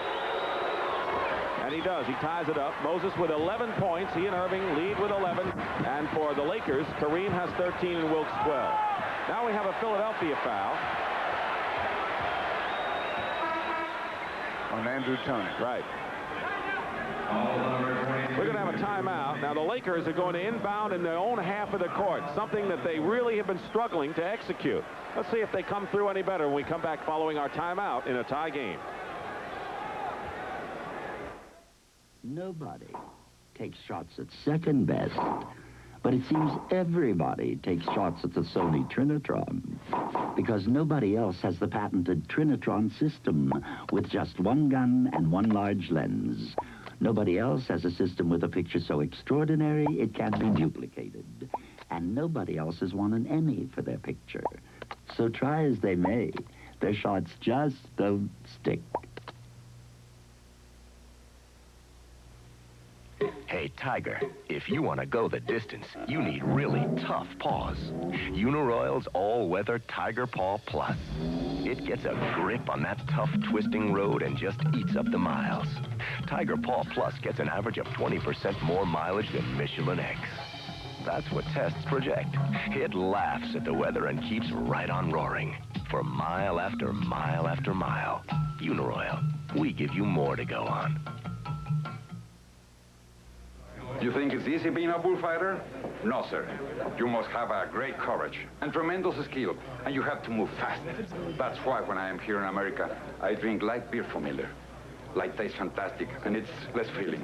And he does. He ties it up. Moses with 11 points. He and Irving lead with 11. And for the Lakers, Kareem has 13 and Wilkes 12. Now we have a Philadelphia foul. On Andrew Toney. Right. We're going to have a timeout. Now the Lakers are going to inbound in their own half of the court, something that they really have been struggling to execute. Let's see if they come through any better when we come back following our timeout in a tie game. Nobody takes shots at second best, but it seems everybody takes shots at the Sony Trinitron, because nobody else has the patented Trinitron system with just 1 gun and 1 large lens. Nobody else has a system with a picture so extraordinary it can't be duplicated. And nobody else has won an Emmy for their picture. So try as they may, their shots just don't stick. Hey, Tiger, if you want to go the distance, you need really tough paws. Uniroyal's all-weather Tiger Paw Plus. It gets a grip on that tough, twisting road and just eats up the miles. Tiger Paw Plus gets an average of 20% more mileage than Michelin X. That's what tests project. It laughs at the weather and keeps right on roaring. For mile after mile after mile. Uniroyal, we give you more to go on. You think it's easy being a bullfighter? No, sir. You must have a great courage and tremendous skill, and you have to move fast. That's why when I am here in America, I drink light beer from Miller. Light tastes fantastic, and it's less filling.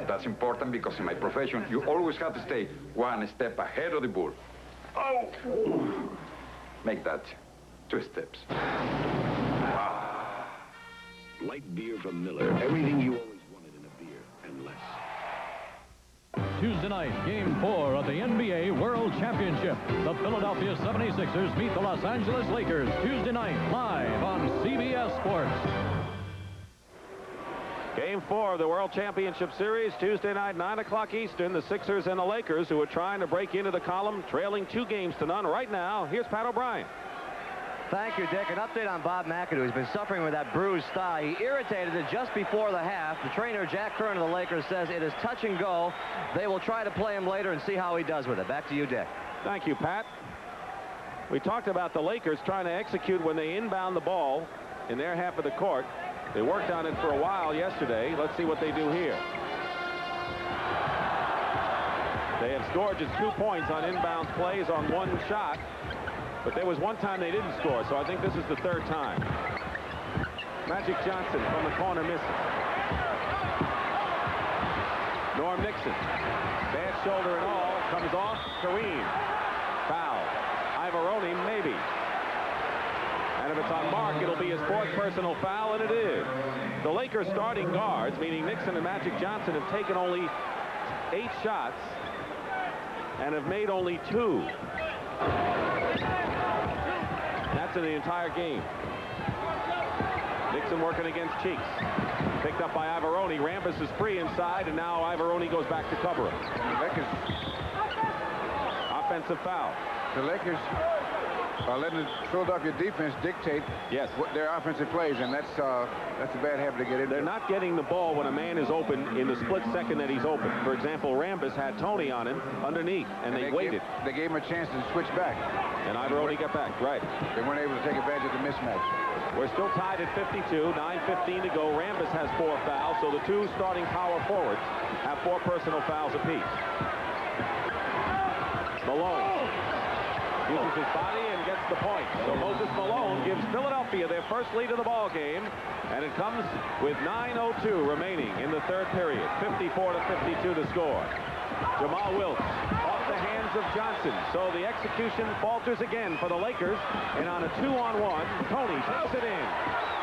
That's important because in my profession, you always have to stay 1 step ahead of the bull. Oh! Make that 2 steps. Light beer from Miller. Everything you always wanted in a beer, and less. Tuesday night, Game 4 of the NBA World Championship. The Philadelphia 76ers meet the Los Angeles Lakers Tuesday night, live on CBS Sports. Game 4 of the World Championship Series, Tuesday night, 9 o'clock Eastern. The Sixers and the Lakers, who are trying to break into the column, trailing 2-0 right now. Here's Pat O'Brien. Thank you, Dick. An update on Bob McAdoo. He's been suffering with that bruised thigh. He irritated it just before the half. The trainer, Jack Curran of the Lakers, says it is touch and go. They will try to play him later and see how he does with it. Back to you, Dick. Thank you, Pat. We talked about the Lakers trying to execute when they inbound the ball in their half of the court. They worked on it for a while yesterday. Let's see what they do here. They have scored just 2 points on inbound plays on 1 shot. But there was one time they didn't score, so I think this is the 3rd time. Magic Johnson from the corner missing. Norm Nixon. Bad shoulder and all. Comes off. Kareem. Foul. Ivoroni, maybe. And if it's on Mark, it'll be his 4th personal foul, and it is. The Lakers starting guards, meaning Nixon and Magic Johnson, have taken only 8 shots and have made only 2. That's in the entire game. Nixon working against Cheeks. Picked up by Ivoroni. Rambis is free inside, and now Ivoroni goes back to cover him. offensive foul. The Lakers are letting the Philadelphia defense dictate what their offensive plays, and that's a bad habit to get into. They're not getting the ball when a man is open in the split second that he's open. For example, Rambis had Tony on him underneath, and they waited. They gave him a chance to switch back. And Ivoroni got back, right. They weren't able to take advantage of the mismatch. We're still tied at 52, 9:15 to go. Rambis has 4 fouls, so the 2 starting power forwards have 4 personal fouls apiece. Malone uses his body and gets the point. So Moses Malone gives Philadelphia their first lead of the ball game, and it comes with 9:02 remaining in the third period. 54-52 the score. Jamal Wilkes off the hands of Johnson. So the execution falters again for the Lakers, and on a 2-on-1, Tony takes it in.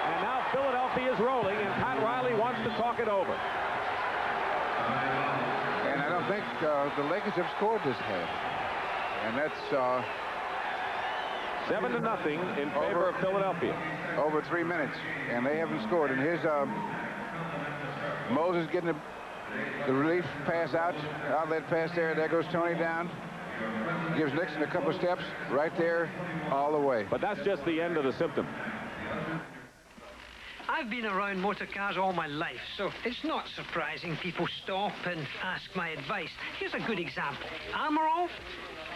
And now Philadelphia is rolling, and Pat Riley wants to talk it over. And I don't think the Lakers have scored this half. And that's 7-0 in favor of Philadelphia. Over 3 minutes, and they haven't scored. And here's Moses getting the relief pass out, outlet pass there. There goes Tony down. Gives Nixon a couple of steps right there all the way. But that's just the end of the symptom. I've been around motor cars all my life, so it's not surprising people stop and ask my advice. Here's a good example. Armor-All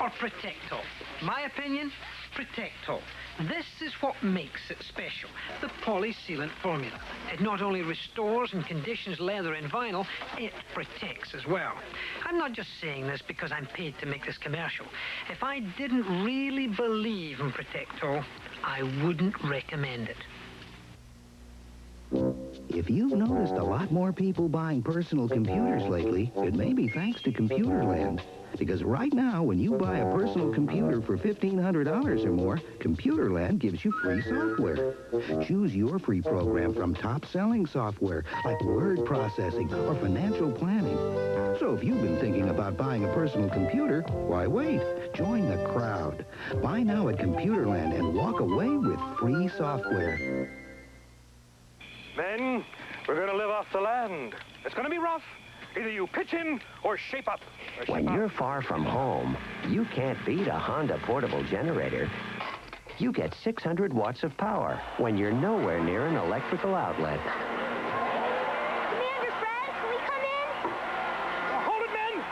or Protectol? My opinion, Protectol. This is what makes it special, the polysealant formula. It not only restores and conditions leather and vinyl, it protects as well. I'm not just saying this because I'm paid to make this commercial. If I didn't really believe in Protectol, I wouldn't recommend it. If you've noticed a lot more people buying personal computers lately, it may be thanks to Computerland. Because right now, when you buy a personal computer for $1,500 or more, Computerland gives you free software. Choose your free program from top-selling software like word processing or financial planning. So if you've been thinking about buying a personal computer, why wait? Join the crowd. Buy now at Computerland and walk away with free software. Men, we're going to live off the land. It's going to be rough. Either you pitch in or shape up. When you're far from home, you can't beat a Honda portable generator. You get 600 watts of power when you're nowhere near an electrical outlet. Commander Fred, can we come in? Hold it, men!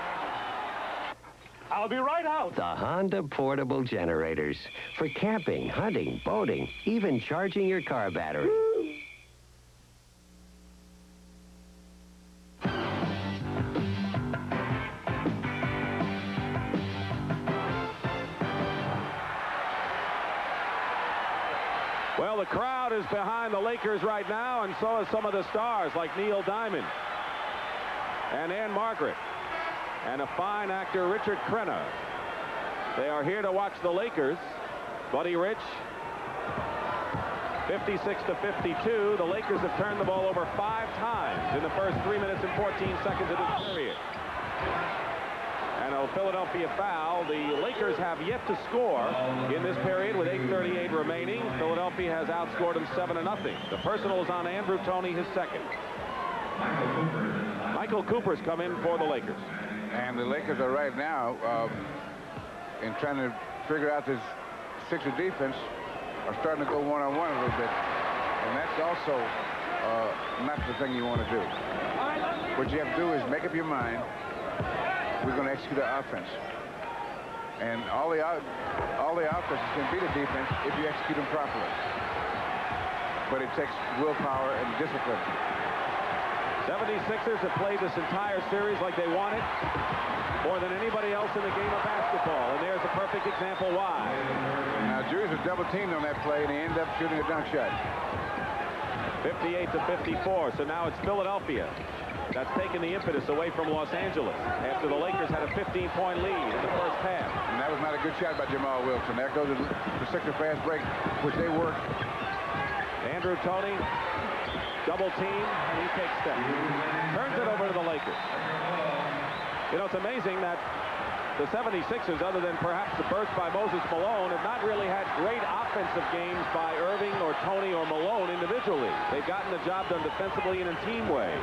I'll be right out. The Honda portable generators. For camping, hunting, boating, even charging your car battery. Well, the crowd is behind the Lakers right now, and so is some of the stars like Neil Diamond and Ann Margaret and a fine actor, Richard Crenna. They are here to watch the Lakers. Buddy Rich, 56-52. The Lakers have turned the ball over 5 times in the first 3 minutes and 14 seconds of this period. And a Philadelphia foul. The Lakers have yet to score in this period with 8:38 remaining. Philadelphia has outscored them 7-0. The personal is on Andrew Toney, his second. Michael Cooper's come in for the Lakers. And the Lakers are right now in trying to figure out this Sixer defense are starting to go one-on-one a little bit. And that's also not the thing you want to do. What you have to do is make up your mind. We're going to execute our offense. And all the offenses can beat a defense if you execute them properly. But it takes willpower and discipline. 76ers have played this entire series like they want it more than anybody else in the game of basketball. And there's a perfect example why. Now, Julius was double-teamed on that play, and he ended up shooting a dunk shot. 58-54. So now it's Philadelphia that's taken the impetus away from Los Angeles after the Lakers had a 15-point lead in the first half. And that was not a good shot by Jamal Wilson. There goes the Sixer fast break, which they worked. Andrew Toney, double team, and he takes steps. Turns it over to the Lakers. You know, it's amazing that the 76ers, other than perhaps the burst by Moses Malone, have not really had great offensive games by Irving or Toney or Malone individually. They've gotten the job done defensively and in team way.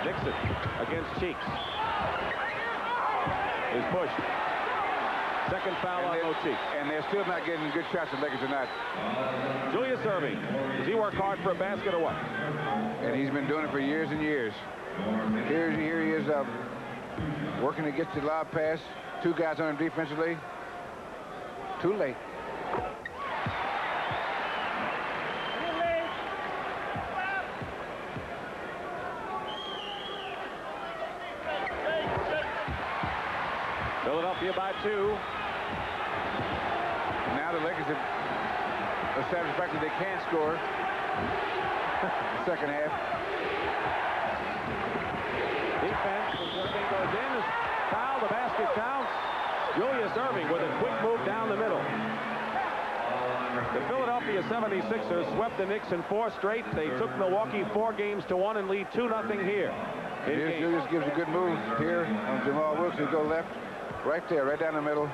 Nixon against Cheeks. is pushed. Second foul on Motique. And they're still not getting good shots at Lakers tonight. Julius Erving. Does he work hard for a basket or what? And he's been doing it for years and years. Here he is working to get the lob pass. Two guys on him defensively. Too late. Philadelphia by 2. Now the Lakers have established the fact that they can't score. The second half. Defense. Irving goes in. Foul. The basket counts. Julius Erving with a quick move down the middle. The Philadelphia 76ers swept the Knicks in 4 straight. They took Milwaukee 4-1 and lead 2-0 here. Julius gives a good move here on Jamal Wilkes. He go left. Right there, right down the middle.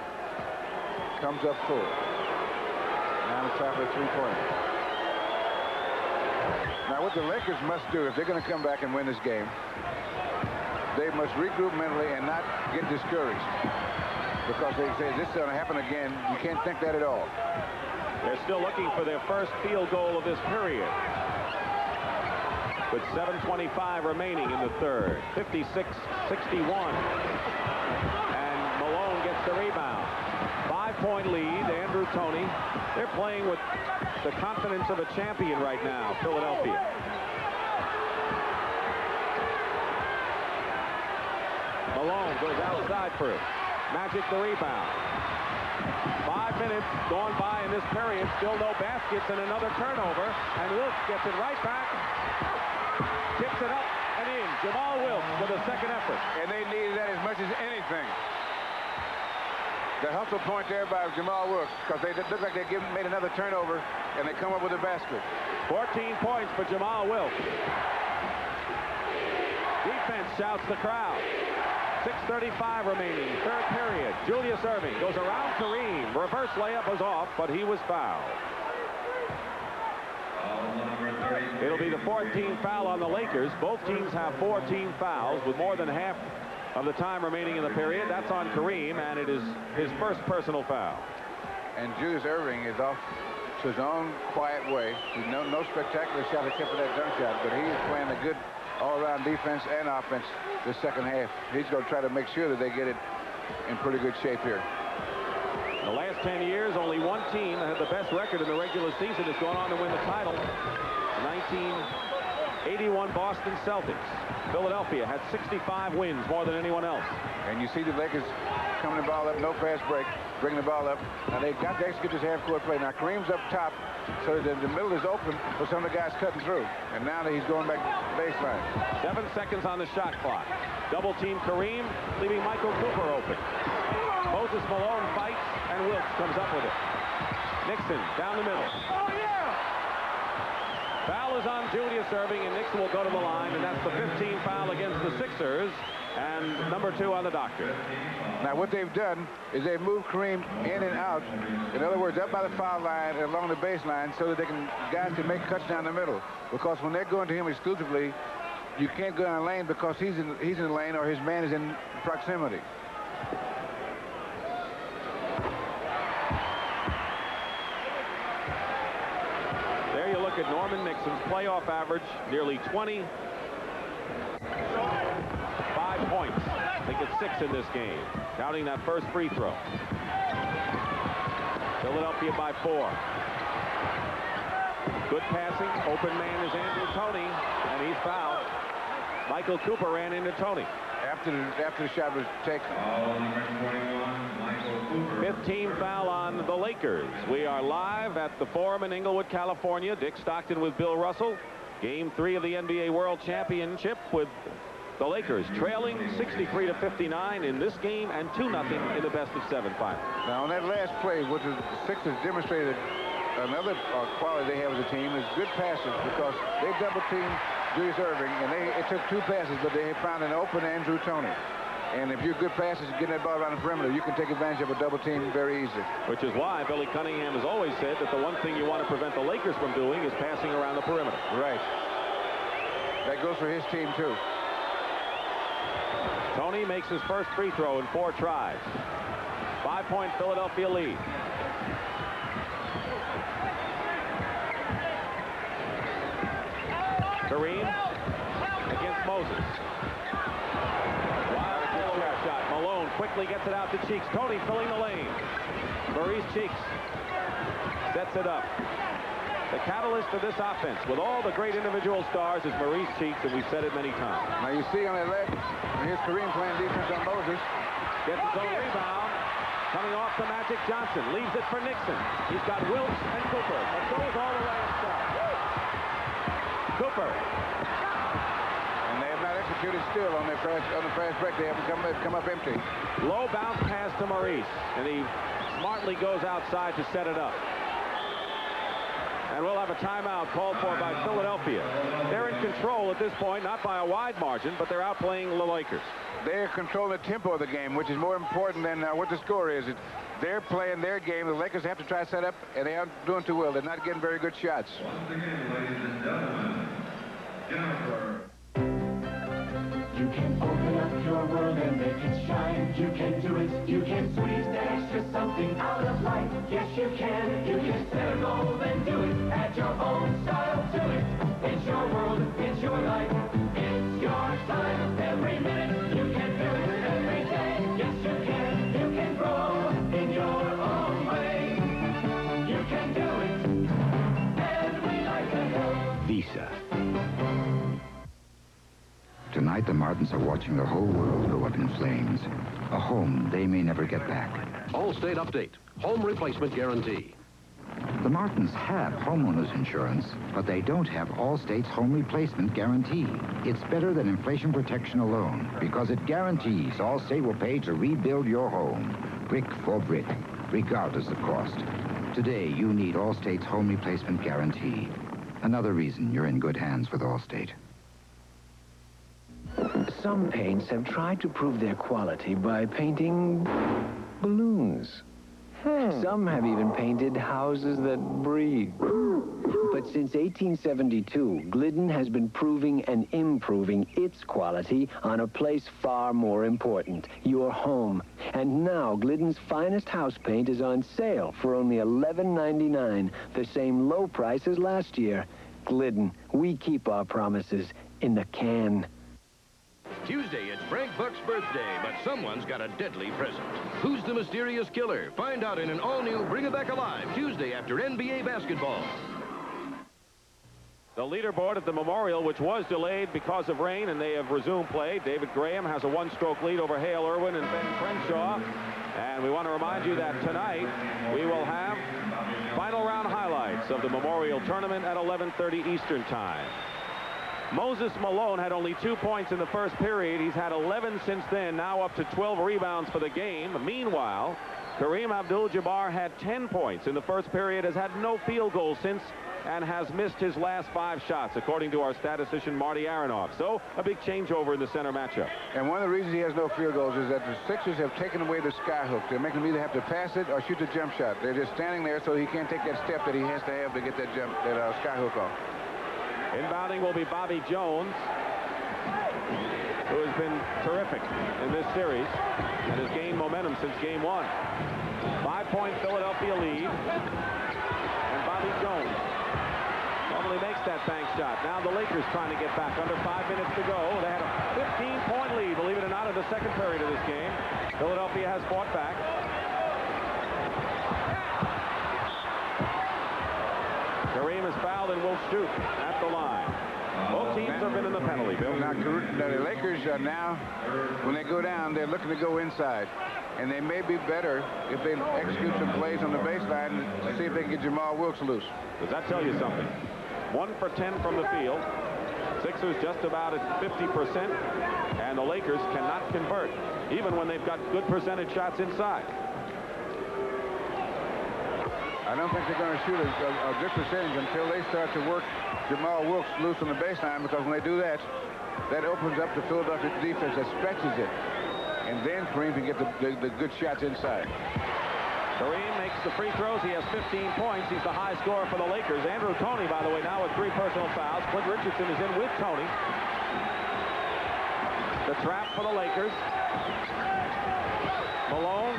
Comes up full. Now the top of the three-pointer. Now what the Lakers must do if they're going to come back and win this game, they must regroup mentally and not get discouraged. Because they say this is going to happen again. You can't think that at all. They're still looking for their first field goal of this period. With 7:25 remaining in the third. 56-61. The rebound. 5-point lead, Andrew Toney. They're playing with the confidence of a champion right now, Philadelphia. Malone goes outside for it. Magic the rebound. 5 minutes gone by in this period. Still no baskets and another turnover. And Wilkes gets it right back. Tips it up and in. Jamal Wilkes with a second effort. And they needed that as much as anything. The hustle point there by Jamal Wilkes, because they look like they made another turnover, and they come up with a basket. 14 points for Jamal Wilkes. Defense shouts the crowd. 6:35 remaining, third period. Julius Erving goes around Kareem. Reverse layup was off, but he was fouled. It'll be the 14th foul on the Lakers. Both teams have 14 fouls with more than half of the time remaining in the period. That's on Kareem, and it is his first personal foul. And Julius Erving is off to his own quiet way. No spectacular shot except for that dunk shot, but he is playing a good all-around defense and offense this second half. He's going to try to make sure that they get it in pretty good shape here. The last 10 years, only one team that had the best record in the regular season has gone on to win the title. 1981 Boston Celtics. Philadelphia had 65 wins, more than anyone else. And you see the Lakers coming the ball up, no fast break, bring the ball up. Now they've got to execute this half-court play. Now Kareem's up top, so that the middle is open for some of the guys cutting through. And now that he's going back baseline. 7 seconds on the shot clock. Double team Kareem, leaving Michael Cooper open. Moses Malone fights, and Wilkes comes up with it. Nixon down the middle. Oh, yeah! Foul is on Julius Erving, and Nixon will go to the line, and that's the 15th foul against the Sixers, and number 2 on the docket. Now, what they've done is they've moved Kareem in and out. In other words, up by the foul line and along the baseline so that guys can make cuts down the middle. Because when they're going to him exclusively, you can't go down the lane because he's in the lane or his man is in proximity. There you look at Norman Nixon's playoff average, nearly 20. 5 points. I think it's 6 in this game, counting that first free throw. Philadelphia by 4. Good passing. Open man is Andrew Toney, and he's fouled. Michael Cooper ran into Toney. After the shot was taken. 15th foul on the Lakers. We are live at the Forum in Inglewood, California. Dick Stockton with Bill Russell. Game 3 of the NBA World Championship with the Lakers trailing 63-59 in this game and 2-0 in the best-of-7 final. Now on that last play, what the Sixers demonstrated another quality they have as a team is good passes, because they double-teamed Julius Erving, and it took 2 passes, but they found an open Andrew Toney. And if you're good passes and getting that ball around the perimeter, you can take advantage of a double team very easily. Which is why Billy Cunningham has always said that the one thing you want to prevent the Lakers from doing is passing around the perimeter. Right. That goes for his team, too. Tony makes his first free throw in 4 tries. 5-point Philadelphia lead. Kareem against Moses. Wild chair shot. Malone quickly gets it out to Cheeks. Tony filling the lane. Maurice Cheeks sets it up. The catalyst of this offense, with all the great individual stars, is Maurice Cheeks, and we've said it many times. Now you see on that leg, here's Kareem playing defense on Moses. Gets his own rebound. Coming off to Magic Johnson. Leaves it for Nixon. He's got Wilkes and Cooper. But goes all the way inside. Cooper. And they have not executed still on the fast break. They haven't come up empty. Low bounce pass to Maurice. And he smartly goes outside to set it up. And we'll have a timeout called for by Philadelphia. They're in control at this point, not by a wide margin, but they're outplaying the Lakers. They're controlling the tempo of the game, which is more important than what the score is. They're playing their game. The Lakers have to try to set up, and they aren't doing too well. They're not getting very good shots. Once again, ladies and gentlemen, Jennifer. You can open up your world and make it shine. You can do it. You can squeeze the extra something out of life. Yes, you can. You can set a goal and do it. Add your own style to it. It's your world. It's your life. It's your time. Every minute. You can do it every day. Yes, you can. You can grow in your own way. You can do it. And we like to help. Visa. Tonight, the Martins are watching the whole world go up in flames. A home they may never get back. Allstate update. Home replacement guarantee. The Martins have homeowners insurance, but they don't have Allstate's home replacement guarantee. It's better than inflation protection alone, because it guarantees Allstate will pay to rebuild your home, brick for brick, regardless of cost. Today, you need Allstate's home replacement guarantee. Another reason you're in good hands with Allstate. Some paints have tried to prove their quality by painting balloons. Some have even painted houses that breathe. But since 1872, Glidden has been proving and improving its quality on a place far more important, your home. And now Glidden's finest house paint is on sale for only $11.99, the same low price as last year. Glidden, we keep our promises in the can. Tuesday, it's Frank Buck's birthday, but someone's got a deadly present. Who's the mysterious killer? Find out in an all-new Bring It Back Alive, Tuesday after NBA basketball. The leaderboard at the Memorial, which was delayed because of rain, and they have resumed play. David Graham has a one-stroke lead over Hale Irwin and Ben Crenshaw. And we want to remind you that tonight we will have final round highlights of the Memorial Tournament at 11:30 Eastern Time. Moses Malone had only 2 points in the first period. He's had 11 since then, now up to 12 rebounds for the game. Meanwhile, Kareem Abdul-Jabbar had 10 points in the first period, has had no field goals since, and has missed his last 5 shots, according to our statistician Marty Aronoff. So a big changeover in the center matchup. And one of the reasons he has no field goals is that the Sixers have taken away the skyhook. They're making him either have to pass it or shoot the jump shot. They're just standing there so he can't take that step that he has to get that skyhook off. Inbounding will be Bobby Jones, who has been terrific in this series and has gained momentum since game 1. 5-point Philadelphia lead, and Bobby Jones normally makes that bank shot. Now the Lakers trying to get back under 5 minutes to go. They had a 15-point lead, believe it or not, in the second period of this game. Philadelphia has fought back. Kareem is fouled and will shoot at the line. Both teams have been in the penalty, Bill. Now, the Lakers are now, when they go down, they're looking to go inside. And they may be better if they execute some plays on the baseline to see if they can get Jamal Wilkes loose. Does that tell you something? 1 for 10 from the field. Sixers just about at 50%. And the Lakers cannot convert, even when they've got good percentage shots inside. I don't think they're going to shoot a good percentage until they start to work Jamal Wilkes loose on the baseline, because when they do that, that opens up the Philadelphia defense that stretches it. And then Kareem can get the good shots inside. Kareem makes the free throws. He has 15 points. He's the high scorer for the Lakers. Andrew Toney, by the way, now with 3 personal fouls. Clint Richardson is in with Toney. The trap for the Lakers. Malone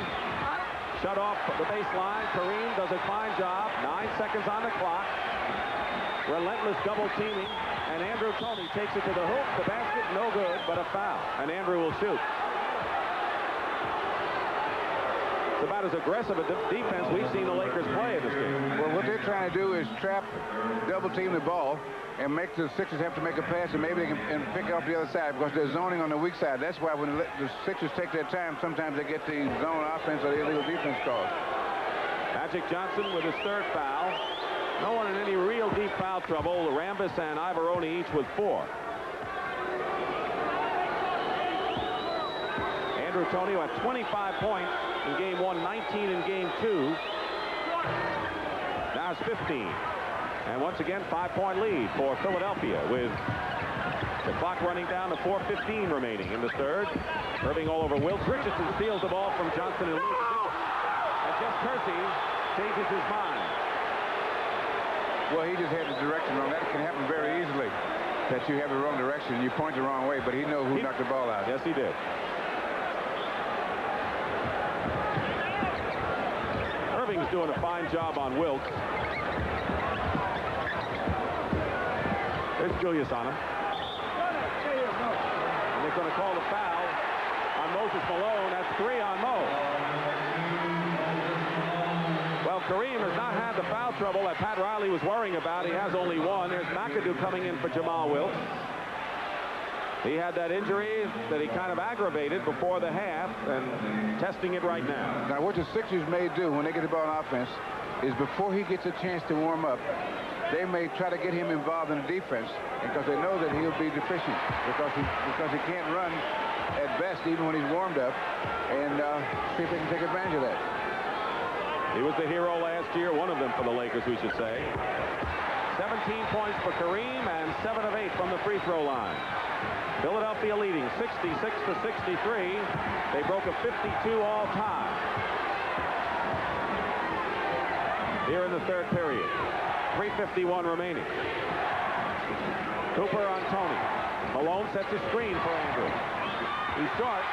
shut off the baseline. Kareem does a fine job. 9 seconds on the clock. Relentless double teaming. And Andrew Toney takes it to the hoop. The basket, no good, but a foul. And Andrew will shoot. It's about as aggressive a defense we've seen the Lakers play in this game. Well, what they're trying to do is trap, double team the ball, and make the Sixers have to make a pass, and maybe they can pick it off the other side because they're zoning on the weak side. That's why when the Sixers take their time, sometimes they get the zone offense or the illegal defense called. Magic Johnson with his 3rd foul. No one in any real deep foul trouble. Rambis and Ivaroni each with 4. Andrew Toney had 25 points in game 1, 19 in game 2. Now it's 15. And once again, 5-point lead for Philadelphia with the clock running down to 4:15 remaining in the 3rd. Irving all over Wilkes. Richardson steals the ball from Johnson and Lewis. And Jeff Kersey changes his mind. Well, he just had the direction wrong. That can happen very easily, that you have the wrong direction. You point the wrong way, but he knows who knocked the ball out. Yes, he did. Irving's doing a fine job on Wilkes. There's Julius on him. And they're going to call the foul on Moses Malone. That's 3 on Mo. Well, Kareem has not had the foul trouble that Pat Riley was worrying about. He has only 1. There's McAdoo coming in for Jamal Wilkes. He had that injury that he kind of aggravated before the half, and testing it right now. Now, what the Sixers may do when they get the ball on offense is before he gets a chance to warm up, they may try to get him involved in the defense because they know that he'll be deficient because he can't run at best even when he's warmed up, and see if they can take advantage of that. He was the hero last year, one of them for the Lakers, we should say. 17 points for Kareem and 7 of 8 from the free throw line. Philadelphia leading 66-63. They broke a 52 all time here in the 3rd period. 3:51 remaining. Cooper on Toney. Malone sets a screen for Andrew. He's short.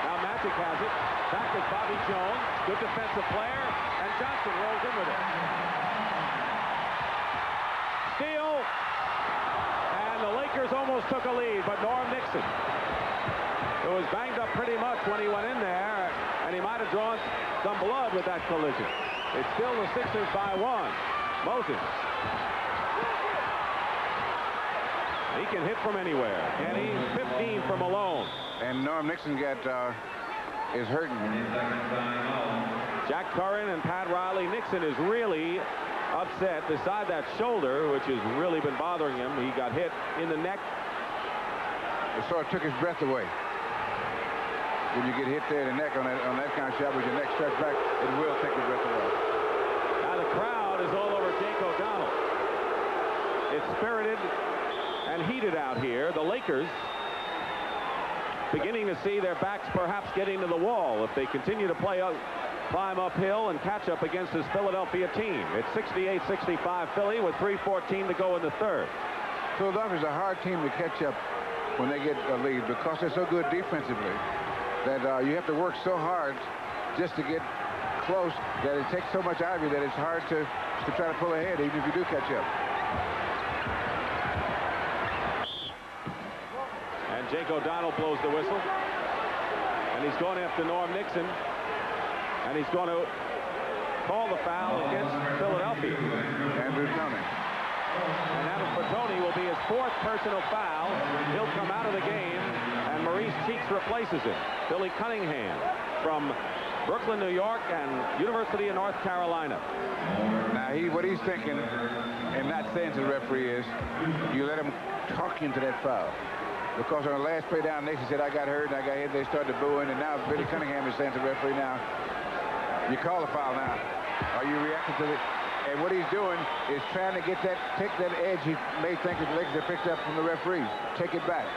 Now Magic has it. Back is Bobby Jones. Good defensive player. And Johnson rolls in with it. Steal. And the Lakers almost took a lead, but Norm Nixon, who was banged up pretty much when he went in there, and he might have drawn some blood with that collision. It's still the Sixers by 1. Moses. He can hit from anywhere. And he's 15 for Malone. And Norm Nixon is hurting. Jack Curran and Pat Riley. Nixon is really upset beside that shoulder, which has really been bothering him. He got hit in the neck. It sort of took his breath away. When you get hit there in the neck on that kind of shot with your neck stretched back, it will take your breath away. Now the crowd is all over Jake O'Donnell. It's spirited and heated out here. The Lakers beginning to see their backs perhaps getting to the wall if they continue to climb uphill and catch up against this Philadelphia team. It's 68-65 Philly with 3:14 to go in the 3rd. Philadelphia's a hard team to catch up when they get a lead because they're so good defensively that you have to work so hard just to get close that it takes so much out of you that it's hard to try to pull ahead even if you do catch up. And Jake O'Donnell blows the whistle. And he's going after Norm Nixon. And he's going to call the foul against Philadelphia. Andrew Toney. And Adam Fatoni will be his 4th personal foul. He'll come out of the game, and Maurice Cheeks replaces him. Billy Cunningham from Brooklyn, New York, and University of North Carolina. Now, what he's thinking, and not saying to the referee, is you let him talk into that foul. Because on the last play down, Nixon said, I got hurt and I got hit. They started booing, and now Billy Cunningham is saying to the referee, now, you call the foul now. Are you reacting to it? And what he's doing is trying to take that edge he may think that the Lakers have picked up from the referees. Take it back.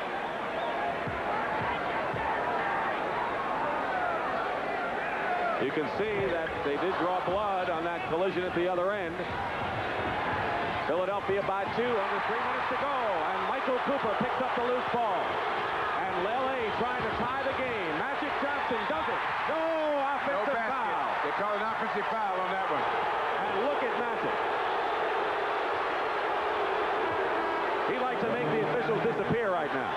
You can see that they did draw blood on that collision at the other end. Philadelphia by 2 under 3 minutes to go. And Michael Cooper picks up the loose ball. And Lele officials disappear right now.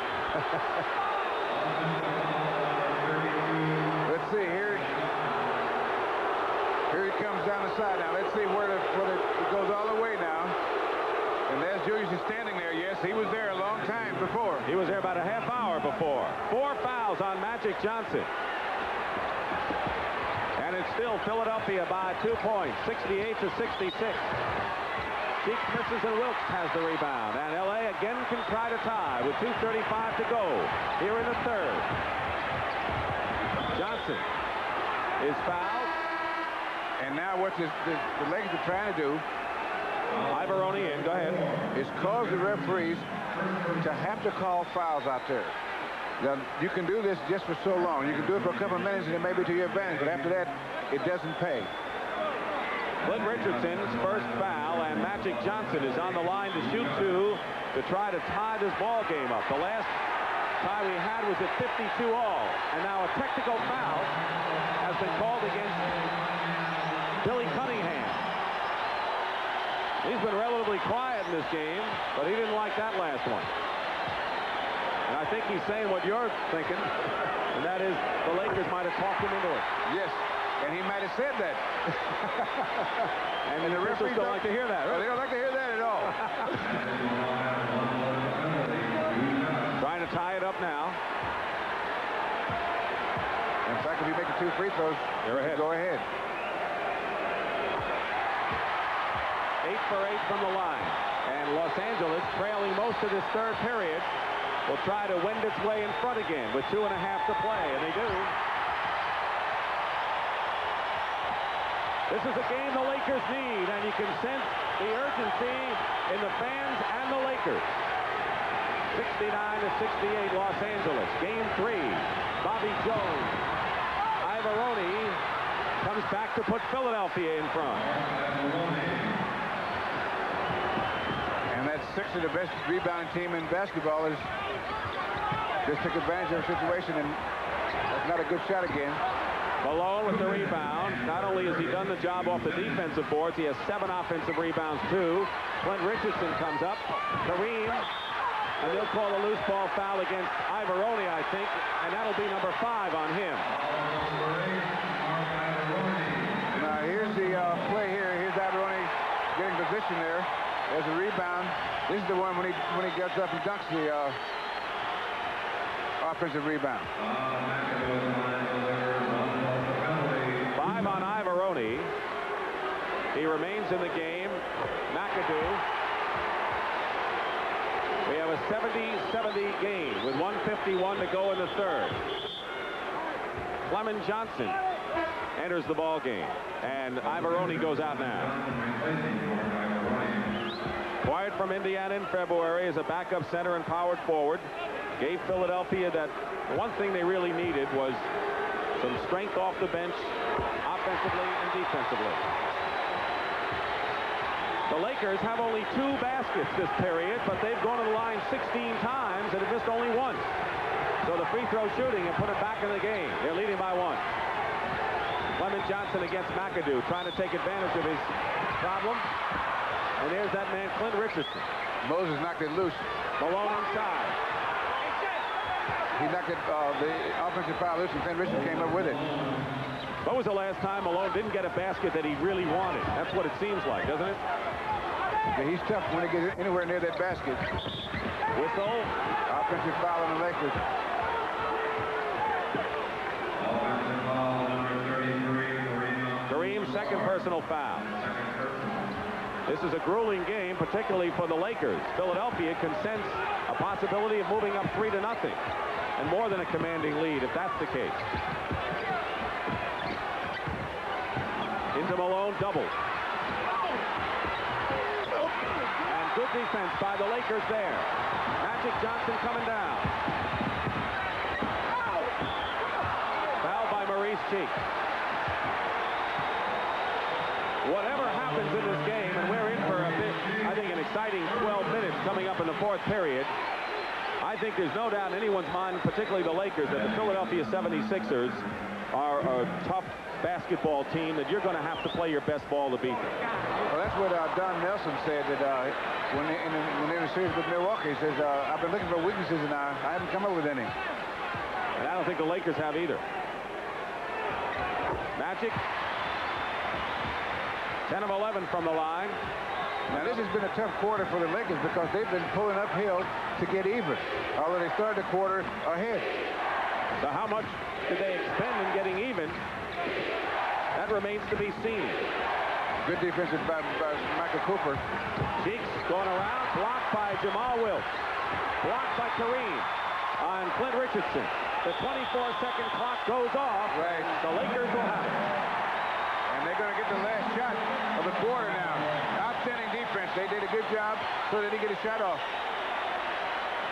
Let's see here. Here he comes down the side now. Let's see where it goes all the way now. And there's Julius is standing there. Yes, he was there a long time before. He was there about a half hour before. 4 fouls on Magic Johnson. And it's still Philadelphia by 2 points, 68-66. Cheeks misses and Wilkes has the rebound. And L.A. again can try to tie with 2:35 to go here in the third. Johnson is fouled. And now what the Lakers are trying to do, Ivaroni in, go ahead, is cause the referees to have to call fouls out there. Now, you can do this just for so long. You can do it for a couple of minutes and it may be to your advantage, but after that, it doesn't pay. Clint Richardson's first foul, and Magic Johnson is on the line to shoot 2 to try to tie this ball game up. The last tie we had was at 52 all, and now a technical foul has been called against Billy Cunningham. He's been relatively quiet in this game, but he didn't like that last one. And I think he's saying what you're thinking, and that is the Lakers might have talked him into it. Yes, and he might have said that. And the referees don't like to hear that, right? They don't like to hear that at all. Trying to tie it up now. In fact, if you make the 2 free throws, you're ahead. Go ahead. 8 for 8 from the line. And Los Angeles, trailing most of this third period, will try to wend its way in front again with 2.5 to play, and they do. This is a game the Lakers need, and you can sense the urgency in the fans and the Lakers. 69-68 Los Angeles. Game 3. Bobby Jones. Ivaroni comes back to put Philadelphia in front. And that's 6 of the best rebounding team in basketball is just took advantage of the situation, and that's not a good shot again. Malone with the rebound. Not only has he done the job off the defensive boards, he has 7 offensive rebounds too. Clint Richardson comes up. Kareem, and they'll call a loose ball foul against Ivaroni, I think, and that'll be number 5 on him. Now here's the play here. Here's Ivaroni getting position there. There's a rebound. This is the one when he gets up and dunks the offensive rebound. 5 on Ivaroni. He remains in the game. McAdoo. We have a 70-70 game with 1:51 to go in the third. Clement Johnson enters the ball game, and Ivaroni goes out now. Acquired from Indiana in February as a backup center and powered forward. Gave Philadelphia that one thing they really needed was some strength off the bench, offensively and defensively. The Lakers have only 2 baskets this period, but they've gone to the line 16 times and have missed only once. So the free throw shooting and put it back in the game. They're leading by 1. Clement Johnson against McAdoo, trying to take advantage of his problem. And there's that man, Clint Richardson. Moses knocked it loose. Malone inside. He knocked it, the offensive foul loose, and Clint Richardson came up with it. When was the last time Malone didn't get a basket that he really wanted? That's what it seems like, doesn't it? Yeah, he's tough when he gets anywhere near that basket. Whistle. Offensive foul on the Lakers. Kareem's second personal foul. This is a grueling game, particularly for the Lakers. Philadelphia can sense a possibility of moving up 3-0, and more than a commanding lead if that's the case. Into Malone, double. And good defense by the Lakers there. Magic Johnson coming down. Foul by Maurice Cheeks. Whatever happens in this game, and we're in for a bit, I think, an exciting 12 minutes coming up in the fourth period. I think there's no doubt in anyone's mind, particularly the Lakers, that the Philadelphia 76ers are a tough basketball team that you're going to have to play your best ball to beat them. Well, that's what Don Nelson said that when they in the series with Milwaukee. He says, I've been looking for weaknesses and I haven't come up with any. And I don't think the Lakers have either. Magic. 10 of 11 from the line. Now, this has been a tough quarter for the Lakers because they've been pulling uphill to get even, although they started the quarter ahead. So how much did they expend in getting even? That remains to be seen. Good defense by Michael Cooper. Cheeks going around, blocked by Jamal Wilkes. Blocked by Kareem on Clint Richardson. The 24-second clock goes off. Right. The Lakers will have it. And they're going to get the last shot of the quarter now. Outstanding defense. They did a good job so they didn't get a shot off.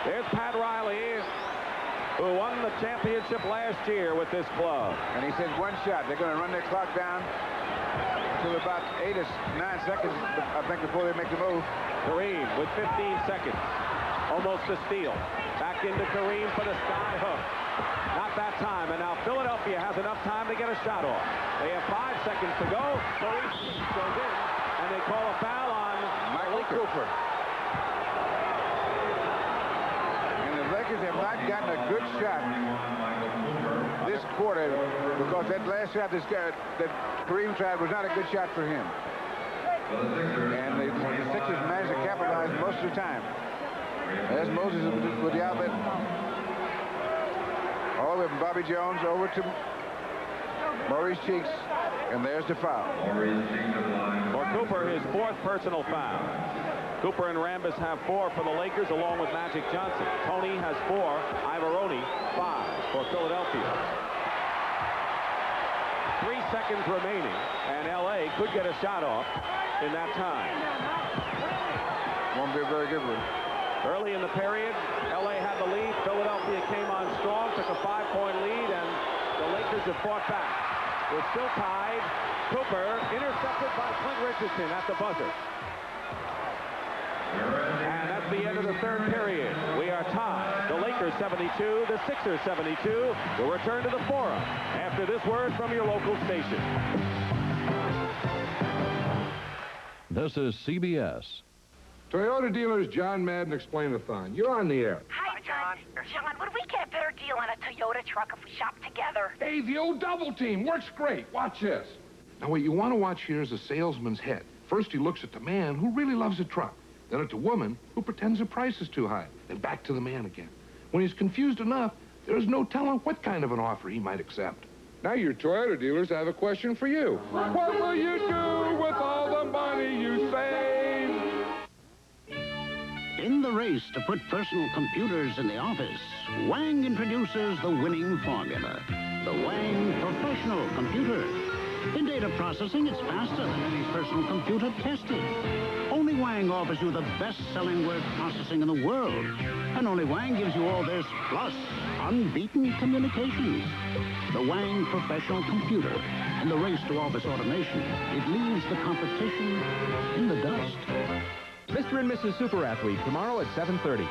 There's Pat Riley, who won the championship last year with this club. And he says one shot. They're going to run their clock down to about 8 or 9 seconds, I think, before they make the move. Kareem with 15 seconds. Almost a steal. Back into Kareem for the sky hook. Not that time. And now Philadelphia has enough time to get a shot off. They have 5 seconds to go. Kareem goes in, and they call a foul on Michael Cooper. And the Lakers have not gotten a good shot this quarter because that last shot that Kareem tried was not a good shot for him. And the Sixers managed to capitalize most of the time. There's Moses with the outlet. All the way from Bobby Jones over to Maurice Cheeks. And there's the foul. For Cooper, his 4th personal foul. Cooper and Rambis have 4 for the Lakers, along with Magic Johnson. Tony has 4. Ivaroni, 5 for Philadelphia. 3 seconds remaining, and L.A. could get a shot off in that time. Won't be a very good one. Early in the period, L.A. had the lead. Philadelphia came on strong, took a 5-point lead, and the Lakers have fought back. We're still tied. Cooper intercepted by Clint Richardson at the buzzer. And that's the end of the 3rd period. We are tied. The Lakers 72, the Sixers 72. We'll return to the Forum after this word from your local station. This is CBS. Toyota dealers John Madden Explain-a-thon. You're on the air. Hi, John. John, would we get a better deal on a Toyota truck if we shop together? Hey, the old double team works great. Watch this. Now, what you want to watch here is a salesman's head. First, he looks at the man who really loves a truck. Then at the woman who pretends the price is too high. Then back to the man again. When he's confused enough, there's no telling what kind of an offer he might accept. Now, your Toyota dealers have a question for you. What will you do with all the money you save? In the race to put personal computers in the office, Wang introduces the winning formula. The Wang Professional Computer. In data processing, it's faster than any personal computer tested. Only Wang offers you the best-selling word processing in the world. And only Wang gives you all this, plus unbeaten communications. The Wang Professional Computer. In the race to office automation, it leaves the competition in the dust. Mr. and Mrs. Super Athlete, tomorrow at 7:30.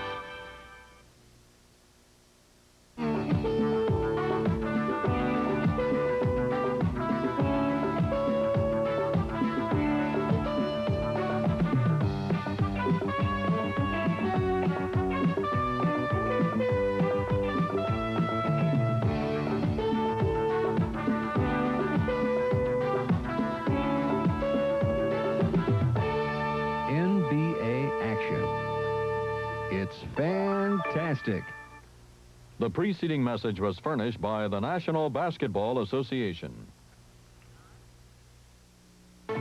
Fantastic. The preceding message was furnished by the National Basketball Association. The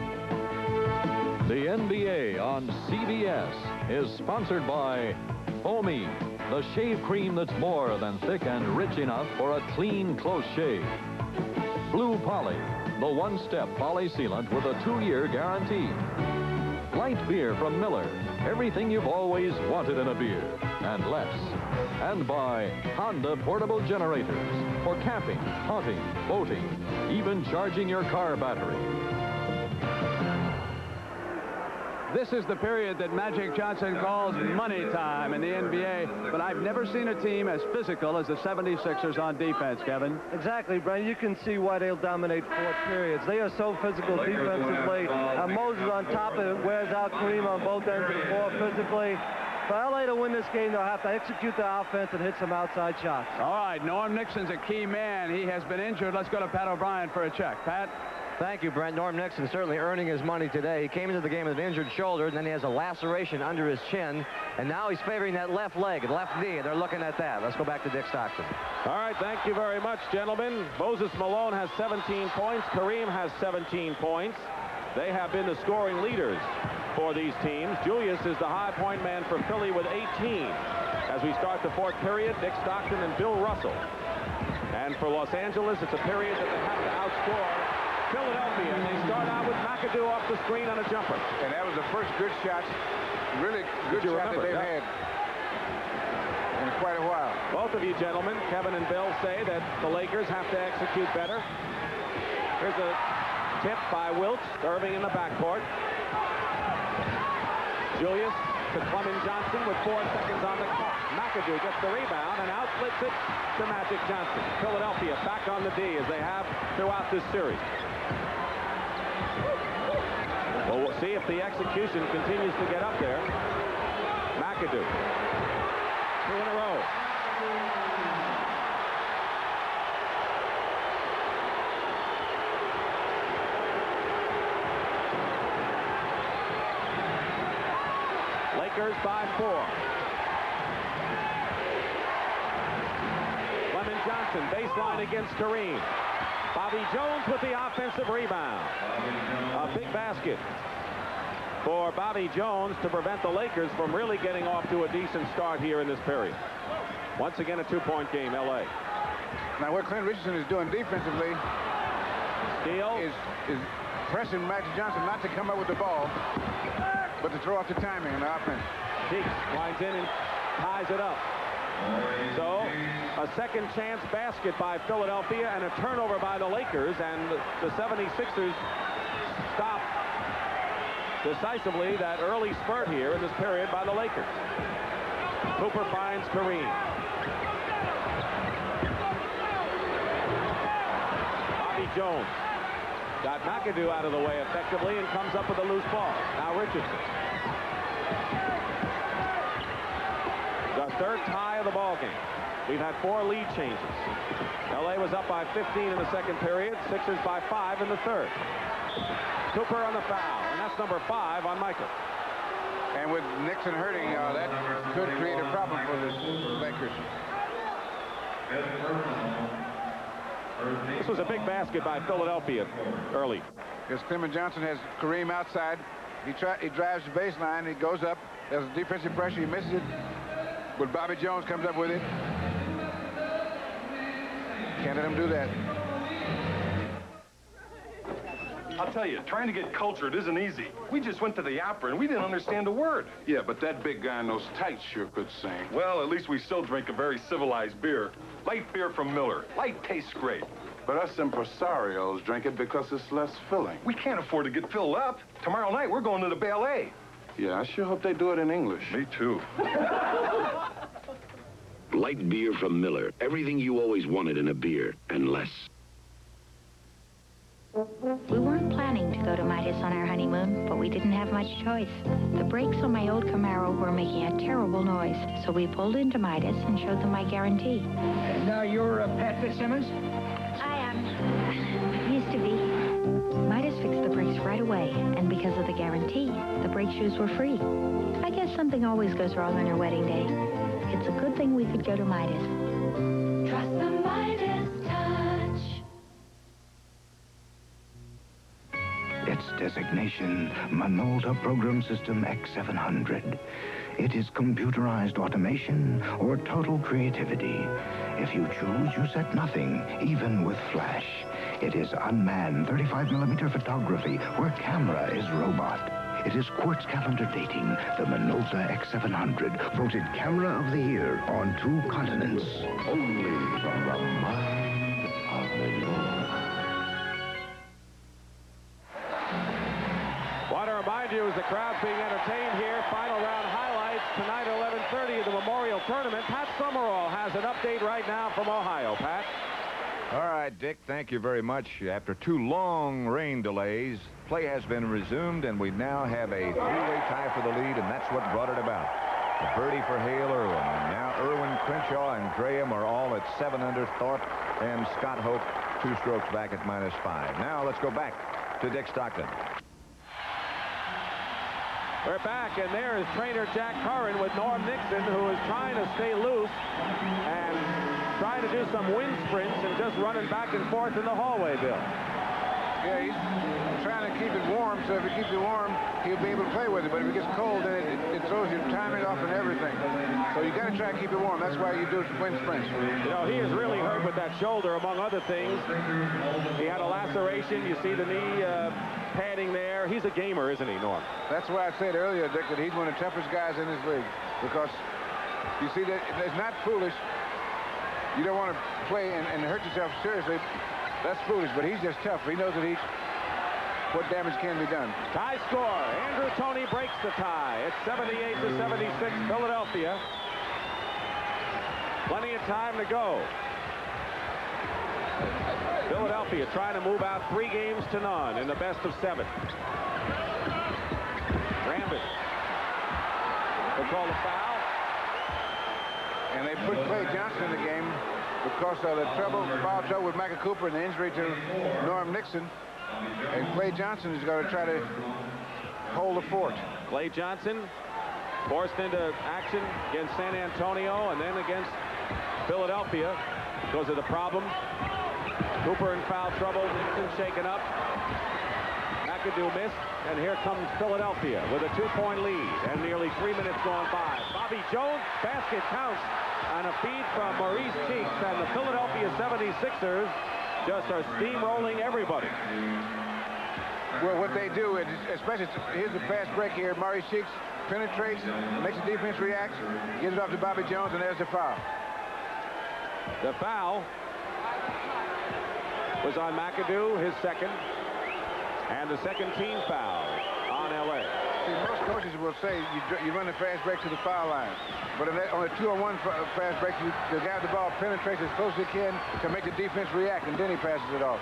NBA on CBS is sponsored by Foamy, the shave cream that's more than thick and rich enough for a clean, close shave. Blue Poly, the one-step poly sealant with a 2-year guarantee. Light beer from Miller, everything you've always wanted in a beer, and less. And by Honda portable generators for camping, hunting, boating, even charging your car battery. This is the period that Magic Johnson calls money time in the NBA, but I've never seen a team as physical as the 76ers on defense, Kevin. Exactly, Brent. You can see why they'll dominate fourth periods. They are so physical defensively. Moses on top of it wears out Kareem on both ends of the floor physically. For LA to win this game, they'll have to execute the offense and hit some outside shots. All right, Norm Nixon's a key man. He has been injured. Let's go to Pat O'Brien for a check. Pat? Thank you, Brent. Norm Nixon certainly earning his money today. He came into the game with an injured shoulder, and then he has a laceration under his chin, and now he's favoring that left leg, left knee, and they're looking at that. Let's go back to Dick Stockton. All right, thank you very much, gentlemen. Moses Malone has 17 points. Kareem has 17 points. They have been the scoring leaders for these teams. Julius is the high point man for Philly with 18. As we start the fourth period, Dick Stockton and Bill Russell. And for Los Angeles, it's a period that they have to outscore Philadelphia, and they start out with McAdoo off the screen on a jumper. And that was the first good shot, really good shot that they've had in quite a while. Both of you gentlemen, Kevin and Bill, say that the Lakers have to execute better. Here's a tip by Wilkes, Irving in the backcourt. Julius to Clement Johnson with 4 seconds on the clock. McAdoo gets the rebound and outlets it to Magic Johnson. Philadelphia back on the D as they have throughout this series. Well, we'll see if the execution continues to get up there. McAdoo. 2 in a row. Lakers by 4. Clement Johnson, baseline against Kareem. Bobby Jones with the offensive rebound. A big basket for Bobby Jones to prevent the Lakers from really getting off to a decent start here in this period. Once again, a 2-point game, L.A. Now, what Clint Richardson is doing defensively is pressing Magic Johnson not to come up with the ball, but to throw off the timing in the offense. Cheeks winds in and ties it up. So, a second chance basket by Philadelphia and a turnover by the Lakers, and the 76ers stop decisively that early spurt here in this period by the Lakers. Cooper finds Kareem. Bobby Jones got McAdoo out of the way effectively and comes up with a loose ball. Now Richardson. The third tie of the ball game. We've had 4 lead changes. LA was up by 15 in the second period. Sixers by 5 in the third. Cooper on the foul, and that's number 5 on Michael. And with Nixon hurting, that could create a problem for the Lakers. This was a big basket by Philadelphia early. Because Clement Johnson has Kareem outside. He drives the baseline. He goes up. There's a defensive pressure. He misses it. But Bobby Jones comes up with it. Can't let him do that. I'll tell you, trying to get cultured isn't easy. We just went to the opera and we didn't understand a word. Yeah, but that big guy in those tights sure could sing. Well, at least we still drink a very civilized beer. Light beer from Miller. Light tastes great. But us impresarios drink it because it's less filling. We can't afford to get filled up. Tomorrow night, we're going to the ballet. Yeah, I sure hope they do it in English. Me too. Light beer from Miller. Everything you always wanted in a beer, and less. We weren't planning to go to Midas on our honeymoon, but we didn't have much choice. The brakes on my old Camaro were making a terrible noise, so we pulled into Midas and showed them my guarantee. And you're Pat Fitzsimmons? I am. Used to be. Midas fixed the brakes right away, and because of the guarantee, the brake shoes were free. I guess something always goes wrong on your wedding day. It's a good thing we could go to Midas. Trust the Midas touch. Its designation, Minolta Program System X700. It is computerized automation or total creativity. If you choose, you set nothing, even with flash. It is unmanned 35mm photography where camera is robot. It is quartz calendar dating, the Minolta X700, voted Camera of the Year on 2 continents. Only from the mind of Minolta. Want to remind you as the crowd's being entertained here. Final round highlights tonight at 11:30 of the Memorial Tournament. Pat Summerall has an update right now from Ohio. Pat? All right, Dick, thank you very much. After 2 long rain delays, play has been resumed, and we now have a 3-way tie for the lead, and that's what brought it about. A birdie for Hale Irwin. And now Irwin, Crenshaw, and Graham are all at 7 under. Thorpe and Scott Hope 2 strokes back at -5. Now let's go back to Dick Stockton. We're back, and there is trainer Jack Curran with Norm Nixon, who is trying to stay loose and trying to do some wind sprints and just running back and forth in the hallway, Bill. Yeah, he's trying to keep it warm, so if he keeps it warm, he'll be able to play with it. But if it gets cold, then it throws your timing off and everything. So you got to try to keep it warm. That's why you do wind sprints. You know, he is really hurt with that shoulder, among other things. He had a laceration. You see the knee padding there. He's a gamer, isn't he, Norm? That's why I said earlier, Dick, that he's one of the toughest guys in this league. Because you see that it's not foolish. You don't want to play and hurt yourself seriously. That's foolish, but he's just tough. He knows that what damage can be done. Tie score. Andrew Toney breaks the tie. It's 78-76 Philadelphia. Plenty of time to go. Philadelphia trying to move out 3 games to none in the best of 7. Rambis will call the foul. And they put Clay Johnson in the game because of the foul trouble with Michael Cooper and the injury to Norm Nixon. And Clay Johnson is going to try to hold the fort. Clay Johnson forced into action against San Antonio and then against Philadelphia because of the problem. Cooper in foul trouble. Nixon shaken up. McAdoo missed. And here comes Philadelphia with a 2-point lead and nearly 3 minutes gone by. Bobby Jones, basket counts on a feed from Maurice Cheeks, and the Philadelphia 76ers just are steamrolling everybody. Well, what they do, especially here's the fast break here. Maurice Cheeks penetrates, makes the defense react, gives it off to Bobby Jones, and there's the foul. The foul was on McAdoo, his second, and the second team foul on L.A. See, most coaches will say you run a fast break to the foul line. But on a 2-on-1 fast break, the guy with the ball penetrates as close as he can to make the defense react, and then he passes it off.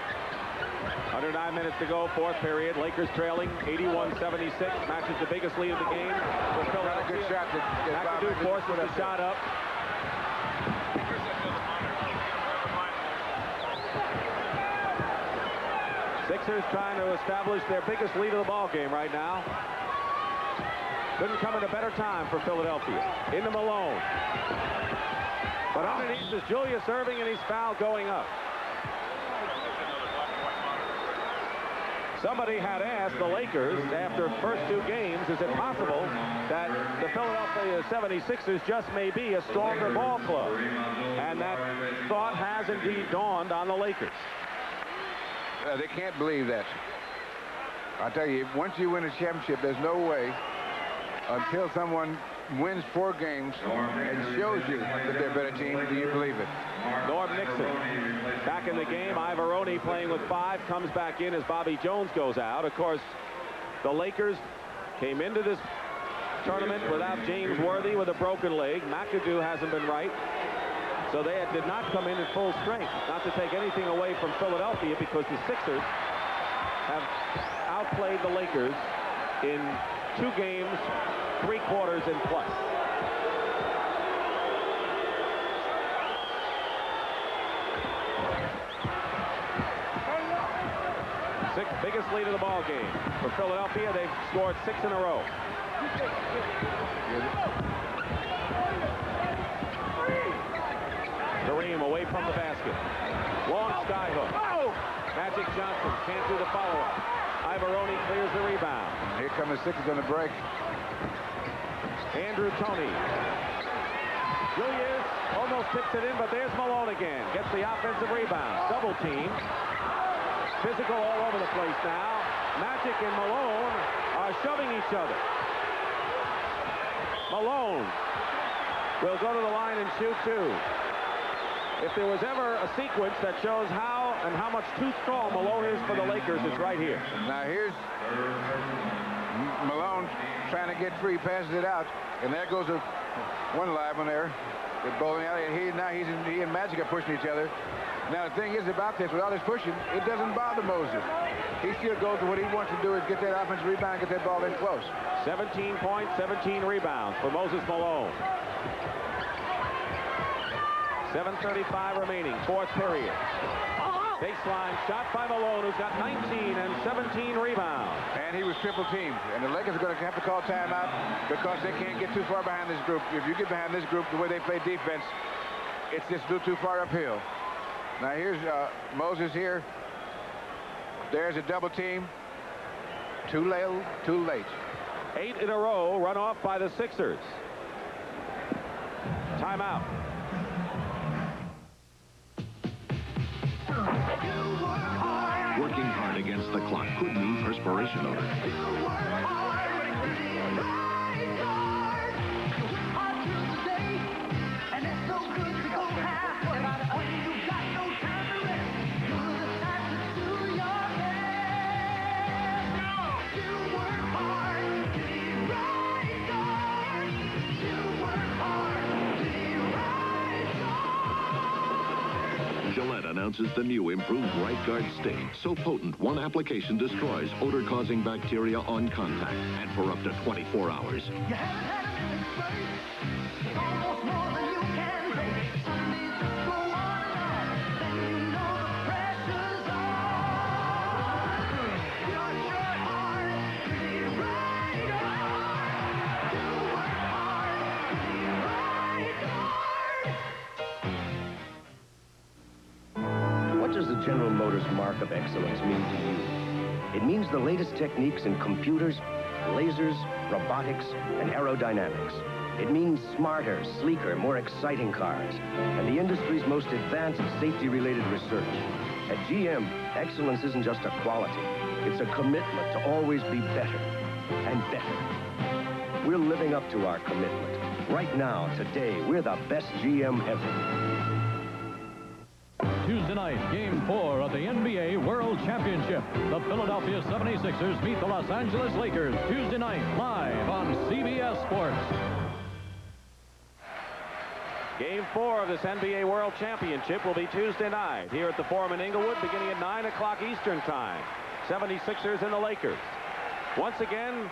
109 minutes to go, 4th period. Lakers trailing 81-76. Matches the biggest lead of the game for Philadelphia. A good shot to get McAdoo forces the shot up. Sixers trying to establish their biggest lead of the ball game right now. Couldn't come at a better time for Philadelphia. Into Malone. But underneath is Julius Erving, and he's foul going up. Somebody had asked the Lakers after first 2 games, is it possible that the Philadelphia 76ers just may be a stronger ball club? And that thought has indeed dawned on the Lakers. They can't believe that. I tell you, once you win a championship, there's no way until someone wins 4 games and shows you that they're a better team, do you believe it? Norm Nixon back in the game. Ivaroni playing with 5 comes back in as Bobby Jones goes out. Of course, the Lakers came into this tournament without James Worthy with a broken leg. McAdoo hasn't been right. So they did not come in at full strength. Not to take anything away from Philadelphia, because the Sixers have outplayed the Lakers in 2 games, 3 quarters and plus. Sixth biggest lead of the ball game. For Philadelphia, they've scored 6 in a row. Kareem away from the basket. Long skyhook. Magic Johnson can't do the follow-up. Ivaroni clears the rebound. Here come the Sixers on the break. Andrew Toney. Julius almost tips it in, but there's Malone again. Gets the offensive rebound. Double team. Physical all over the place now. Magic and Malone are shoving each other. Malone will go to the line and shoot 2. If there was ever a sequence that shows how and how much too strong Malone is for the Lakers, it's right here. Now here's Malone trying to get free, passes it out, and there goes one live one there. With bowling alley, and he and Magic are pushing each other. Now the thing is about this, with all this pushing, it doesn't bother Moses. He still goes to what he wants to do is get that offensive rebound, get that ball in close. 17 points, 17 rebounds for Moses Malone. 7:35 remaining, fourth period. Baseline shot by Malone, who's got 19 and 17 rebounds. And he was triple teamed. And the Lakers are going to have to call timeout because they can't get too far behind this group. If you get behind this group, the way they play defense, it's just too far uphill. Now here's Moses here. There's a double team. Too late. 8 in a row run off by the Sixers. Timeout. Working hard against the clock could mean perspiration odor. Gillette announces the new improved Right Guard stain. So potent, one application destroys odor-causing bacteria on contact, and for up to 24 hours. What does the General Motors mark of excellence mean to you? It means the latest techniques in computers, lasers, robotics, and aerodynamics. It means smarter, sleeker, more exciting cars, and the industry's most advanced safety-related research. At GM, excellence isn't just a quality. It's a commitment to always be better and better. We're living up to our commitment. Right now, today, we're the best GM ever. Tuesday night, Game 4 of the NBA World Championship. The Philadelphia 76ers meet the Los Angeles Lakers Tuesday night, live on CBS Sports. Game 4 of this NBA World Championship will be Tuesday night here at the Forum in Inglewood, beginning at 9 o'clock Eastern Time. 76ers and the Lakers. Once again,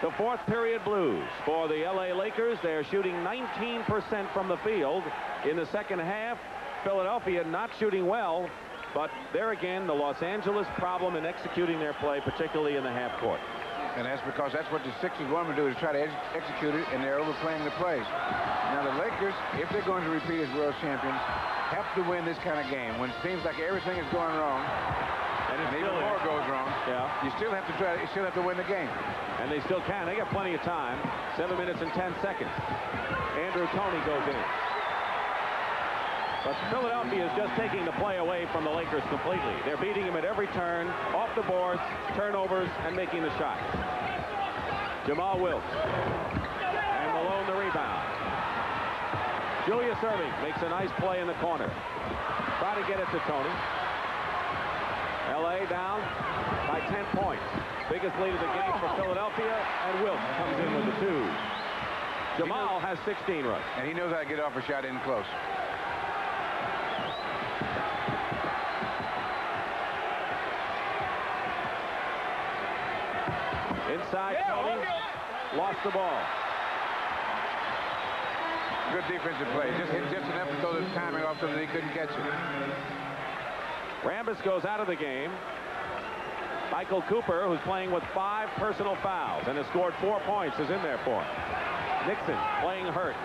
the fourth period blues for the LA Lakers. They're shooting 19% from the field in the second half. Philadelphia not shooting well, but there again, the Los Angeles problem in executing their play, particularly in the half court. And that's because that's what the Sixers want to do, is try to execute it, and they're overplaying the plays. Now the Lakers, if they're going to repeat as world champions, have to win this kind of game. When it seems like everything is going wrong, and even more goes wrong, you still have to try. You still have to win the game. And they still can. They got plenty of time. 7 minutes and 10 seconds. Andrew Toney goes in. But Philadelphia is just taking the play away from the Lakers completely. They're beating him at every turn, off the boards, turnovers, and making the shot. Jamal Wilkes. And Malone the rebound. Julius Erving makes a nice play in the corner. Try to get it to Toney. L.A. down by 10 points. Biggest lead of the game for Philadelphia, and Wilkes comes in with the twos. Jamal has 16 runs. And he knows how to get off a shot in close. Inside, Toney lost the ball. Good defensive play. Just hit just enough to throw the timing off so that he couldn't catch it. Rambis goes out of the game. Michael Cooper, who's playing with 5 personal fouls and has scored 4 points, is in there for him. Nixon playing hurt.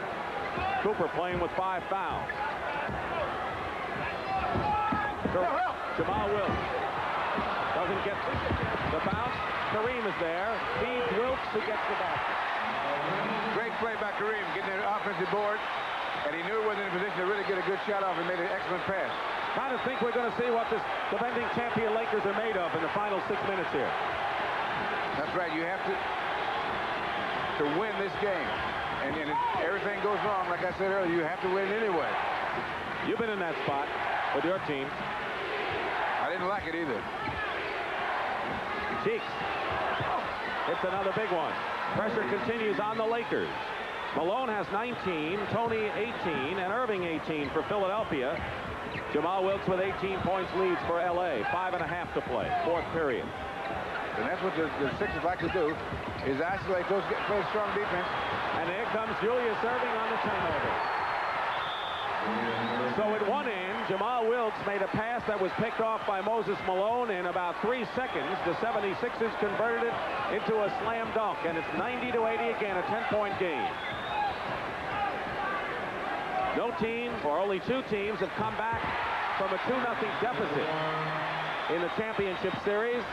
Cooper playing with 5 fouls. Jamal Wilkes doesn't get the bounce. Kareem is there. Feeds Wilkes, who gets the basket. Great play by Kareem, getting the offensive board, and he knew he wasn't in a position to really get a good shot off and made an excellent pass. Kind of think we're going to see what this defending champion Lakers are made of in the final 6 minutes here. That's right. You have to win this game. And if everything goes wrong, like I said earlier, you have to win anyway. You've been in that spot with your team. I didn't like it either. Cheeks. It's another big one. Pressure continues on the Lakers. Malone has 19, Tony 18, and Irving 18 for Philadelphia. Jamal Wilkes with 18 points leads for L.A. 5.5 to play, fourth period. And that's what the Sixers like to do, is isolate those, play strong defense. And here comes Julius Irving on the turnover. So at one end, Jamal Wilkes made a pass that was picked off by Moses Malone in about 3 seconds. The 76ers converted it into a slam dunk, and it's 90-80 again, a 10-point game. No team, or only 2 teams, have come back from a 2-0 deficit in the championship series.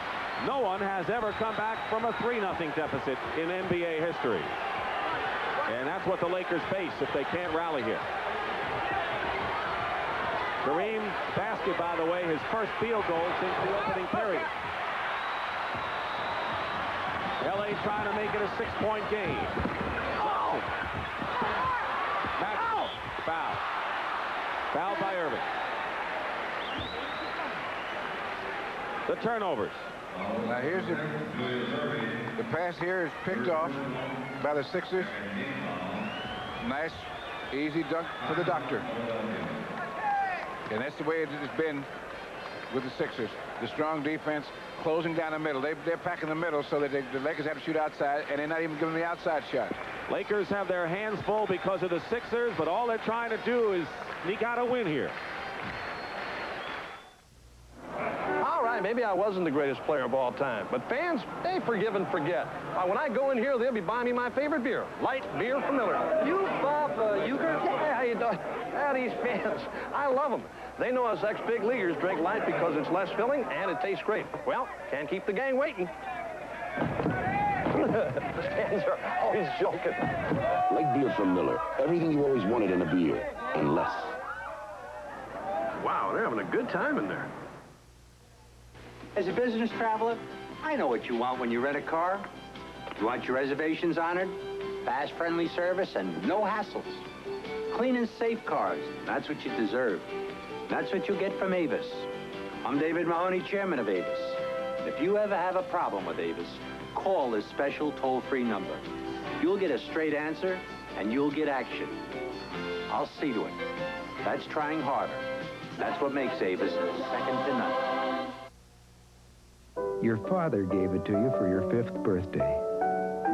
No one has ever come back from a 3-0 deficit in NBA history. And that's what the Lakers face if they can't rally here. Kareem basket, by the way, his first field goal since the opening period. L.A. trying to make it a 6-point game. Johnson. Maxwell. Foul. Foul by Irving. The turnovers. Now here's the pass here is picked off by the Sixers. Nice, easy dunk for the doctor. And that's the way it's been with the Sixers. The strong defense closing down the middle. They're packing the middle so that the Lakers have to shoot outside, and they're not even giving the outside shot. Lakers have their hands full because of the Sixers, but all they're trying to do is sneak out a win here. All right, maybe I wasn't the greatest player of all time, but fans, they forgive and forget. When I go in here, they'll be buying me my favorite beer, light beer from Miller. You, Bob Uecker? Yeah, how you doing? These fans, I love them. They know us ex-big leaguers drink light because it's less filling and it tastes great. Well, can't keep the gang waiting. The fans are always joking. Light beer from Miller. Everything you always wanted in a beer, and less. Wow, they're having a good time in there. As a business traveler, I know what you want when you rent a car. You want your reservations honored, fast, friendly service, and no hassles. Clean and safe cars. That's what you deserve. That's what you get from Avis. I'm David Mahoney, chairman of Avis. If you ever have a problem with Avis, call this special toll-free number. You'll get a straight answer, and you'll get action. I'll see to it. That's trying harder. That's what makes Avis second to none. Your father gave it to you for your 5th birthday.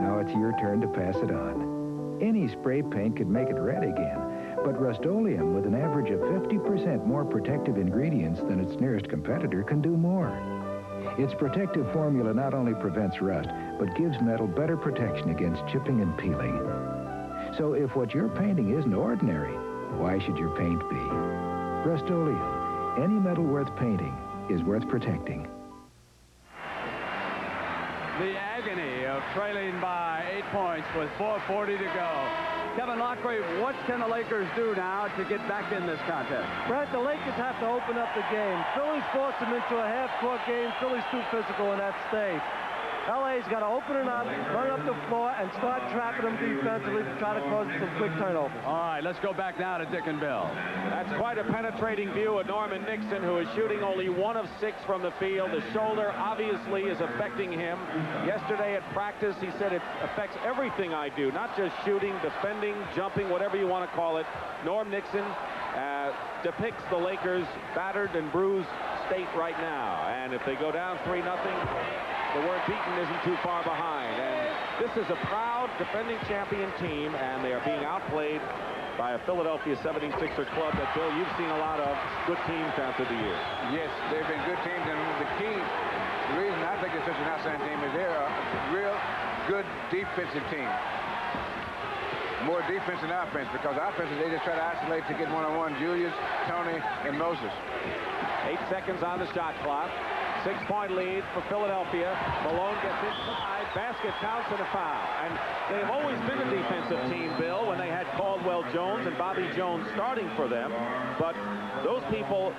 Now it's your turn to pass it on. Any spray paint could make it red again, but Rust-Oleum, with an average of 50% more protective ingredients than its nearest competitor, can do more. Its protective formula not only prevents rust, but gives metal better protection against chipping and peeling. So if what you're painting isn't ordinary, why should your paint be? Rust-Oleum, any metal worth painting is worth protecting. The agony of trailing by 8 points with 4:40 to go. Kevin Lockery, what can the Lakers do now to get back in this contest? Brett, the Lakers have to open up the game. Philly's forced them into a half-court game. Philly's too physical in that state. LA's got to open it up, run up the floor, and start trapping them defensively to try to cause some quick turnovers. All right, let's go back now to Dick and Bill. That's quite a penetrating view of Norman Nixon, who is shooting only 1 of 6 from the field. The shoulder obviously is affecting him. Yesterday at practice, he said it affects everything I do, not just shooting, defending, jumping, whatever you want to call it. Norm Nixon depicts the Lakers' battered and bruised state right now. And if they go down 3-0, the word beaten isn't too far behind. And this is a proud defending champion team, and they are being outplayed by a Philadelphia 76er club that, Bill, you've seen a lot of good teams down through the years. Yes, they've been good teams, and the reason I think it's such an outstanding team is they're a real good defensive team. More defense than offense, because offenses, they just try to isolate to get one-on-one. Julius, Tony, and Moses. 8 seconds on the shot clock. 6-point lead for Philadelphia. Malone gets inside. Basket counts and a foul. And they've always been a defensive team, Bill, when they had Caldwell Jones and Bobby Jones starting for them. But those people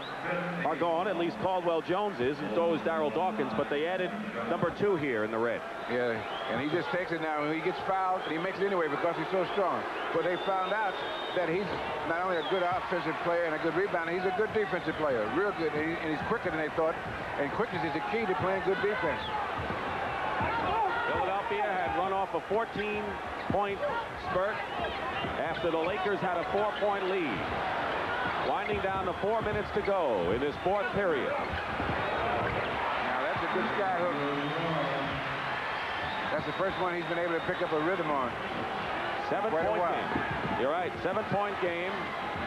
are gone, at least Caldwell Jones is, and so is Darryl Dawkins. But they added number 2 here in the red. Yeah, and he just takes it now. He gets fouled, and he makes it anyway because he's so strong. But they found out that he's not only a good offensive player and a good rebounder, he's a good defensive player. Real good, and he's quicker than they thought. And quickness is the key to playing good defense. Philadelphia a 14-point spurt after the Lakers had a 4-point lead. Winding down to 4 minutes to go in this fourth period. Now, that's a good sky hook. That's the first one he's been able to pick up a rhythm on. 7-point game. You're right, 7-point game.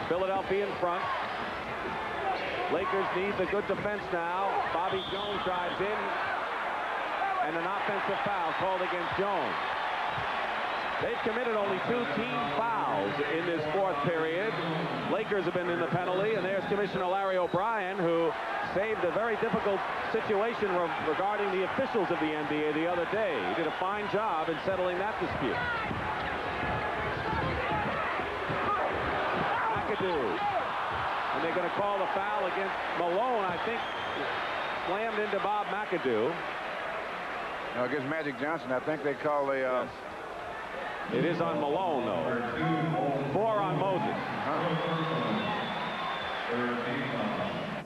Philadelphia in front. Lakers need the good defense now. Bobby Jones drives in. And an offensive foul called against Jones. They've committed only 2 team fouls in this fourth period. Lakers have been in the penalty, and there's Commissioner Larry O'Brien, who saved a very difficult situation regarding the officials of the NBA the other day. He did a fine job in settling that dispute. McAdoo. And they're going to call the foul against Malone, I think, slammed into Bob McAdoo. No, against Magic Johnson, I think they call the... Yes. It is on Malone, though. 4 on Moses.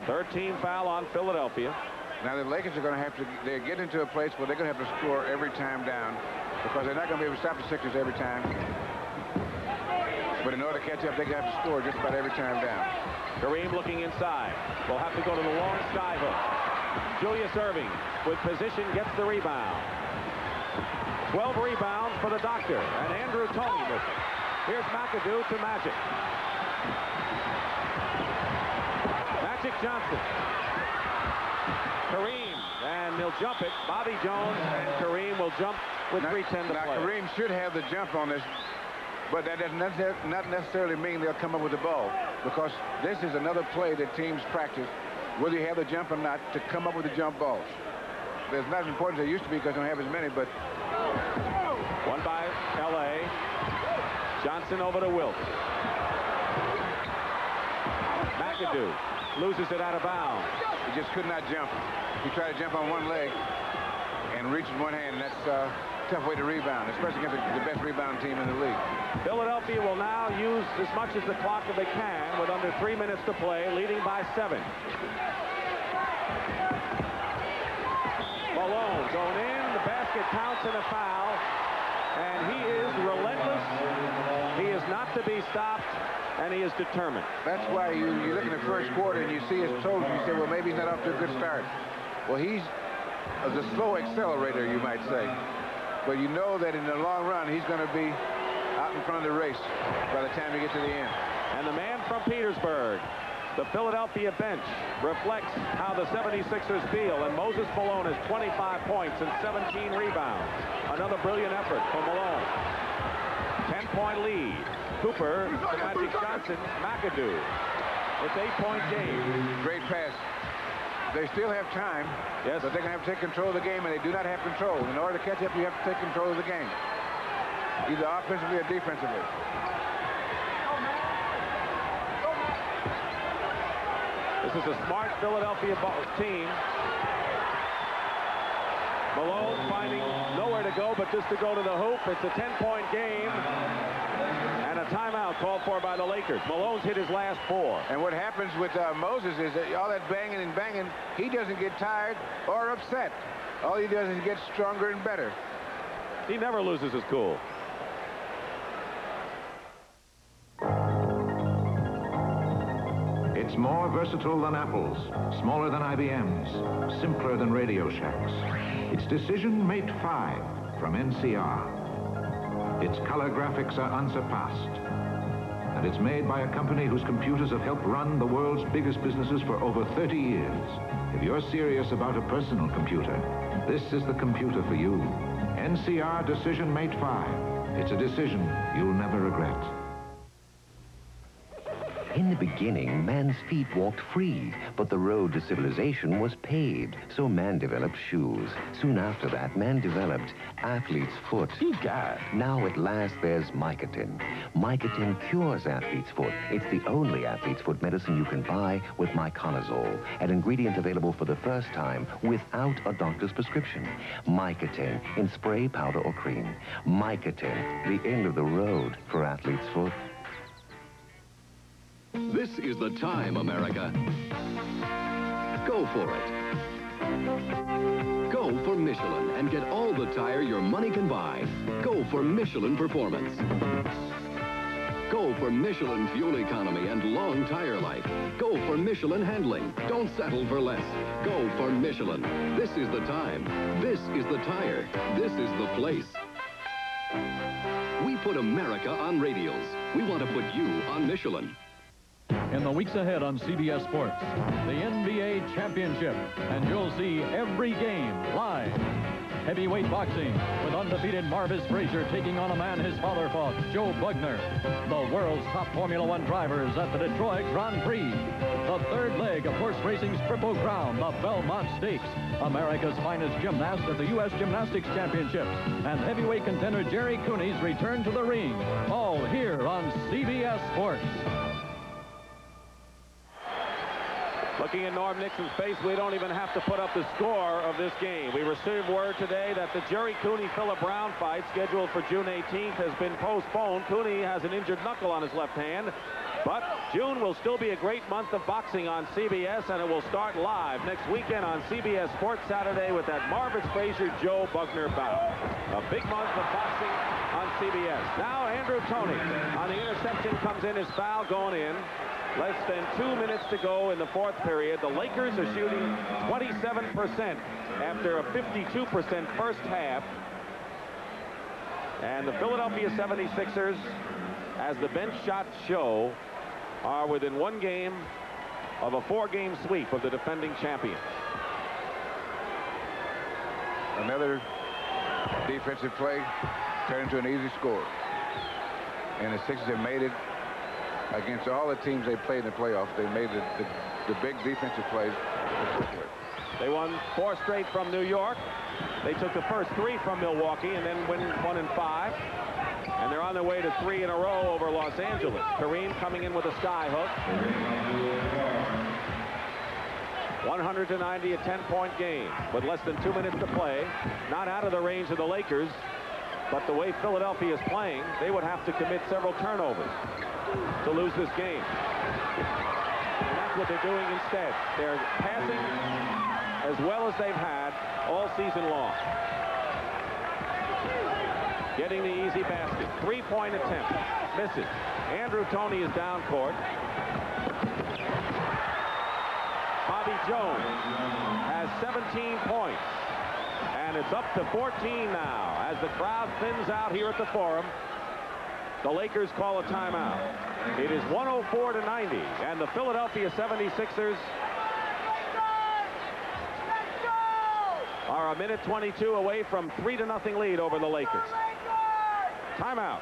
13 foul on Philadelphia. Now, the Lakers are going to have to... They get into a place where they're going to have to score every time down because they're not going to be able to stop the Sixers every time. But in order to catch up, they're going to have to score just about every time down. Kareem looking inside. Will have to go to the long sky hook. Julius Erving, with position, gets the rebound. 12 rebounds for the Doctor, and Andrew Toney with it. Here's McAdoo to Magic. Magic Johnson. Kareem, and they'll jump it. Bobby Jones and Kareem will jump with 3:10 to play. Kareem should have the jump on this, but that does not necessarily mean they'll come up with the ball, because this is another play that teams practice, whether you have the jump or not, to come up with the jump balls. It's not as important as they used to be because they don't have as many, but... One by L.A. Johnson over to Wilt. McAdoo loses it out of bounds. He just could not jump. He tried to jump on one leg and reach with one hand, and that's a tough way to rebound, especially against the best rebound team in the league. Philadelphia will now use as much as the clock that they can with under 3 minutes to play, leading by 7. Malone going in, the basket counts and a foul, and he is relentless. He is not to be stopped, and he is determined. That's why you look in the first quarter and you see his total, you say, well, maybe he's not off to a good start. Well, he's the slow accelerator, you might say. But you know that in the long run, he's going to be out in front of the race by the time you get to the end. And the man from Petersburg, the Philadelphia bench, reflects how the 76ers feel, and Moses Malone has 25 points and 17 rebounds. Another brilliant effort for Malone. 10-point lead. Cooper to Magic Johnson. McAdoo. It's 8-point game. Great pass. They still have time, yes, but they're going to have to take control of the game, and they do not have control. In order to catch up, you have to take control of the game, either offensively or defensively. This is a smart Philadelphia team. Malone finding nowhere to go but just to go to the hoop. It's a 10-point game. And a timeout called for by the Lakers. Malone's hit his last 4. And what happens with Moses is that all that banging and banging, he doesn't get tired or upset. All he does is get stronger and better. He never loses his cool. It's more versatile than Apple's, smaller than IBM's, simpler than Radio Shack's. It's Decision Mate 5 from NCR. Its color graphics are unsurpassed. And it's made by a company whose computers have helped run the world's biggest businesses for over 30 years. If you're serious about a personal computer, this is the computer for you. NCR Decision Mate 5. It's a decision you'll never regret. In the beginning, man's feet walked free, but the road to civilization was paved, so man developed shoes. Soon after that, man developed athlete's foot. Egad! Now at last there's Mycotin. Mycotin cures athlete's foot. It's the only athlete's foot medicine you can buy with Myconazole, an ingredient available for the first time without a doctor's prescription. Mycotin in spray, powder, or cream. Mycotin, the end of the road for athlete's foot. This is the time, America. Go for it. Go for Michelin and get all the tire your money can buy. Go for Michelin Performance. Go for Michelin fuel economy and long tire life. Go for Michelin handling. Don't settle for less. Go for Michelin. This is the time. This is the tire. This is the place. We put America on radials. We want to put you on Michelin. In the weeks ahead on CBS Sports, the NBA Championship, and you'll see every game live. Heavyweight boxing with undefeated Marvis Frazier taking on a man his father fought, Joe Bugner. The world's top Formula One drivers at the Detroit Grand Prix. The third leg of horse racing's Triple Crown, the Belmont Stakes. America's finest gymnast at the U.S. Gymnastics Championships. And heavyweight contender Jerry Cooney's return to the ring. All here on CBS Sports. Looking in Norm Nixon's face, we don't even have to put up the score of this game. We received word today that the Jerry Cooney-Philip Brown fight, scheduled for June 18th, has been postponed. Cooney has an injured knuckle on his left hand. But June will still be a great month of boxing on CBS, and it will start live next weekend on CBS Sports Saturday with that Marvis Frazier-Joe Bugner bout. A big month of boxing on CBS. Now Andrew Toney on the interception comes in, his foul going in. Less than 2 minutes to go in the fourth period. The Lakers are shooting 27% after a 52% first half. And the Philadelphia 76ers, as the bench shots show, are within one game of a 4-game sweep of the defending champion. Another defensive play turned into an easy score. And the Sixers have made it against all the teams they played in the playoffs. They made the big defensive plays. They won 4 straight from New York. They took the first 3 from Milwaukee and then win 1 in 5. And they're on their way to 3 in a row over Los Angeles. Kareem coming in with a sky hook. 100-90, a 10-point game with less than 2 minutes to play. Not out of the range of the Lakers, but the way Philadelphia is playing, they would have to commit several turnovers to lose this game. And that's what they're doing instead. They're passing as well as they've had all season long. Getting the easy basket. 3-point attempt. Misses. Andrew Toney is down court. Bobby Jones has 17 points. And it's up to 14 now as the crowd thins out here at the Forum. The Lakers call a timeout. It is 104-90, and the Philadelphia 76ers are a minute 22 away from 3-0 lead over the Lakers. Timeout.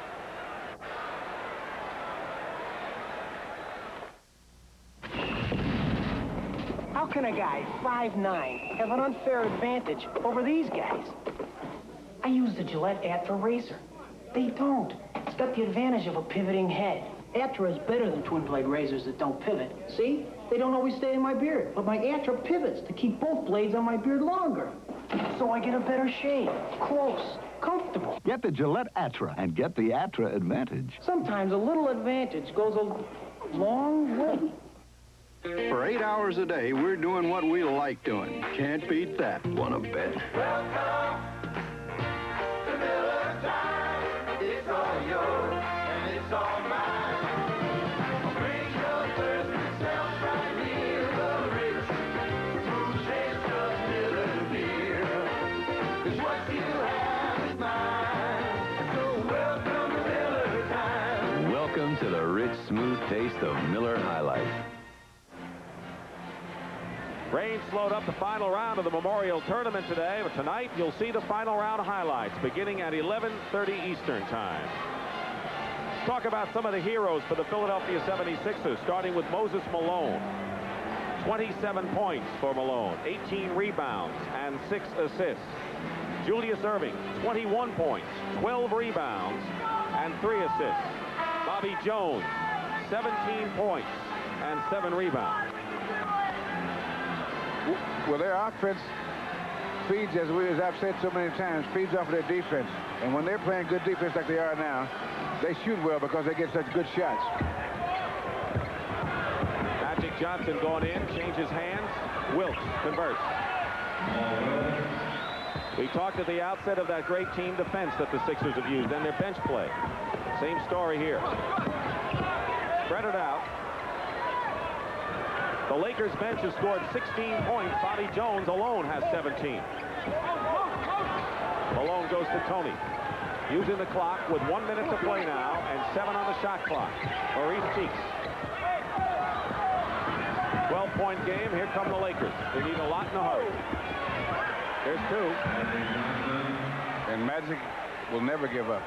How can a guy 5'9" have an unfair advantage over these guys? I use the Gillette Atra razor. They don't. It's got the advantage of a pivoting head. Atra is better than twin blade razors that don't pivot. See? They don't always stay in my beard, but my Atra pivots to keep both blades on my beard longer. So I get a better shave, close, comfortable. Get the Gillette Atra and get the Atra advantage. Sometimes a little advantage goes a long way. For 8 hours a day, we're doing what we like doing. Can't beat that. Wanna bet? Welcome to Miller Time. It's all yours and it's all mine. Bring your thirst yourself right near the rich, smooth taste of Miller beer. 'Cause what you have is mine. So welcome to Miller Time. Welcome to the rich, smooth taste of Miller High Life. Rain slowed up the final round of the Memorial Tournament today, but tonight you'll see the final round highlights beginning at 11:30 Eastern Time. Talk about some of the heroes for the Philadelphia 76ers, starting with Moses Malone. 27 points for Malone, 18 rebounds, and 6 assists. Julius Erving, 21 points, 12 rebounds, and 3 assists. Bobby Jones, 17 points and 7 rebounds. Well, their offense feeds, as I've said so many times, feeds off of their defense. And when they're playing good defense like they are now, they shoot well because they get such good shots. Magic Johnson going in, changes hands. Wilkes converts. We talked at the outset of that great team defense that the Sixers have used and their bench play. Same story here. Spread it out. The Lakers bench has scored 16 points. Bonnie Jones alone has 17. Malone goes to Tony. Using the clock with 1 minute to play now and 7 on the shot clock. Maurice Cheeks. 12-point game. Here come the Lakers. They need a lot in a hurry. There's 2. And Magic will never give up.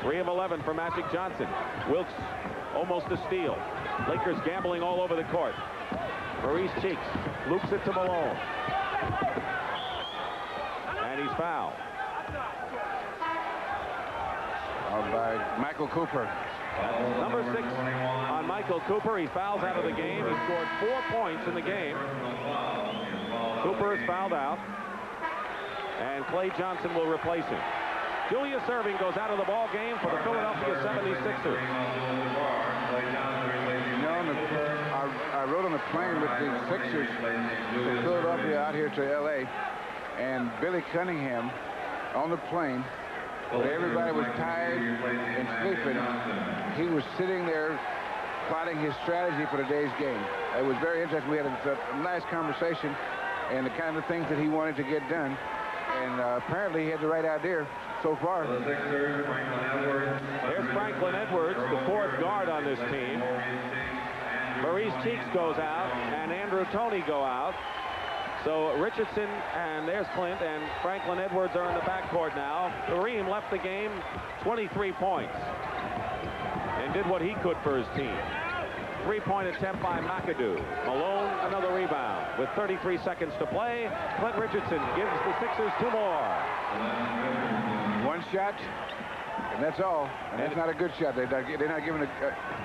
3 of 11 for Magic Johnson. Wilkes almost a steal. Lakers gambling all over the court. Maurice Cheeks loops it to Malone. And he's fouled. By Michael Cooper. Number 6 on Michael Cooper. He fouls out of the game. He scored 4 points in the game. Cooper is fouled out. And Clay Johnson will replace him. Julius Erving goes out of the ball game for the Philadelphia 76ers. You know, I rode on a plane with the Sixers from Philadelphia out here to L.A. And Billy Cunningham on the plane, when everybody was tired and sleeping, he was sitting there plotting his strategy for the day's game. It was very interesting. We had a nice conversation and the kind of things that he wanted to get done. And apparently he had the right idea so far. There's Franklin Edwards, the 4th guard on this team. Maurice Cheeks goes out, and Andrew Toney go out. So Richardson, and there's Clint, and Franklin Edwards are in the backcourt now. Kareem left the game 23 points and did what he could for his team. 3-point attempt by McAdoo. Malone, another rebound. With 33 seconds to play, Clint Richardson gives the Sixers 2 more. 1 shot, and that's all. And that's not a good shot. They're not giving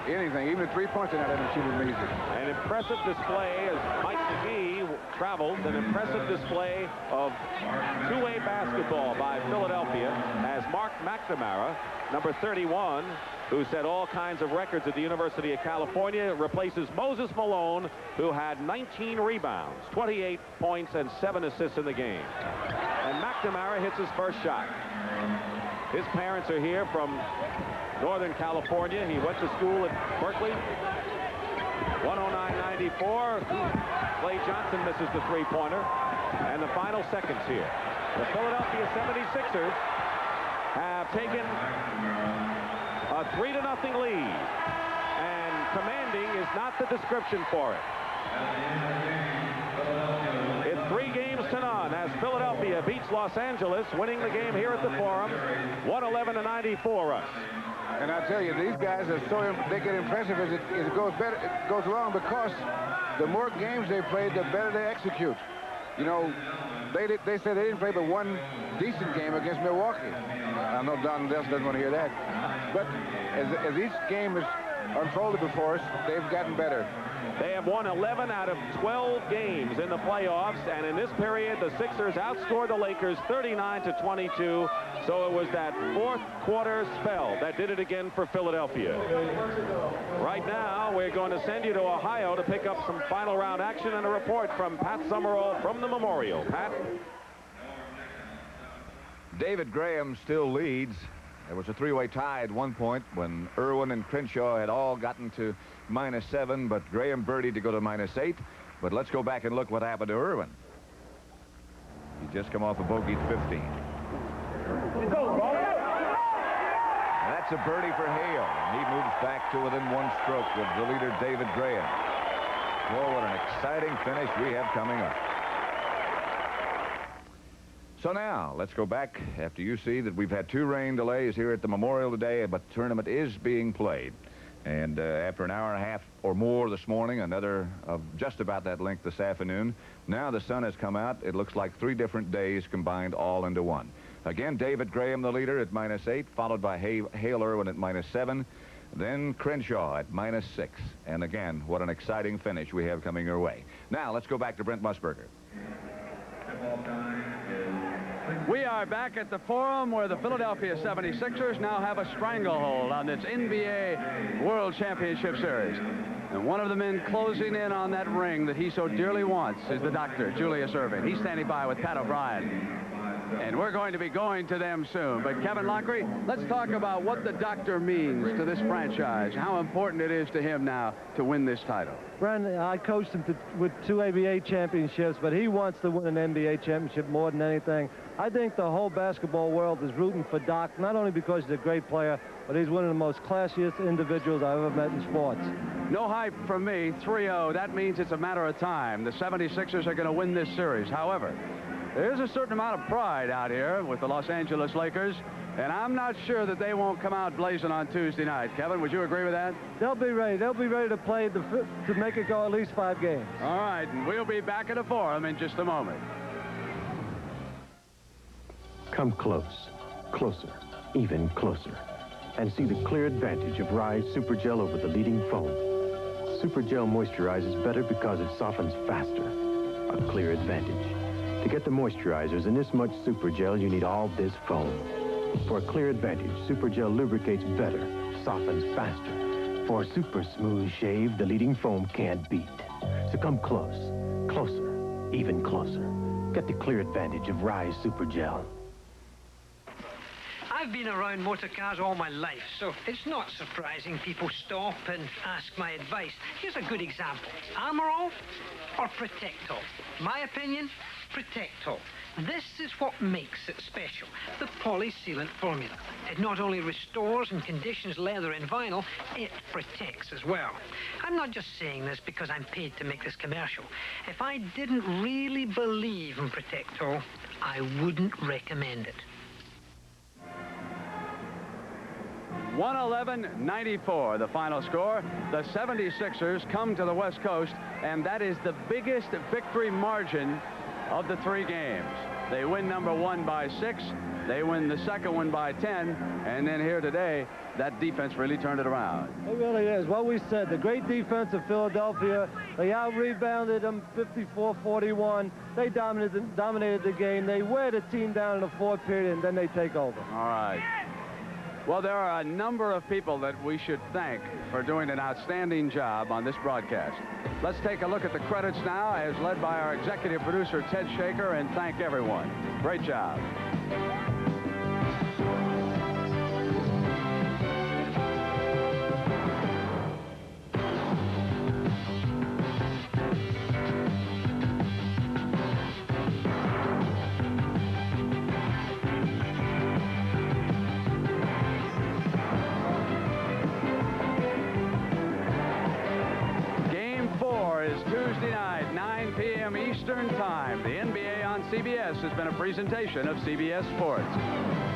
anything. Even the 3 points, they're not letting them shoot it easy. An impressive display as Mike McGee travels. An impressive display of two-way basketball by Philadelphia as Mark McNamara, number 31, who set all kinds of records at the University of California, replaces Moses Malone, who had 19 rebounds, 28 points, and 7 assists in the game. And McNamara hits his first shot. His parents are here from Northern California. He went to school at Berkeley. 109.94. Clay Johnson misses the 3-pointer. And the final seconds here. The Philadelphia 76ers have taken a 3-0 lead. And commanding is not the description for it. It's 3 games to none as Philadelphia beats Los Angeles, winning the game here at the Forum, 111-94, Russ. And I tell you, these guys are so they get impressive as it goes better, it goes along, because the more games they play, the better they execute. You know, they said they didn't play but 1 decent game against Milwaukee. I know Don Nelson doesn't want to hear that. But as each game is unfolded before us, they've gotten better. They have won 11 out of 12 games in the playoffs, and in this period, the Sixers outscored the Lakers 39-22. So it was that 4th quarter spell that did it again for Philadelphia. Right now, we're going to send you to Ohio to pick up some final round action and a report from Pat Summerall from the Memorial. Pat? David Graham still leads. There was a 3-way tie at one point when Irwin and Crenshaw had all gotten to -7, but Graham birdied to go to -8. But let's go back and look what happened to Irwin. He just come off a bogeyed 15. And that's a birdie for Hale. And he moves back to within 1 stroke with the leader, David Graham. Well, what an exciting finish we have coming up. So now, let's go back after you see that we've had 2 rain delays here at the Memorial today, but the tournament is being played. And after an hour and a half or more this morning, another of just about that length this afternoon, now the sun has come out. It looks like 3 different days combined all into one. Again, David Graham, the leader, at -8, followed by Hale Irwin at -7, then Crenshaw at -6. And again, what an exciting finish we have coming your way. Now, let's go back to Brent Musburger. We are back at the Forum where the Philadelphia 76ers now have a stranglehold on this NBA World Championship Series. And one of the men closing in on that ring that he so dearly wants is the doctor, Julius Erving. He's standing by with Pat O'Brien. And we're going to be going to them soon. But Kevin Lockery, let's talk about what the doctor means to this franchise, how important it is to him now to win this title. Brandon, I coached him with 2 ABA championships, but he wants to win an NBA championship more than anything. I think the whole basketball world is rooting for Doc, not only because he's a great player, but he's one of the most classiest individuals I've ever met in sports. No hype from me, 3-0. That means it's a matter of time. The 76ers are going to win this series. However, there's a certain amount of pride out here with the Los Angeles Lakers, and I'm not sure that they won't come out blazing on Tuesday night. Kevin, would you agree with that? They'll be ready. They'll be ready to play to make it go at least 5 games. All right, and we'll be back at the Forum in just a moment. Come close, closer, even closer, and see the clear advantage of Rise Super Gel over the leading foam. Super Gel moisturizes better because it softens faster. A clear advantage. To get the moisturizers in this much Super Gel, you need all this foam. For a clear advantage, Super Gel lubricates better, softens faster. For a super smooth shave, the leading foam can't beat. So come close, closer, even closer. Get the clear advantage of Rise Super Gel. I've been around motor cars all my life, so it's not surprising people stop and ask my advice. Here's a good example. Armor-All or Protectol? My opinion, Protectol. This is what makes it special, the polysealant formula. It not only restores and conditions leather and vinyl, it protects as well. I'm not just saying this because I'm paid to make this commercial. If I didn't really believe in Protectol, I wouldn't recommend it. 111-94, the final score. The 76ers come to the West Coast, and that is the biggest victory margin of the 3 games. They win number 1 by 6. They win the second one by 10. And then here today, that defense really turned it around. It really is. What we said, the great defense of Philadelphia, they out-rebounded them 54-41. They dominated the game. They wear the team down in the 4th period, and then they take over. All right. Well, there are a number of people that we should thank for doing an outstanding job on this broadcast. Let's take a look at the credits now, as led by our executive producer, Ted Shaker, and thank everyone. Great job. Tuesday night, 9 p.m. Eastern Time. The NBA on CBS has been a presentation of CBS Sports.